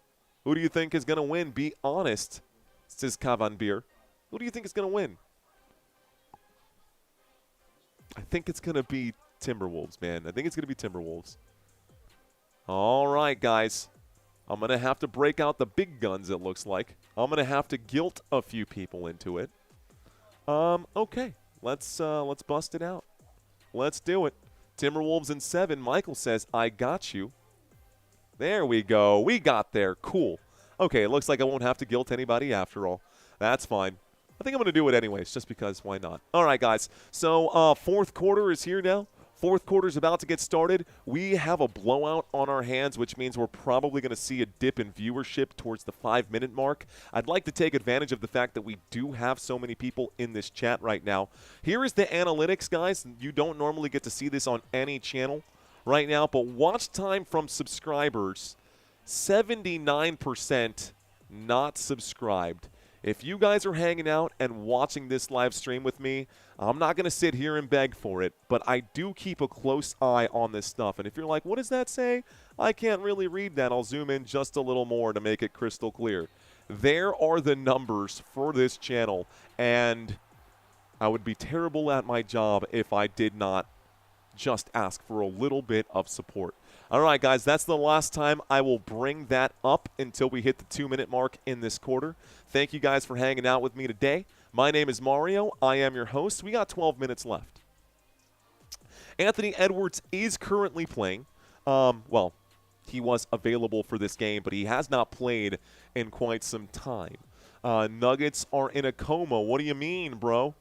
Who do you think is going to win? Be honest, says Kavan Beer. Who do you think is going to win? I think it's going to be Timberwolves, man. I think it's going to be Timberwolves. All right, guys. I'm going to have to break out the big guns, it looks like. I'm going to have to guilt a few people into it. Okay. Let's bust it out. Let's do it. Timberwolves in 7. Michael says, I got you. There we go. We got there. Cool. Okay, it looks like I won't have to guilt anybody after all. That's fine. I think I'm going to do it anyways, just because why not? All right, guys. So fourth quarter is here now. Fourth quarter is about to get started. We have a blowout on our hands, which means we're probably going to see a dip in viewership towards the 5-minute mark. I'd like to take advantage of the fact that we do have so many people in this chat right now. Here is the analytics, guys. You don't normally get to see this on any channel right now, but watch time from subscribers, 79% not subscribed. If you guys are hanging out and watching this live stream with me, I'm not going to sit here and beg for it, but I do keep a close eye on this stuff. And if you're like, what does that say? I can't really read that. I'll zoom in just a little more to make it crystal clear. There are the numbers for this channel, and I would be terrible at my job if I did not just ask for a little bit of support. All right, guys, that's the last time I will bring that up until we hit the 2-minute mark in this quarter. Thank you guys for hanging out with me today. My name is Mario. I am your host. We got 12 minutes left. Anthony Edwards is currently playing. Well, he was available for this game, but he has not played in quite some time. Nuggets are in a coma. What do you mean, bro?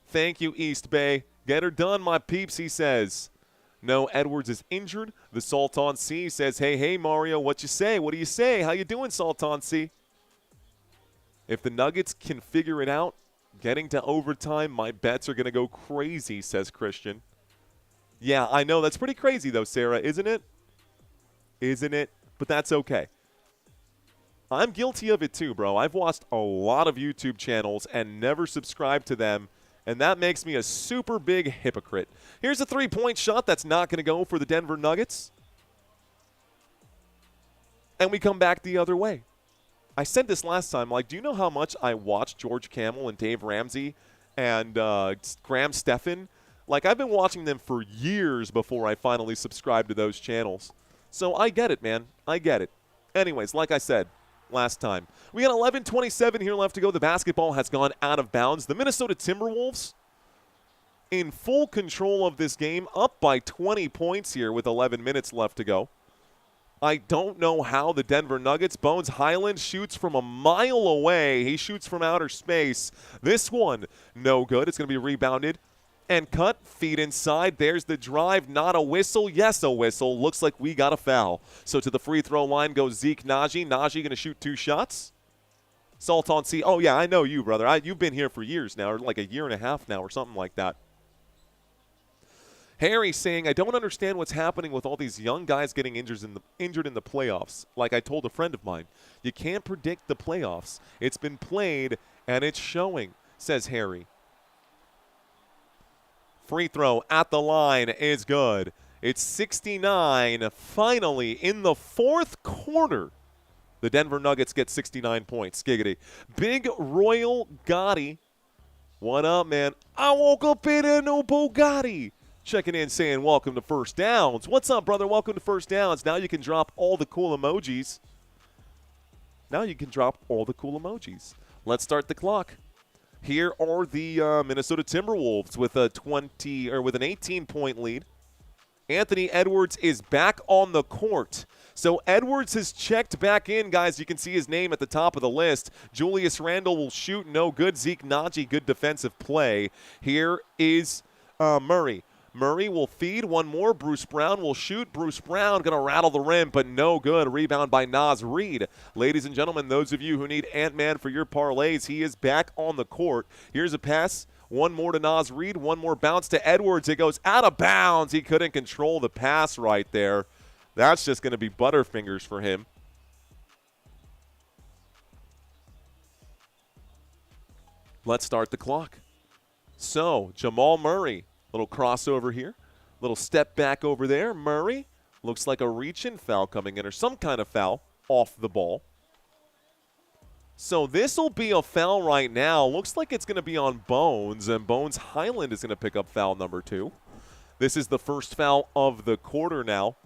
Thank you, East Bay. Get her done, my peeps, he says. No, Edwards is injured. The Sultan C says, hey, Mario, what you say? What do you say? How you doing, Sultan C? If the Nuggets can figure it out, getting to overtime, my bets are going to go crazy, says Christian. Yeah, I know. That's pretty crazy, though, Sarah, isn't it? Isn't it? But that's okay. I'm guilty of it, too, bro. I've watched a lot of YouTube channels and never subscribed to them, and that makes me a super big hypocrite. Here's a three-point shot that's not going to go for the Denver Nuggets. And we come back the other way. I said this last time, like, do you know how much I watch George Kamel and Dave Ramsey and Graham Stephan? Like, I've been watching them for years before I finally subscribed to those channels. So I get it, man. I get it. Anyways, like I said last time, we got 11:27 here left to go. The basketball has gone out of bounds. The Minnesota Timberwolves in full control of this game, up by 20 points here with 11 minutes left to go. I don't know how the Denver Nuggets. Bones Highland shoots from a mile away. He shoots from outer space. This one, no good. It's going to be rebounded and cut. Feet inside. There's the drive. Not a whistle. Yes, a whistle. Looks like we got a foul. So to the free throw line goes Zeke Naji. Naji going to shoot 2 shots. Sultan C. Oh, yeah, I know you, brother. You've been here for years now, or like a year and a half now or something like that. Harry saying, I don't understand what's happening with all these young guys getting injured in the playoffs. Like I told a friend of mine, you can't predict the playoffs. It's been played, and it's showing, says Harry. Free throw at the line is good. It's 69. Finally, in the fourth quarter, the Denver Nuggets get 69 points. Giggity. Big Royal Gotti. What up, man? I woke up in a new Bugatti. Checking in saying, welcome to First Downs. What's up, brother? Welcome to First Downs. Now you can drop all the cool emojis. Let's start the clock. Here are the Minnesota Timberwolves with an 18-point lead. Anthony Edwards is back on the court. So Edwards has checked back in, guys. You can see his name at the top of the list. Julius Randle will shoot, no good. Zeke Naji, good defensive play. Here is Murray. Murray will feed one more. Bruce Brown will shoot. Bruce Brown going to rattle the rim, but no good. Rebound by Naz Reid. Ladies and gentlemen, those of you who need Ant-Man for your parlays, he is back on the court. Here's a pass. One more to Naz Reid. One more bounce to Edwards. It goes out of bounds. He couldn't control the pass right there. That's just going to be butterfingers for him. Let's start the clock. So, Jamal Murray, little crossover here. Little step back over there. Murray, looks like a reach-in foul coming in, or some kind of foul off the ball. So this will be a foul right now. Looks like it's going to be on Bones, and Bones Highland is going to pick up foul number 2. This is the first foul of the quarter now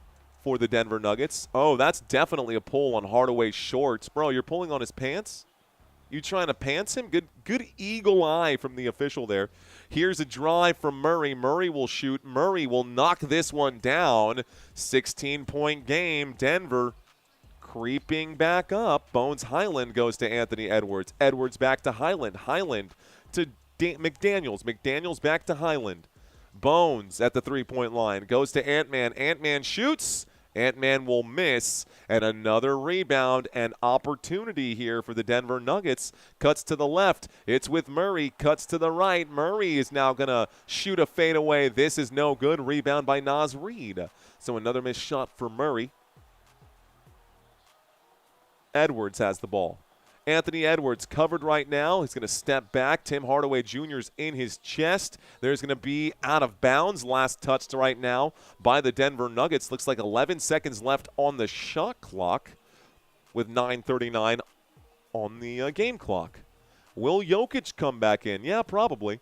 for the Denver Nuggets. Oh, that's definitely a pull on Hardaway's shorts. Bro, you're pulling on his pants? You trying to pants him? Good eagle eye from the official there. Here's a drive from Murray. Murray will shoot. Murray will knock this one down. 16-point game. Denver creeping back up. Bones Highland goes to Anthony Edwards. Edwards back to Highland. Highland to McDaniels. McDaniels back to Highland. Bones at the three-point line. Goes to Ant-Man. Ant-Man shoots. Ant-Man will miss, and another rebound and opportunity here for the Denver Nuggets. Cuts to the left. It's with Murray. Cuts to the right. Murray is now going to shoot a fadeaway. This is no good. Rebound by Naz Reid. So another missed shot for Murray. Edwards has the ball. Anthony Edwards covered right now. He's going to step back. Tim Hardaway Jr. is in his chest. There's going to be out of bounds. Last touched right now by the Denver Nuggets. Looks like 11 seconds left on the shot clock with 9:39 on the game clock. Will Jokic come back in? Yeah, probably.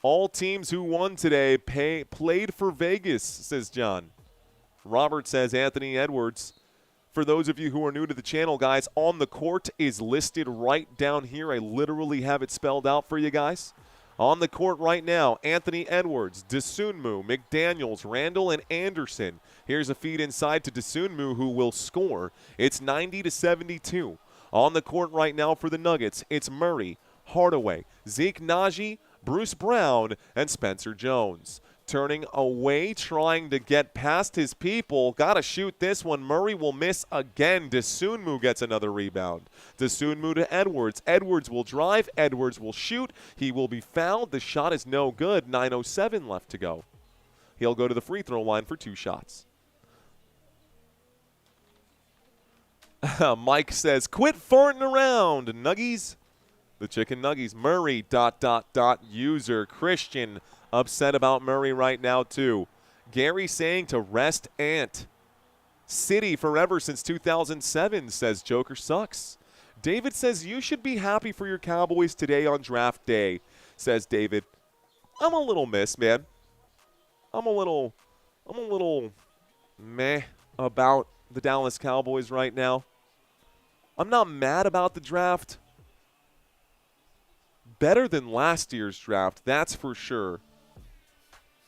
All teams who won today played for Vegas, says John. Robert says Anthony Edwards. For those of you who are new to the channel, guys, on the court is listed right down here. I literally have it spelled out for you guys. On the court right now, Anthony Edwards, Dosunmu, McDaniels, Randle, and Anderson. Here's a feed inside to Dosunmu, who will score. It's 90-72. On the court right now for the Nuggets, it's Murray, Hardaway, Zeke Naji, Bruce Brown, and Spencer Jones. Turning away, trying to get past his people. Got to shoot this one. Murray will miss again. Dosunmu gets another rebound. Dosunmu to Edwards. Edwards will drive. Edwards will shoot. He will be fouled. The shot is no good. 9:07 left to go. He'll go to the free throw line for 2 shots. Mike says, quit farting around, Nuggies. The chicken nuggies. Murray, ... user. Christian, upset about Murray right now, too. Gary saying to rest Ant. City forever since 2007, says Joker sucks. David says you should be happy for your Cowboys today on draft day, says David. I'm a little miss, man. I'm a little meh about the Dallas Cowboys right now. I'm not mad about the draft. Better than last year's draft, that's for sure.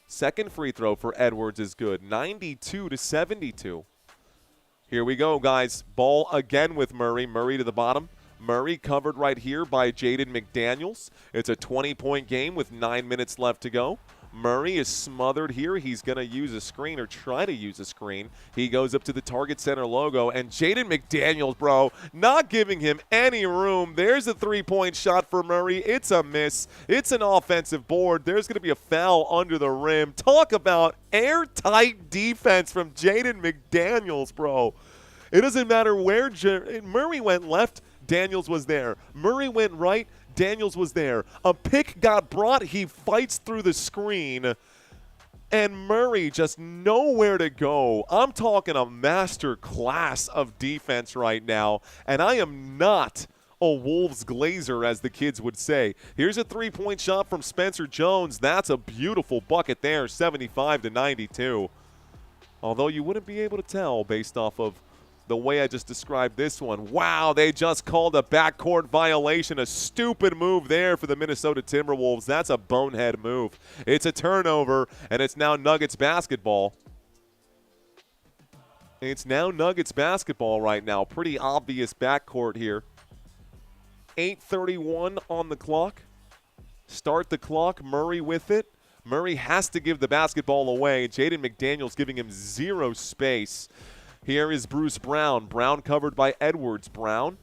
Second free throw for Edwards is good. 92-72. Here we go, guys. Ball again with Murray. Murray to the bottom. Murray covered right here by Jaden McDaniels. It's a 20-point game with 9 minutes left to go. Murray is smothered here. He's going to use a screen or try to use a screen. He goes up to the Target Center logo, and Jaden McDaniels, bro, not giving him any room. There's a three-point shot for Murray. It's a miss. It's an offensive board. There's going to be a foul under the rim. Talk about airtight defense from Jaden McDaniels, bro. It doesn't matter where Murray went left, Daniels was there. Murray went right, Daniels was there. A pick got brought. He fights through the screen. And Murray just nowhere to go. I'm talking a master class of defense right now. And I am not a Wolves glazer, as the kids would say. Here's a three-point shot from Spencer Jones. That's a beautiful bucket there, 75-92. Although you wouldn't be able to tell based off of the way I just described this one. Wow, they just called a backcourt violation. A stupid move there for the Minnesota Timberwolves. That's a bonehead move. It's a turnover, and it's now Nuggets basketball. It's now Nuggets basketball right now. Pretty obvious backcourt here. 8:31 on the clock. Start the clock. Murray with it. Murray has to give the basketball away. Jaden McDaniels giving him zero space. Here is Bruce Brown. Brown covered by Edwards. Brown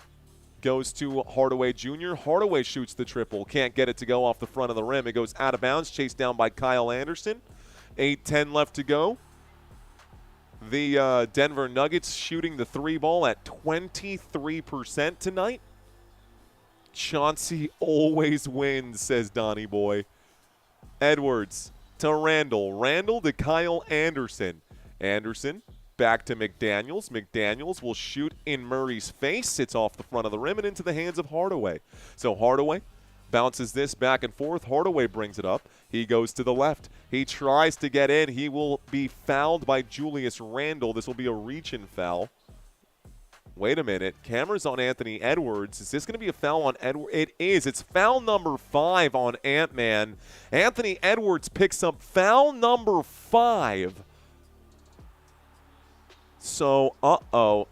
goes to Hardaway Jr. Hardaway shoots the triple. Can't get it to go off the front of the rim. It goes out of bounds. Chased down by Kyle Anderson. 8:10 left to go. The Denver Nuggets shooting the three ball at 23% tonight. Chauncey always wins, says Donnie Boy. Edwards to Randall. Randall to Kyle Anderson. Anderson back to McDaniels. McDaniels will shoot in Murray's face. It's off the front of the rim and into the hands of Hardaway. So Hardaway bounces this back and forth. Hardaway brings it up. He goes to the left. He tries to get in. He will be fouled by Julius Randle. This will be a reach-in foul. Wait a minute. Camera's on Anthony Edwards. Is this going to be a foul on Edwards? It is. It's foul number 5 on Ant-Man. Anthony Edwards picks up foul number 5. So,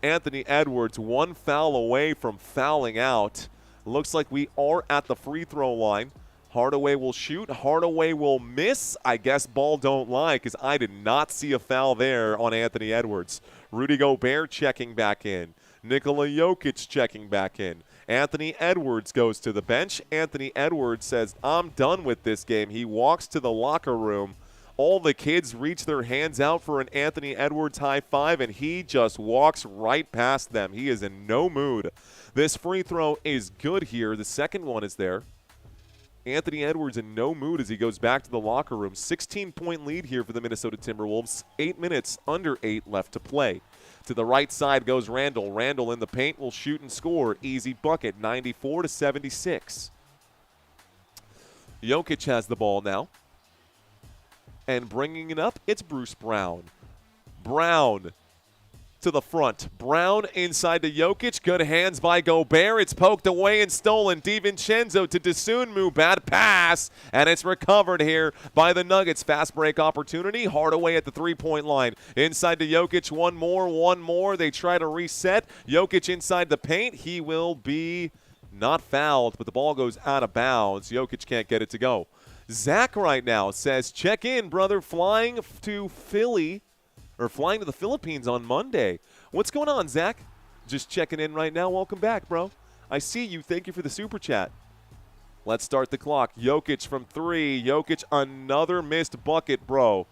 Anthony Edwards, one foul away from fouling out. Looks like we are at the free throw line. Hardaway will shoot. Hardaway will miss. I guess ball don't lie because I did not see a foul there on Anthony Edwards. Rudy Gobert checking back in. Nikola Jokic checking back in. Anthony Edwards goes to the bench. Anthony Edwards says, I'm done with this game. He walks to the locker room. All the kids reach their hands out for an Anthony Edwards high five, and he just walks right past them. He is in no mood. This free throw is good here. The second one is there. Anthony Edwards in no mood as he goes back to the locker room. 16-point lead here for the Minnesota Timberwolves. 8 minutes, under 8 left to play. To the right side goes Randall. Randall in the paint will shoot and score. Easy bucket, 94-76. Jokic has the ball now. And bringing it up, it's Bruce Brown. Brown to the front. Brown inside to Jokic. Good hands by Gobert. It's poked away and stolen. DiVincenzo to Dosunmu. Bad pass. And it's recovered here by the Nuggets. Fast break opportunity. Hardaway at the three-point line. Inside to Jokic. One more. They try to reset. Jokic inside the paint. He will be not fouled, but the ball goes out of bounds. Jokic can't get it to go. Zach right now says, check in, brother. Flying to the Philippines on Monday. What's going on, Zach? Just checking in right now. Welcome back, bro. I see you. Thank you for the super chat. Let's start the clock. Jokic from 3. Jokic, another missed bucket, bro.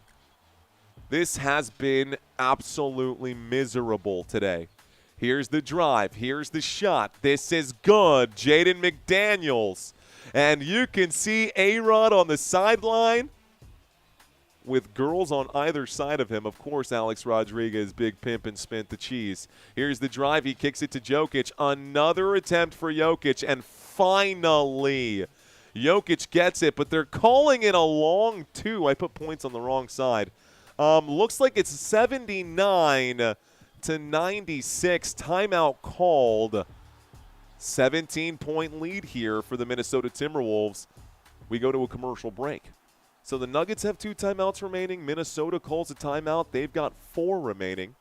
This has been absolutely miserable today. Here's the drive. Here's the shot. This is good. Jaden McDaniels. And you can see A-Rod on the sideline with girls on either side of him. Of course, Alex Rodriguez, big pimp and spent the cheese. Here's the drive. He kicks it to Jokic. Another attempt for Jokic. And finally, Jokic gets it, but they're calling it a long 2. I put points on the wrong side. Looks like it's 79-96. Timeout called. 17-point lead here for the Minnesota Timberwolves. We go to a commercial break. So the Nuggets have 2 timeouts remaining. Minnesota calls a timeout. They've got 4 remaining.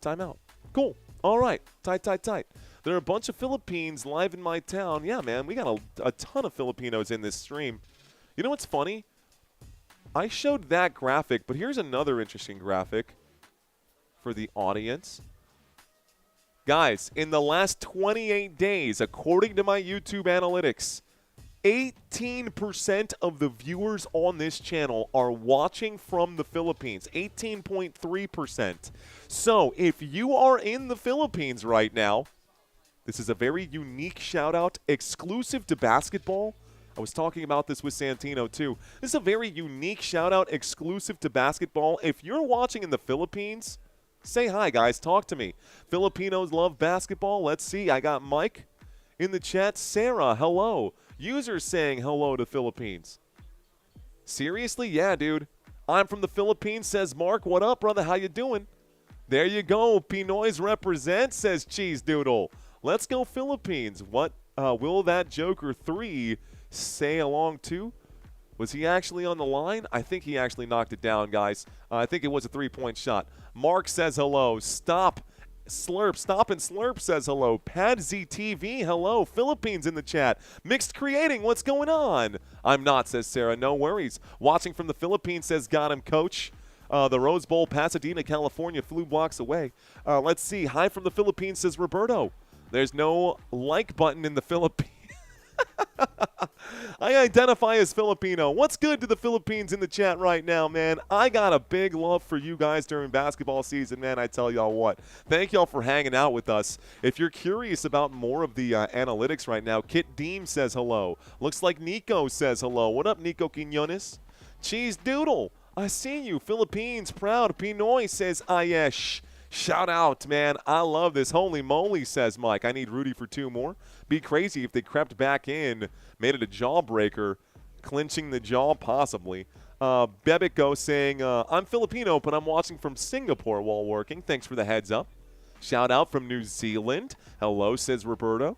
Timeout. Cool. All right. Tight. There are a bunch of Philippines live in my town. Yeah, man, we got a ton of Filipinos in this stream. You know what's funny? I showed that graphic, but here's another interesting graphic for the audience. Guys, in the last 28 days, according to my YouTube analytics, 18% of the viewers on this channel are watching from the Philippines. 18.3%. So, if you are in the Philippines right now, this is a very unique shout-out exclusive to basketball. I was talking about this with Santino, too. This is a very unique shout-out exclusive to basketball. If you're watching in the Philippines, say hi, guys. Talk to me. Filipinos love basketball. Let's see. I got Mike in the chat. Sarah, hello. Users saying hello to Philippines. Seriously? Yeah, dude. I'm from the Philippines, says Mark. What up, brother? How you doing? There you go. Pinoy's represent, says Cheese Doodle. Let's go Philippines. What will that Joker 3 say along to? Was he actually on the line? I think he actually knocked it down, guys. I think it was a three-point shot. Mark says hello. Stop and Slurp says hello. Pad ZTV, hello. Philippines in the chat. Mixed Creating, what's going on? I'm not, says Sarah. No worries. Watching from the Philippines, says got him, coach. The Rose Bowl, Pasadena, California, flew blocks away. Let's see. Hi from the Philippines, says Roberto. There's no like button in the Philippines. I identify as Filipino. What's good to the Philippines in the chat right now, man? I got a big love for you guys during basketball season, man. I tell y'all what. Thank y'all for hanging out with us. If you're curious about more of the analytics right now, Kit Deem says hello. Looks like Nico says hello. What up, Nico Quinones? Cheese Doodle, I see you. Philippines, proud. Pinoy says ayesh. Shout out, man. I love this. Holy moly, says Mike. I need Rudy for 2 more. Be crazy if they crept back in, made it a jawbreaker, clinching the jaw possibly. Bebico saying, I'm Filipino, but I'm watching from Singapore while working. Thanks for the heads up. Shout out from New Zealand. Hello, says Roberto.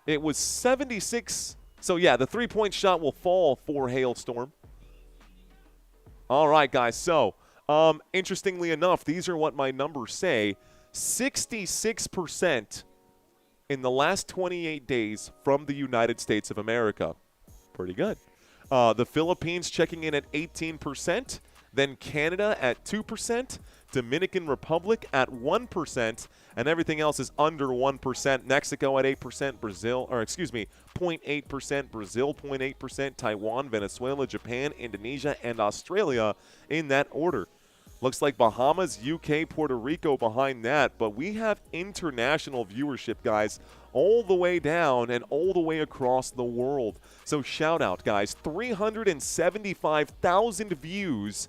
It was 76. So, yeah, the three-point shot will fall for Hailstorm. All right, guys. So, interestingly enough, these are what my numbers say. 66% in the last 28 days from the United States of America. Pretty good. The Philippines checking in at 18%, then Canada at 2%, Dominican Republic at 1%, and everything else is under 1%. Mexico at 8%, Brazil, or excuse me, 0.8%, Brazil 0.8%, Taiwan, Venezuela, Japan, Indonesia, and Australia in that order. Looks like Bahamas, UK, Puerto Rico behind that, but we have international viewership, guys, all the way down and all the way across the world. So shout out, guys. 375,000 views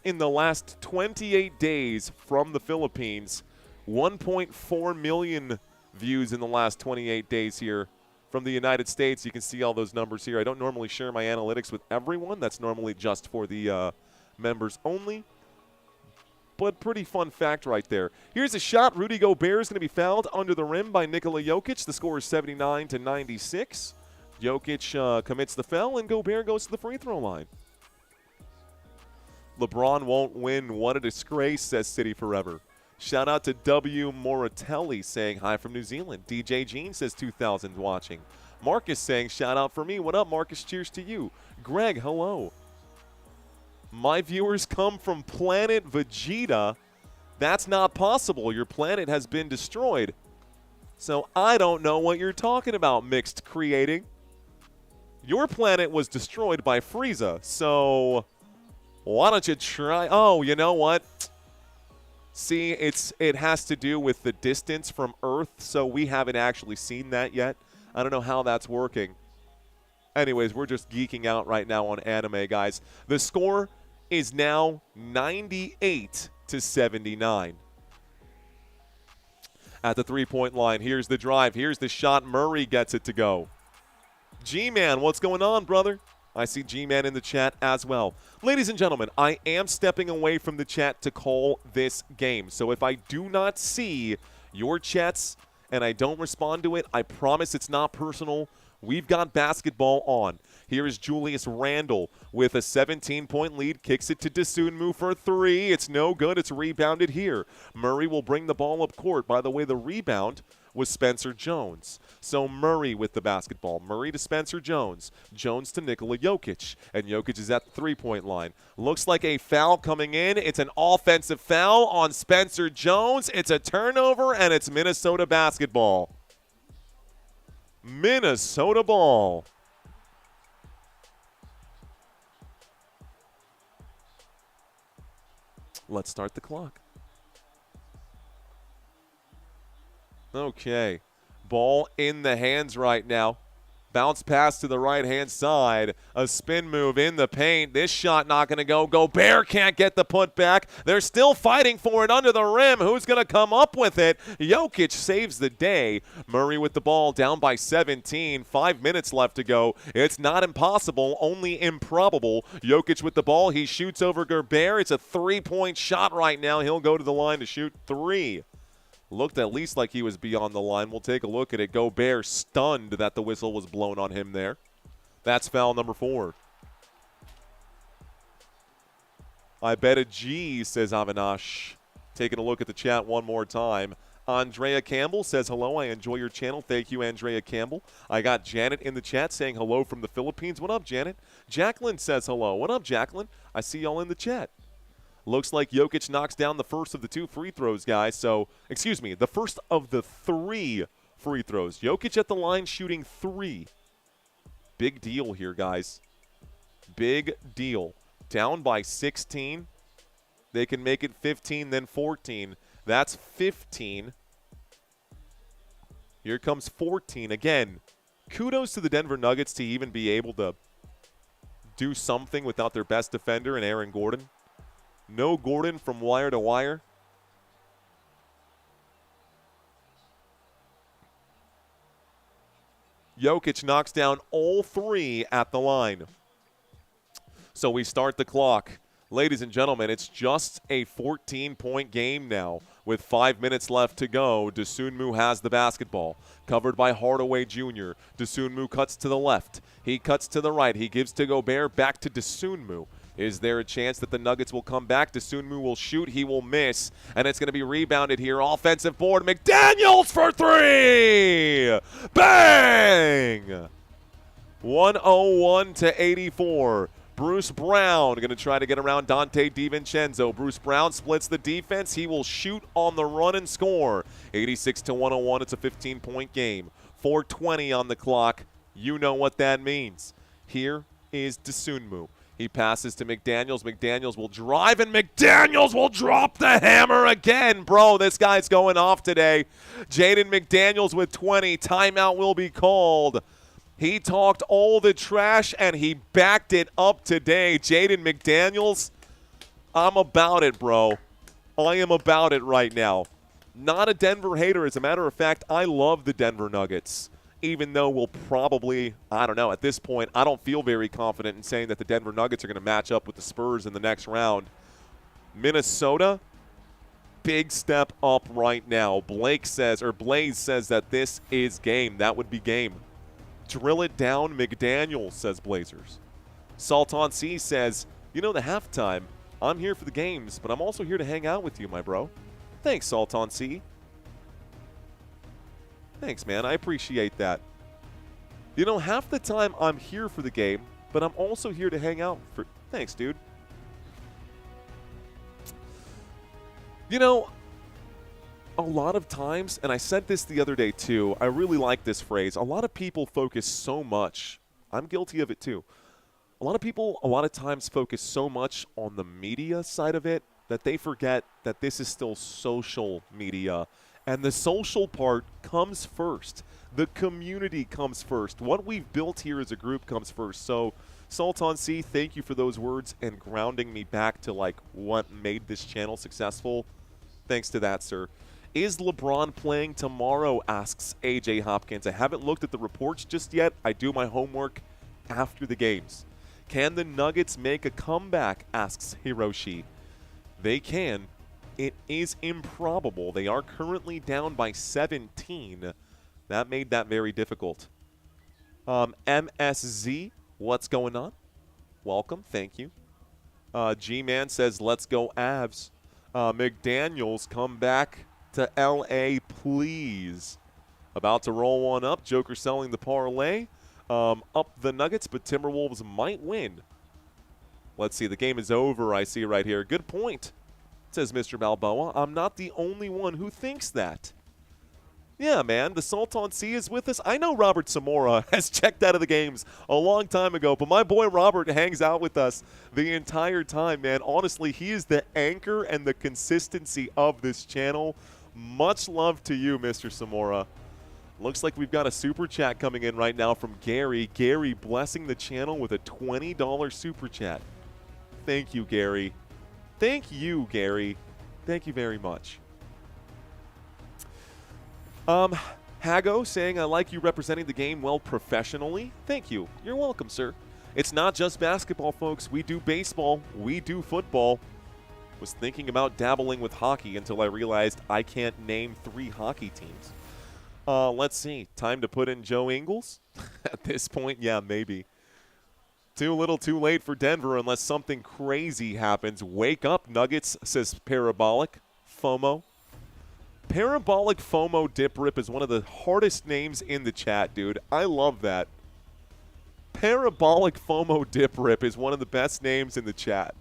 in the last 28 days from the Philippines. 1.4 million views in the last 28 days here from the United States. You can see all those numbers here. I don't normally share my analytics with everyone. That's normally just for the members only. But pretty fun fact right there. Here's a shot. Rudy Gobert is going to be fouled under the rim by Nikola Jokic. The score is 79-96. Jokic commits the foul, and Gobert goes to the free throw line. LeBron won't win. What a disgrace, says City Forever. Shout out to W. Moratelli saying hi from New Zealand. DJ Jean says 2,000 watching. Marcus saying shout out for me. What up, Marcus? Cheers to you. Greg, hello. My viewers come from planet Vegeta. That's not possible. Your planet has been destroyed. So I don't know what you're talking about, Mixed Creating. Your planet was destroyed by Frieza. So why don't you try? Oh, you know what? See, it has to do with the distance from Earth. So we haven't actually seen that yet. I don't know how that's working. Anyways, we're just geeking out right now on anime, guys. The score is now 98-79. At the three-point line, here's the drive. Here's the shot. Murray gets it to go. G-Man, what's going on, brother? I see G-Man in the chat as well. Ladies and gentlemen, I am stepping away from the chat to call this game. So if I do not see your chats and I don't respond to it, I promise it's not personal. We've got basketball on. Here is Julius Randle with a 17-point lead. Kicks it to Dosunmu for 3. It's no good. It's rebounded here. Murray will bring the ball up court. By the way, the rebound was Spencer Jones. So Murray with the basketball. Murray to Spencer Jones. Jones to Nikola Jokic. And Jokic is at the three-point line. Looks like a foul coming in. It's an offensive foul on Spencer Jones. It's a turnover, and it's Minnesota basketball. Minnesota ball. Let's start the clock. Okay. Ball in the hands right now. Bounce pass to the right-hand side. A spin move in the paint. This shot not going to go. Gobert can't get the putback. They're still fighting for it under the rim. Who's going to come up with it? Jokic saves the day. Murray with the ball down by 17. 5 minutes left to go. It's not impossible, only improbable. Jokic with the ball. He shoots over Gobert. It's a three-point shot right now. He'll go to the line to shoot three. Looked at least like he was beyond the line. We'll take a look at it. Gobert stunned that the whistle was blown on him there. That's foul number 4. I bet a G, says Avinash. Taking a look at the chat one more time. Andrea Campbell says, hello, I enjoy your channel. Thank you, Andrea Campbell. I got Janet in the chat saying hello from the Philippines. What up, Janet? Jacqueline says hello. What up, Jacqueline? I see y'all in the chat. Looks like Jokic knocks down the first of the 2 free throws, guys. So, excuse me, the first of the 3 free throws. Jokic at the line shooting 3. Big deal here, guys. Big deal. Down by 16. They can make it 15, then 14. That's 15. Here comes 14. Again, kudos to the Denver Nuggets to even be able to do something without their best defender in Aaron Gordon. No Gordon from wire to wire. Jokic knocks down all 3 at the line. So we start the clock. Ladies and gentlemen, it's just a 14-point game now. With 5 minutes left to go, Dosunmu has the basketball. Covered by Hardaway Jr. Dosunmu cuts to the left. He cuts to the right. He gives to Gobert, back to Dosunmu. Is there a chance that the Nuggets will come back? Dosunmu will shoot. He will miss. And it's going to be rebounded here. Offensive board. McDaniels for 3. Bang! 101 to 84. Bruce Brown going to try to get around Dante DiVincenzo. Bruce Brown splits the defense. He will shoot on the run and score. 86 to 101. It's a 15-point game. 4:20 on the clock. You know what that means. Here is Dosunmu. He passes to McDaniels. McDaniels will drive, and McDaniels will drop the hammer again. Bro, this guy's going off today. Jaden McDaniels with 20. Timeout will be called. He talked all the trash, and he backed it up today. Jaden McDaniels, I'm about it, bro. I am about it right now. Not a Denver hater. As a matter of fact, I love the Denver Nuggets. Even though we'll probably, I don't know, at this point, I don't feel very confident in saying that the Denver Nuggets are going to match up with the Spurs in the next round. Minnesota, big step up right now. Blaze says that this is game. That would be game. Drill it down, McDaniels, says Blazers. Sultan C says, you know, the halftime, I'm here for the games, but I'm also here to hang out with you, my bro. Thanks, Sultan C. Thanks, man. I appreciate that. You know, half the time I'm here for the game, but I'm also here to hang out for... Thanks, dude. You know, a lot of times, and I said this the other day too, I really like this phrase. A lot of people focus so much. I'm guilty of it too. A lot of people, a lot of times, focus so much on the media side of it that they forget that this is still social media. And the social part comes first. The community comes first. What we've built here as a group comes first. So, Sultan C, thank you for those words and grounding me back to, like, what made this channel successful. Thanks to that, sir. Is LeBron playing tomorrow, asks AJ Hopkins. I haven't looked at the reports just yet. I do my homework after the games. Can the Nuggets make a comeback, asks Hiroshi. They can. It is improbable. They are currently down by 17. That made that very difficult. MSZ, what's going on? Welcome. Thank you. G-Man says, let's go Avs. McDaniels, come back to L.A., please. About to roll one up. Joker selling the parlay. Up the Nuggets, but Timberwolves might win. Let's see. The game is over. I see right here. Good point, says Mr. Balboa. I'm not the only one who thinks that. Yeah, man, the Sultan C is with us. I know Robert Samora has checked out of the games a long time ago, but my boy Robert hangs out with us the entire time, man. Honestly, he is the anchor and the consistency of this channel. Much love to you, Mr. Samora. Looks like we've got a super chat coming in right now from Gary. Gary blessing the channel with a $20 super chat. Thank you, Gary. Thank you, Gary. Thank you very much. Hago saying, I like you representing the game well professionally. Thank you. You're welcome, sir. It's not just basketball, folks. We do baseball. We do football. Was thinking about dabbling with hockey until I realized I can't name 3 hockey teams. Let's see. Time to put in Joe Ingles? At this point, yeah, maybe. Too little too late for Denver unless something crazy happens. Wake up, Nuggets, says Parabolic. FOMO. Parabolic FOMO Dip Rip is one of the hardest names in the chat, dude. I love that. Parabolic FOMO Dip Rip is one of the best names in the chat.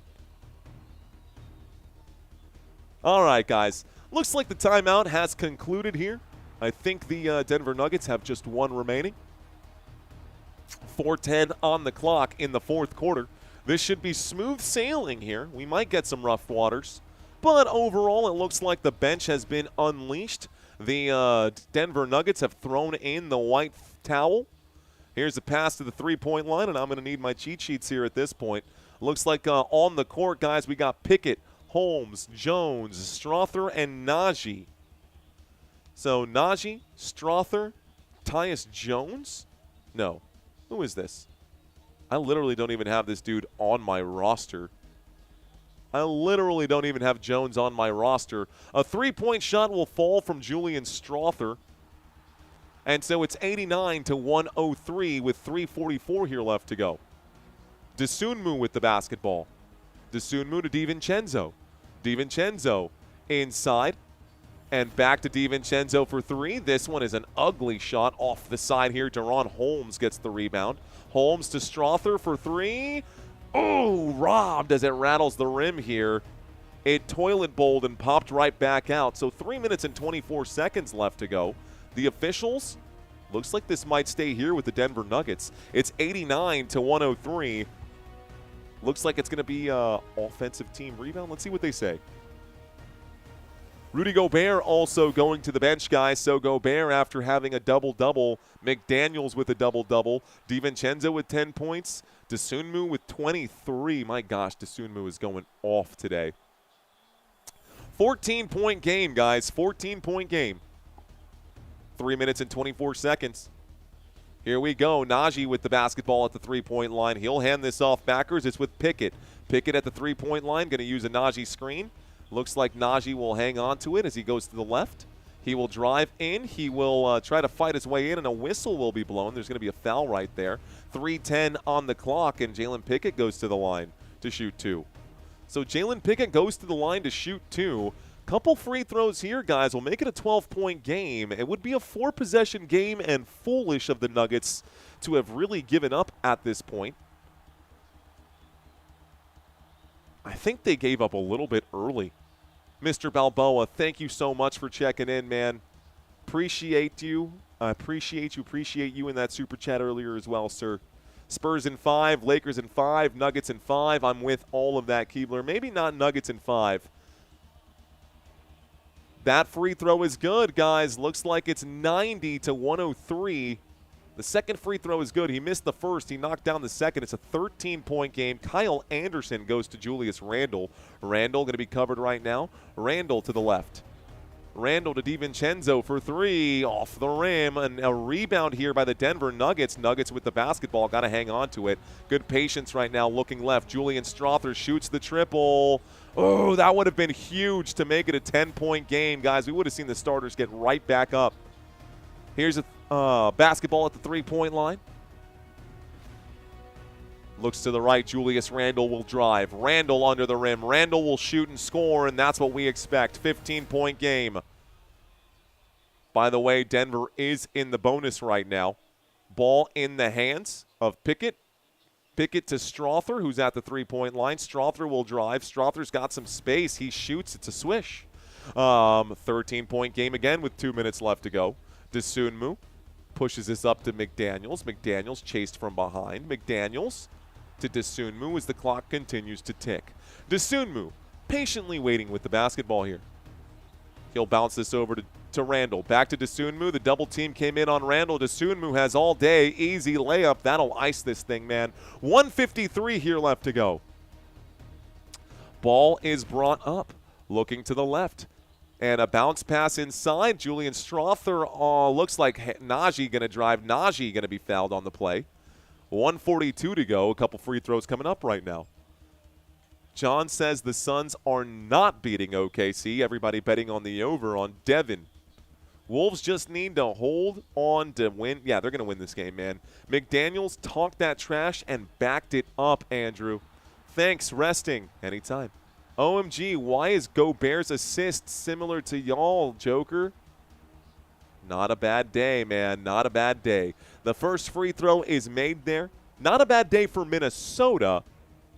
All right, guys. Looks like the timeout has concluded here. I think the Denver Nuggets have just one remaining. 4:10 on the clock in the fourth quarter. This should be smooth sailing here. We might get some rough waters. But overall, it looks like the bench has been unleashed. The Denver Nuggets have thrown in the white towel. Here's a pass to the three-point line, and I'm going to need my cheat sheets here at this point. Looks like on the court, guys, we got Pickett, Holmes, Jones, Strother, and Najee. So Najee, Strother, Tyus Jones? No. Who is this? I literally don't even have this dude on my roster. I literally don't even have Jones on my roster. A three-point shot will fall from Julian Strother. And so it's 89-103 with 3:44 here left to go. DeSunmu with the basketball. DeSunmu to DiVincenzo. DiVincenzo inside. And back to DiVincenzo for 3. This one is an ugly shot off the side here. Deron Holmes gets the rebound. Holmes to Strother for 3. Oh, robbed as it rattles the rim here. It toilet bowled and popped right back out. So 3 minutes and 24 seconds left to go. The officials, looks like this might stay here with the Denver Nuggets. It's 89-103. Looks like it's going to be offensive team rebound. Let's see what they say. Rudy Gobert also going to the bench, guys. So Gobert after having a double-double. McDaniels with a double-double. DiVincenzo with 10 points. DeSunmu with 23. My gosh, DeSunmu is going off today. 14-point game, guys. 14-point game. 3 minutes and 24 seconds. Here we go. Najee with the basketball at the three-point line. He'll hand this off backwards. It's with Pickett. Pickett at the three-point line. Going to use a Najee screen. Looks like Najee will hang on to it as he goes to the left. He will drive in. He will try to fight his way in, and a whistle will be blown. There's going to be a foul right there. 3:10 on the clock, and Jalen Pickett goes to the line to shoot 2. So Jalen Pickett goes to the line to shoot 2. Couple free throws here, guys, will make it a 12-point game. It would be a 4-possession game and foolish of the Nuggets to have really given up at this point. I think they gave up a little bit early. Mr. Balboa, thank you so much for checking in, man. Appreciate you. I appreciate you in that super chat earlier as well, sir. Spurs in 5, Lakers in 5, Nuggets in 5. I'm with all of that, Keebler. Maybe not Nuggets in 5. That free throw is good, guys. Looks like it's 90-103. The second free throw is good. He missed the first. He knocked down the second. It's a 13-point game. Kyle Anderson goes to Julius Randle. Randle going to be covered right now. Randle to the left. Randle to DiVincenzo for 3 off the rim. And a rebound here by the Denver Nuggets. Nuggets with the basketball. Got to hang on to it. Good patience right now looking left. Julian Strother shoots the triple. Oh, that would have been huge to make it a 10-point game, guys. We would have seen the starters get right back up. Here's a basketball at the three-point line. Looks to the right. Julius Randle will drive. Randle under the rim. Randle will shoot and score, and that's what we expect. 15-point game. By the way, Denver is in the bonus right now. Ball in the hands of Pickett. Pickett to Strother, who's at the three-point line. Strother will drive. Strother's got some space. He shoots. It's a swish. 13-point game again with 2 minutes left to go. DeSunmu pushes this up to McDaniels. McDaniels chased from behind. McDaniels to DeSunmu as the clock continues to tick. DeSunmu patiently waiting with the basketball here. He'll bounce this over to to Randall. Back to Dosunmu. The double team came in on Randall. Dosunmu has all day. Easy layup. That'll ice this thing, man. 1:53 here left to go. Ball is brought up. Looking to the left. And a bounce pass inside. Julian Strother looks like Najee going to drive. Najee going to be fouled on the play. 1:42 to go. A couple free throws coming up right now. John says the Suns are not beating OKC. Everybody betting on the over on Devin. Wolves just need to hold on to win. Yeah, they're going to win this game, man. McDaniels talked that trash and backed it up, Andrew. Thanks, resting. Anytime. OMG, why is Gobert's assist similar to y'all, Joker? Not a bad day, man. Not a bad day. The first free throw is made there. Not a bad day for Minnesota.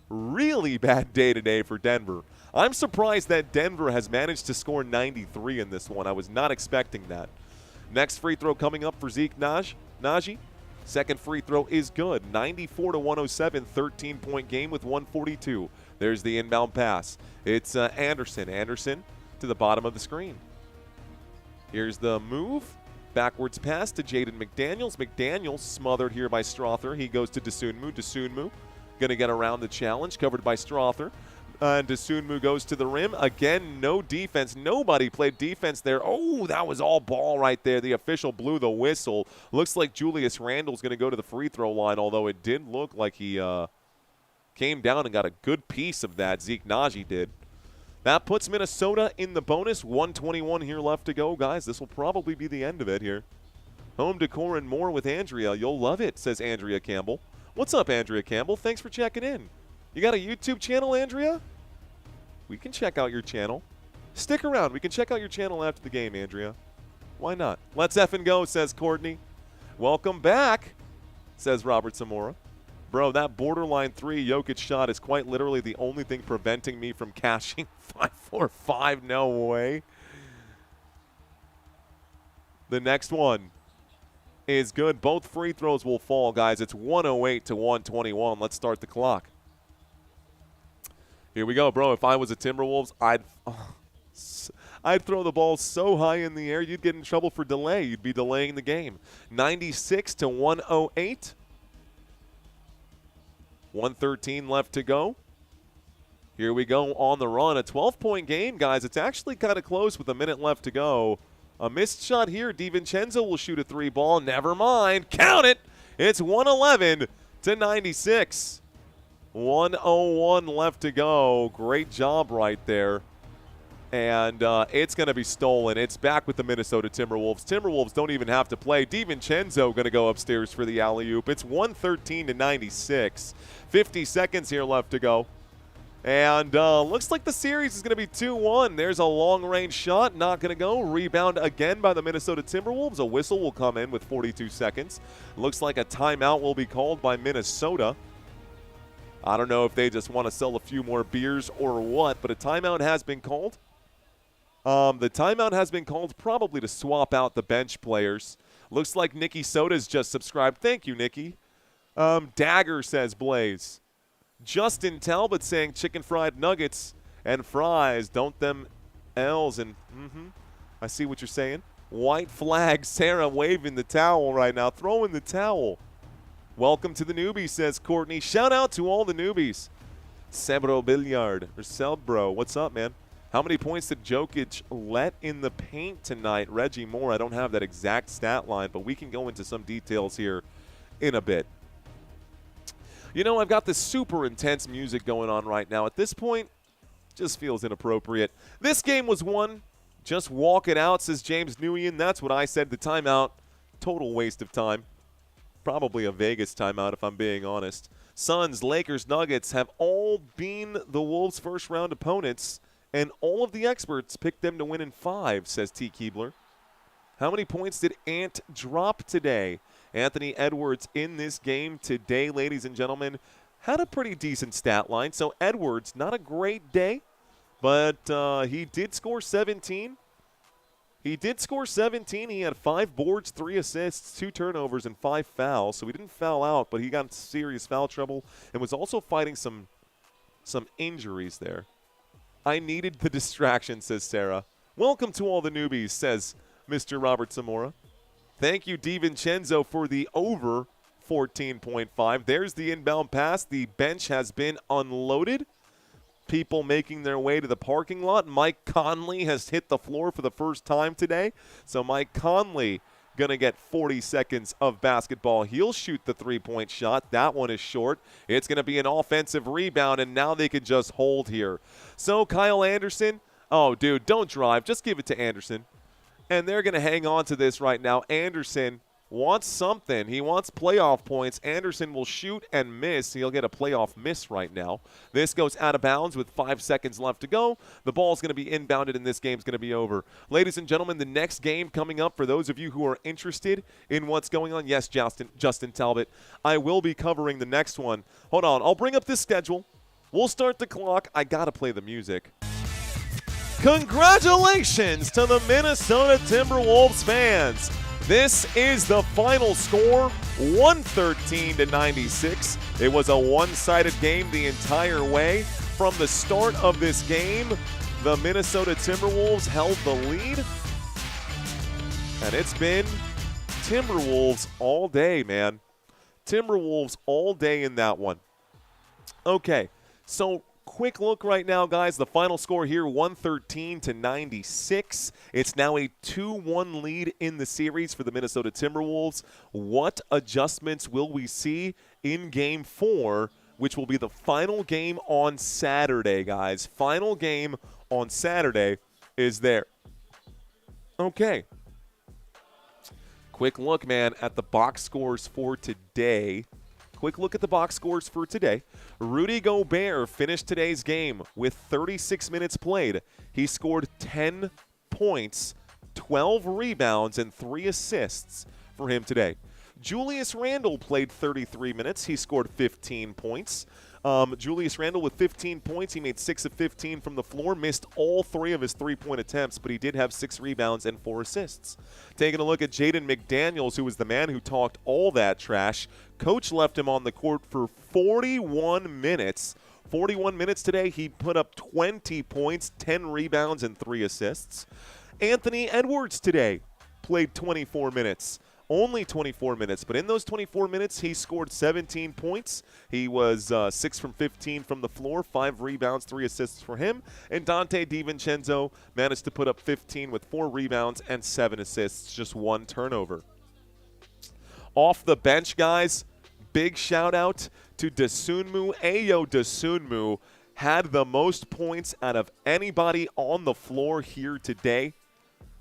Really bad day today for Denver. I'm surprised that Denver has managed to score 93 in this one. I was not expecting that. Next free throw coming up for Zeke Najee. Second free throw is good. 94-107, 13-point game with 1:42. There's the inbound pass. It's Anderson. Anderson to the bottom of the screen. Here's the move. Backwards pass to Jaden McDaniels. McDaniels smothered here by Strother. He goes to Dosunmu. Dosunmu going to get around the challenge, covered by Strother. And Dosunmu goes to the rim. Again, no defense. Nobody played defense there. Oh, that was all ball right there. The official blew the whistle. Looks like Julius Randle's going to go to the free throw line, although it did look like he came down and got a good piece of that. Zeke Najee did. That puts Minnesota in the bonus. 1:21 here left to go, guys. This will probably be the end of it here. Home decor and more with Andrea. You'll love it, says Andrea Campbell. What's up, Andrea Campbell? Thanks for checking in. You got a YouTube channel, Andrea? We can check out your channel. Stick around. We can check out your channel after the game, Andrea. Why not? Let's effing go, says Courtney. Welcome back, says Robert Zamora. Bro, that borderline 3 Jokic shot is quite literally the only thing preventing me from cashing 5-4-5. No way. The next one is good. Both free throws will fall, guys. It's 108-121. Let's start the clock. Here we go, bro. If I was a Timberwolves, I'd throw the ball so high in the air you'd get in trouble for delay. You'd be delaying the game. 96-108. 1:13 left to go. Here we go on the run. A 12-point game, guys. It's actually kind of close with a minute left to go. A missed shot here. DiVincenzo will shoot a 3 ball. Never mind. Count it. It's 111-96. 1:01 left to go. Great job right there. And it's going to be stolen. It's back with the Minnesota Timberwolves. Timberwolves don't even have to play. DiVincenzo going to go upstairs for the alley-oop. It's 113-96. 50 seconds here left to go. And looks like the series is going to be 2-1. There's a long-range shot. Not going to go. Rebound again by the Minnesota Timberwolves. A whistle will come in with 42 seconds. Looks like a timeout will be called by Minnesota. I don't know if they just want to sell a few more beers or what, but a timeout has been called. The timeout has been called probably to swap out the bench players. Looks like Nikki Soda's just subscribed. Thank you, Nikki. Dagger says Blaze. Justin Talbot saying chicken fried nuggets and fries. Don't them L's and I see what you're saying. White flag. Sarah waving the towel right now. Throwing the towel. Welcome to the newbies, says Courtney. Shout out to all the newbies. Sebro Billiard or Selbro. What's up, man? How many points did Jokic let in the paint tonight? Reggie Moore, I don't have that exact stat line, but we can go into some details here in a bit. You know, I've got this super intense music going on right now. At this point, just feels inappropriate. This game was won. Just walk it out, says James Nguyen. That's what I said. The timeout, total waste of time. Probably a Vegas timeout if I'm being honest. Suns, Lakers, Nuggets have all been the Wolves' first-round opponents. And all of the experts picked them to win in 5, says T. Keebler. How many points did Ant drop today? Anthony Edwards in this game today, ladies and gentlemen, had a pretty decent stat line. So Edwards, not a great day, but he did score 17. He did score 17. He had 5 boards, 3 assists, 2 turnovers, and 5 fouls. So he didn't foul out, but he got serious foul trouble and was also fighting some injuries there. I needed the distraction, says Sarah. Welcome to all the newbies, says Mr. Robert Zamora. Thank you, DiVincenzo, for the over 14.5. There's the inbound pass. The bench has been unloaded. People making their way to the parking lot. Mike Conley has hit the floor for the first time today. So Mike Conley going to get 40 seconds of basketball. He'll shoot the three-point shot. That one is short. It's going to be an offensive rebound, and now they can just hold here. So Kyle Anderson, oh, dude, don't drive. Just give it to Anderson. And they're going to hang on to this right now. Anderson wants something. He wants playoff points. Anderson will shoot and miss. He'll get a playoff miss right now. This goes out of bounds with 5 seconds left to go. The ball's going to be inbounded, and this game's going to be over. Ladies and gentlemen, the next game coming up, for those of you who are interested in what's going on, yes, Justin Talbot, I will be covering the next one. Hold on. I'll bring up the schedule. We'll start the clock. I got to play the music. Congratulations to the Minnesota Timberwolves fans. This is the final score, 113-96. It was a one-sided game the entire way. From the start of this game, the Minnesota Timberwolves held the lead. And it's been Timberwolves all day, man. Timberwolves all day in that one. Okay, so quick look right now, guys. The final score here, 113-96. It's now a 2-1 lead in the series for the Minnesota Timberwolves. What adjustments will we see in Game 4, which will be the final game on Saturday, guys? Final game on Saturday is there. Okay. Quick look, man, at the box scores for today. Quick look at the box scores for today. Rudy Gobert finished today's game with 36 minutes played. He scored 10 points, 12 rebounds, and 3 assists for him today. Julius Randle played 33 minutes. He scored 15 points. Julius Randle with 15 points. He made 6 of 15 from the floor, missed all 3 of his three-point attempts, but he did have 6 rebounds and 4 assists. Taking a look at Jaden McDaniels, who was the man who talked all that trash. Coach left him on the court for 41 minutes. 41 minutes today. He put up 20 points, 10 rebounds, and 3 assists. Anthony Edwards today played 24 minutes. Only 24 minutes, but in those 24 minutes, he scored 17 points. He was 6 from 15 from the floor, 5 rebounds, 3 assists for him. And Dante DiVincenzo managed to put up 15 with 4 rebounds and 7 assists, just 1 turnover. Off the bench, guys, big shout-out to Dosunmu. Ayo Dosunmu had the most points out of anybody on the floor here today,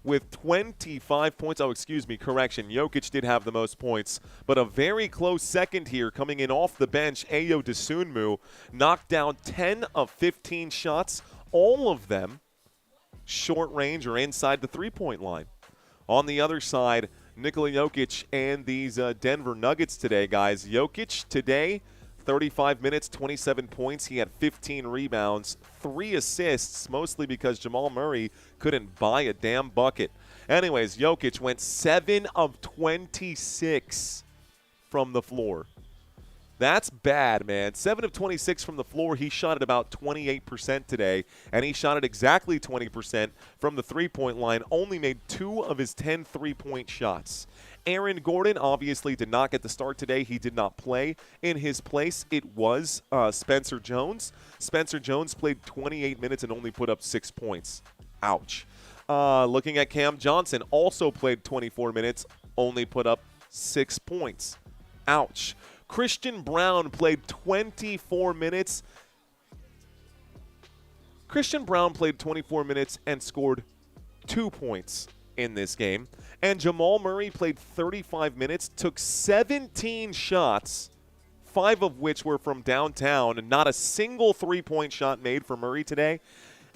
with 25 points. Oh, excuse me, correction. Jokic did have the most points, but a very close second here coming in off the bench. Ayo Dosunmu knocked down 10 of 15 shots, all of them short range or inside the three-point line. On the other side, Nikola Jokic and these Denver Nuggets today, guys. Jokic today, 35 minutes, 27 points. He had 15 rebounds, 3 assists, mostly because Jamal Murray couldn't buy a damn bucket. Anyways, Jokic went 7 of 26 from the floor. That's bad, man. 7 of 26 from the floor. He shot at about 28% today, and he shot at exactly 20% from the three-point line. Only made 2 of his 10 three-point shots. Aaron Gordon obviously did not get the start today. He did not play. In his place, it was Spencer Jones. Spencer Jones played 28 minutes and only put up 6 points. Ouch. Looking at Cam Johnson, also played 24 minutes, only put up 6 points. Ouch. Christian Brown played 24 minutes. Christian Brown played 24 minutes and scored 2 points in this game. And Jamal Murray played 35 minutes, took 17 shots, 5 of which were from downtown, and not a single three-point shot made for Murray today.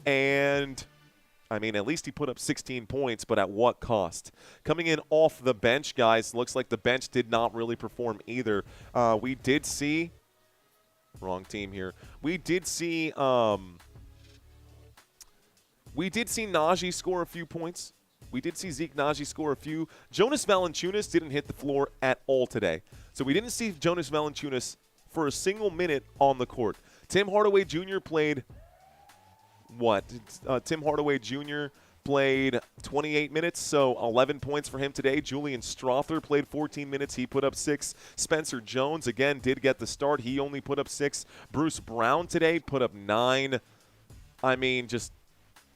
And, I mean, at least he put up 16 points, but at what cost? Coming in off the bench, guys, looks like the bench did not really perform either. We did see – wrong team here. We did see Najee score a few points. We did see Zeke Najee score a few. Jonas Valanciunas didn't hit the floor at all today. So we didn't see Jonas Valanciunas for a single minute on the court. Tim Hardaway Jr. played what? Tim Hardaway Jr. played 28 minutes, so 11 points for him today. Julian Strother played 14 minutes. He put up 6. Spencer Jones, again, did get the start. He only put up 6. Bruce Brown today put up 9. I mean,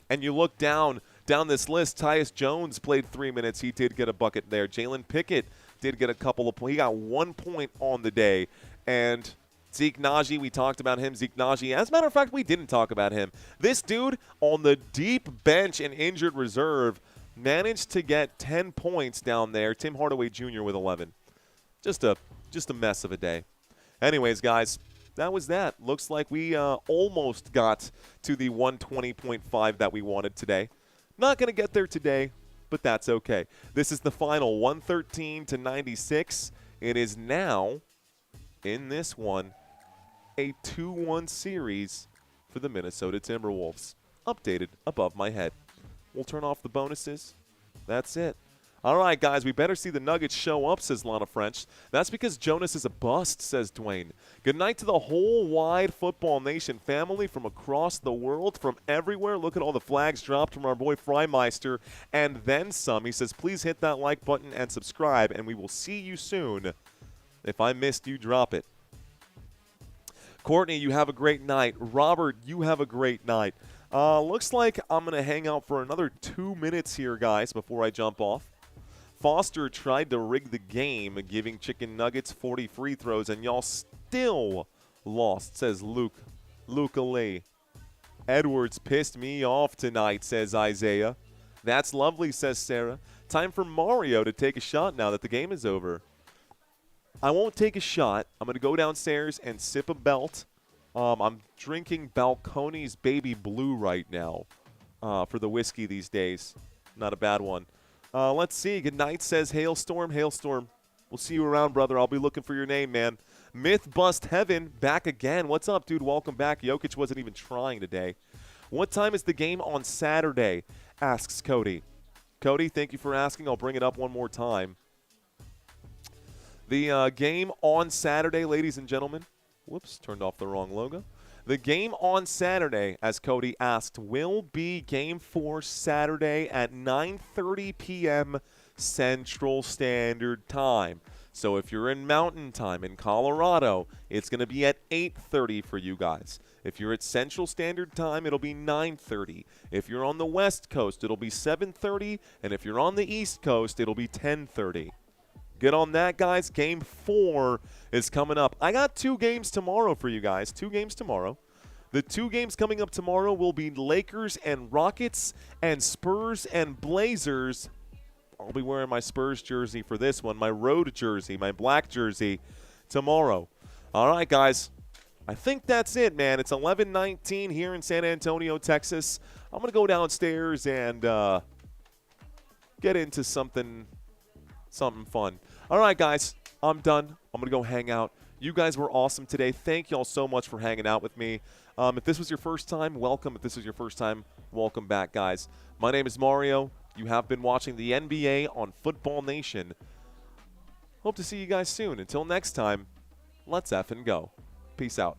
and you look down this list, Tyus Jones played 3 minutes. He did get a bucket there. Jalen Pickett did get a couple of points. He got 1 point on the day. And Zeke Naji, we talked about him. Zeke Naji, as a matter of fact, we didn't talk about him. This dude on the deep bench and injured reserve managed to get 10 points down there. Tim Hardaway Jr. with 11. Just a mess of a day. Anyways, guys, that was that. Looks like we almost got to the 120.5 that we wanted today. Not going to get there today, but that's okay. This is the final, 113-96. It is now, in this one, a 2-1 series for the Minnesota Timberwolves. Updated above my head. We'll turn off the bonuses. That's it. All right, guys, we better see the Nuggets show up, says Lana French. That's because Jonas is a bust, says Dwayne. Good night to the whole wide Football Nation family from across the world, from everywhere. Look at all the flags dropped from our boy Freimeister, and then some. He says, please hit that like button and subscribe, and we will see you soon. If I missed you, drop it. Courtney, you have a great night. Robert, you have a great night. Looks like I'm going to hang out for another 2 minutes here, guys, before I jump off. Foster tried to rig the game, giving Chicken Nuggets 40 free throws, and y'all still lost, says Luca Lee. Edwards pissed me off tonight, says Isaiah. That's lovely, says Sarah. Time for Mario to take a shot now that the game is over. I won't take a shot. I'm going to go downstairs and sip a belt. I'm drinking Balcones Baby Blue right now for the whiskey these days. Not a bad one. Let's see. Good night, says Hailstorm. Hailstorm, we'll see you around, brother. I'll be looking for your name, man. Myth Bust Heaven, back again. What's up, dude? Welcome back. Jokic wasn't even trying today. What time is the game on Saturday? Asks Cody. Cody, thank you for asking. I'll bring it up one more time. The game on Saturday, ladies and gentlemen. Whoops, turned off the wrong logo. The game on Saturday, as Cody asked, will be Game 4 Saturday at 9:30 p.m. Central Standard Time. So if you're in Mountain Time in Colorado, it's going to be at 8:30 for you guys. If you're at Central Standard Time, it'll be 9:30. If you're on the West Coast, it'll be 7:30. And if you're on the East Coast, it'll be 10:30. Get on that, guys. Game 4 is coming up. I got 2 games tomorrow for you guys. 2 games tomorrow. The 2 games coming up tomorrow will be Lakers and Rockets and Spurs and Blazers. I'll be wearing my Spurs jersey for this one, my road jersey, my black jersey tomorrow. All right, guys. I think that's it, man. It's 11:19 here in San Antonio, Texas. I'm going to go downstairs and get into something fun. All right, guys, I'm done. I'm going to go hang out. You guys were awesome today. Thank y'all so much for hanging out with me. If this was your first time, welcome. If this is your first time, welcome back, guys. My name is Mario. You have been watching the NBA on Football Nation. Hope to see you guys soon. Until next time, let's effing go. Peace out.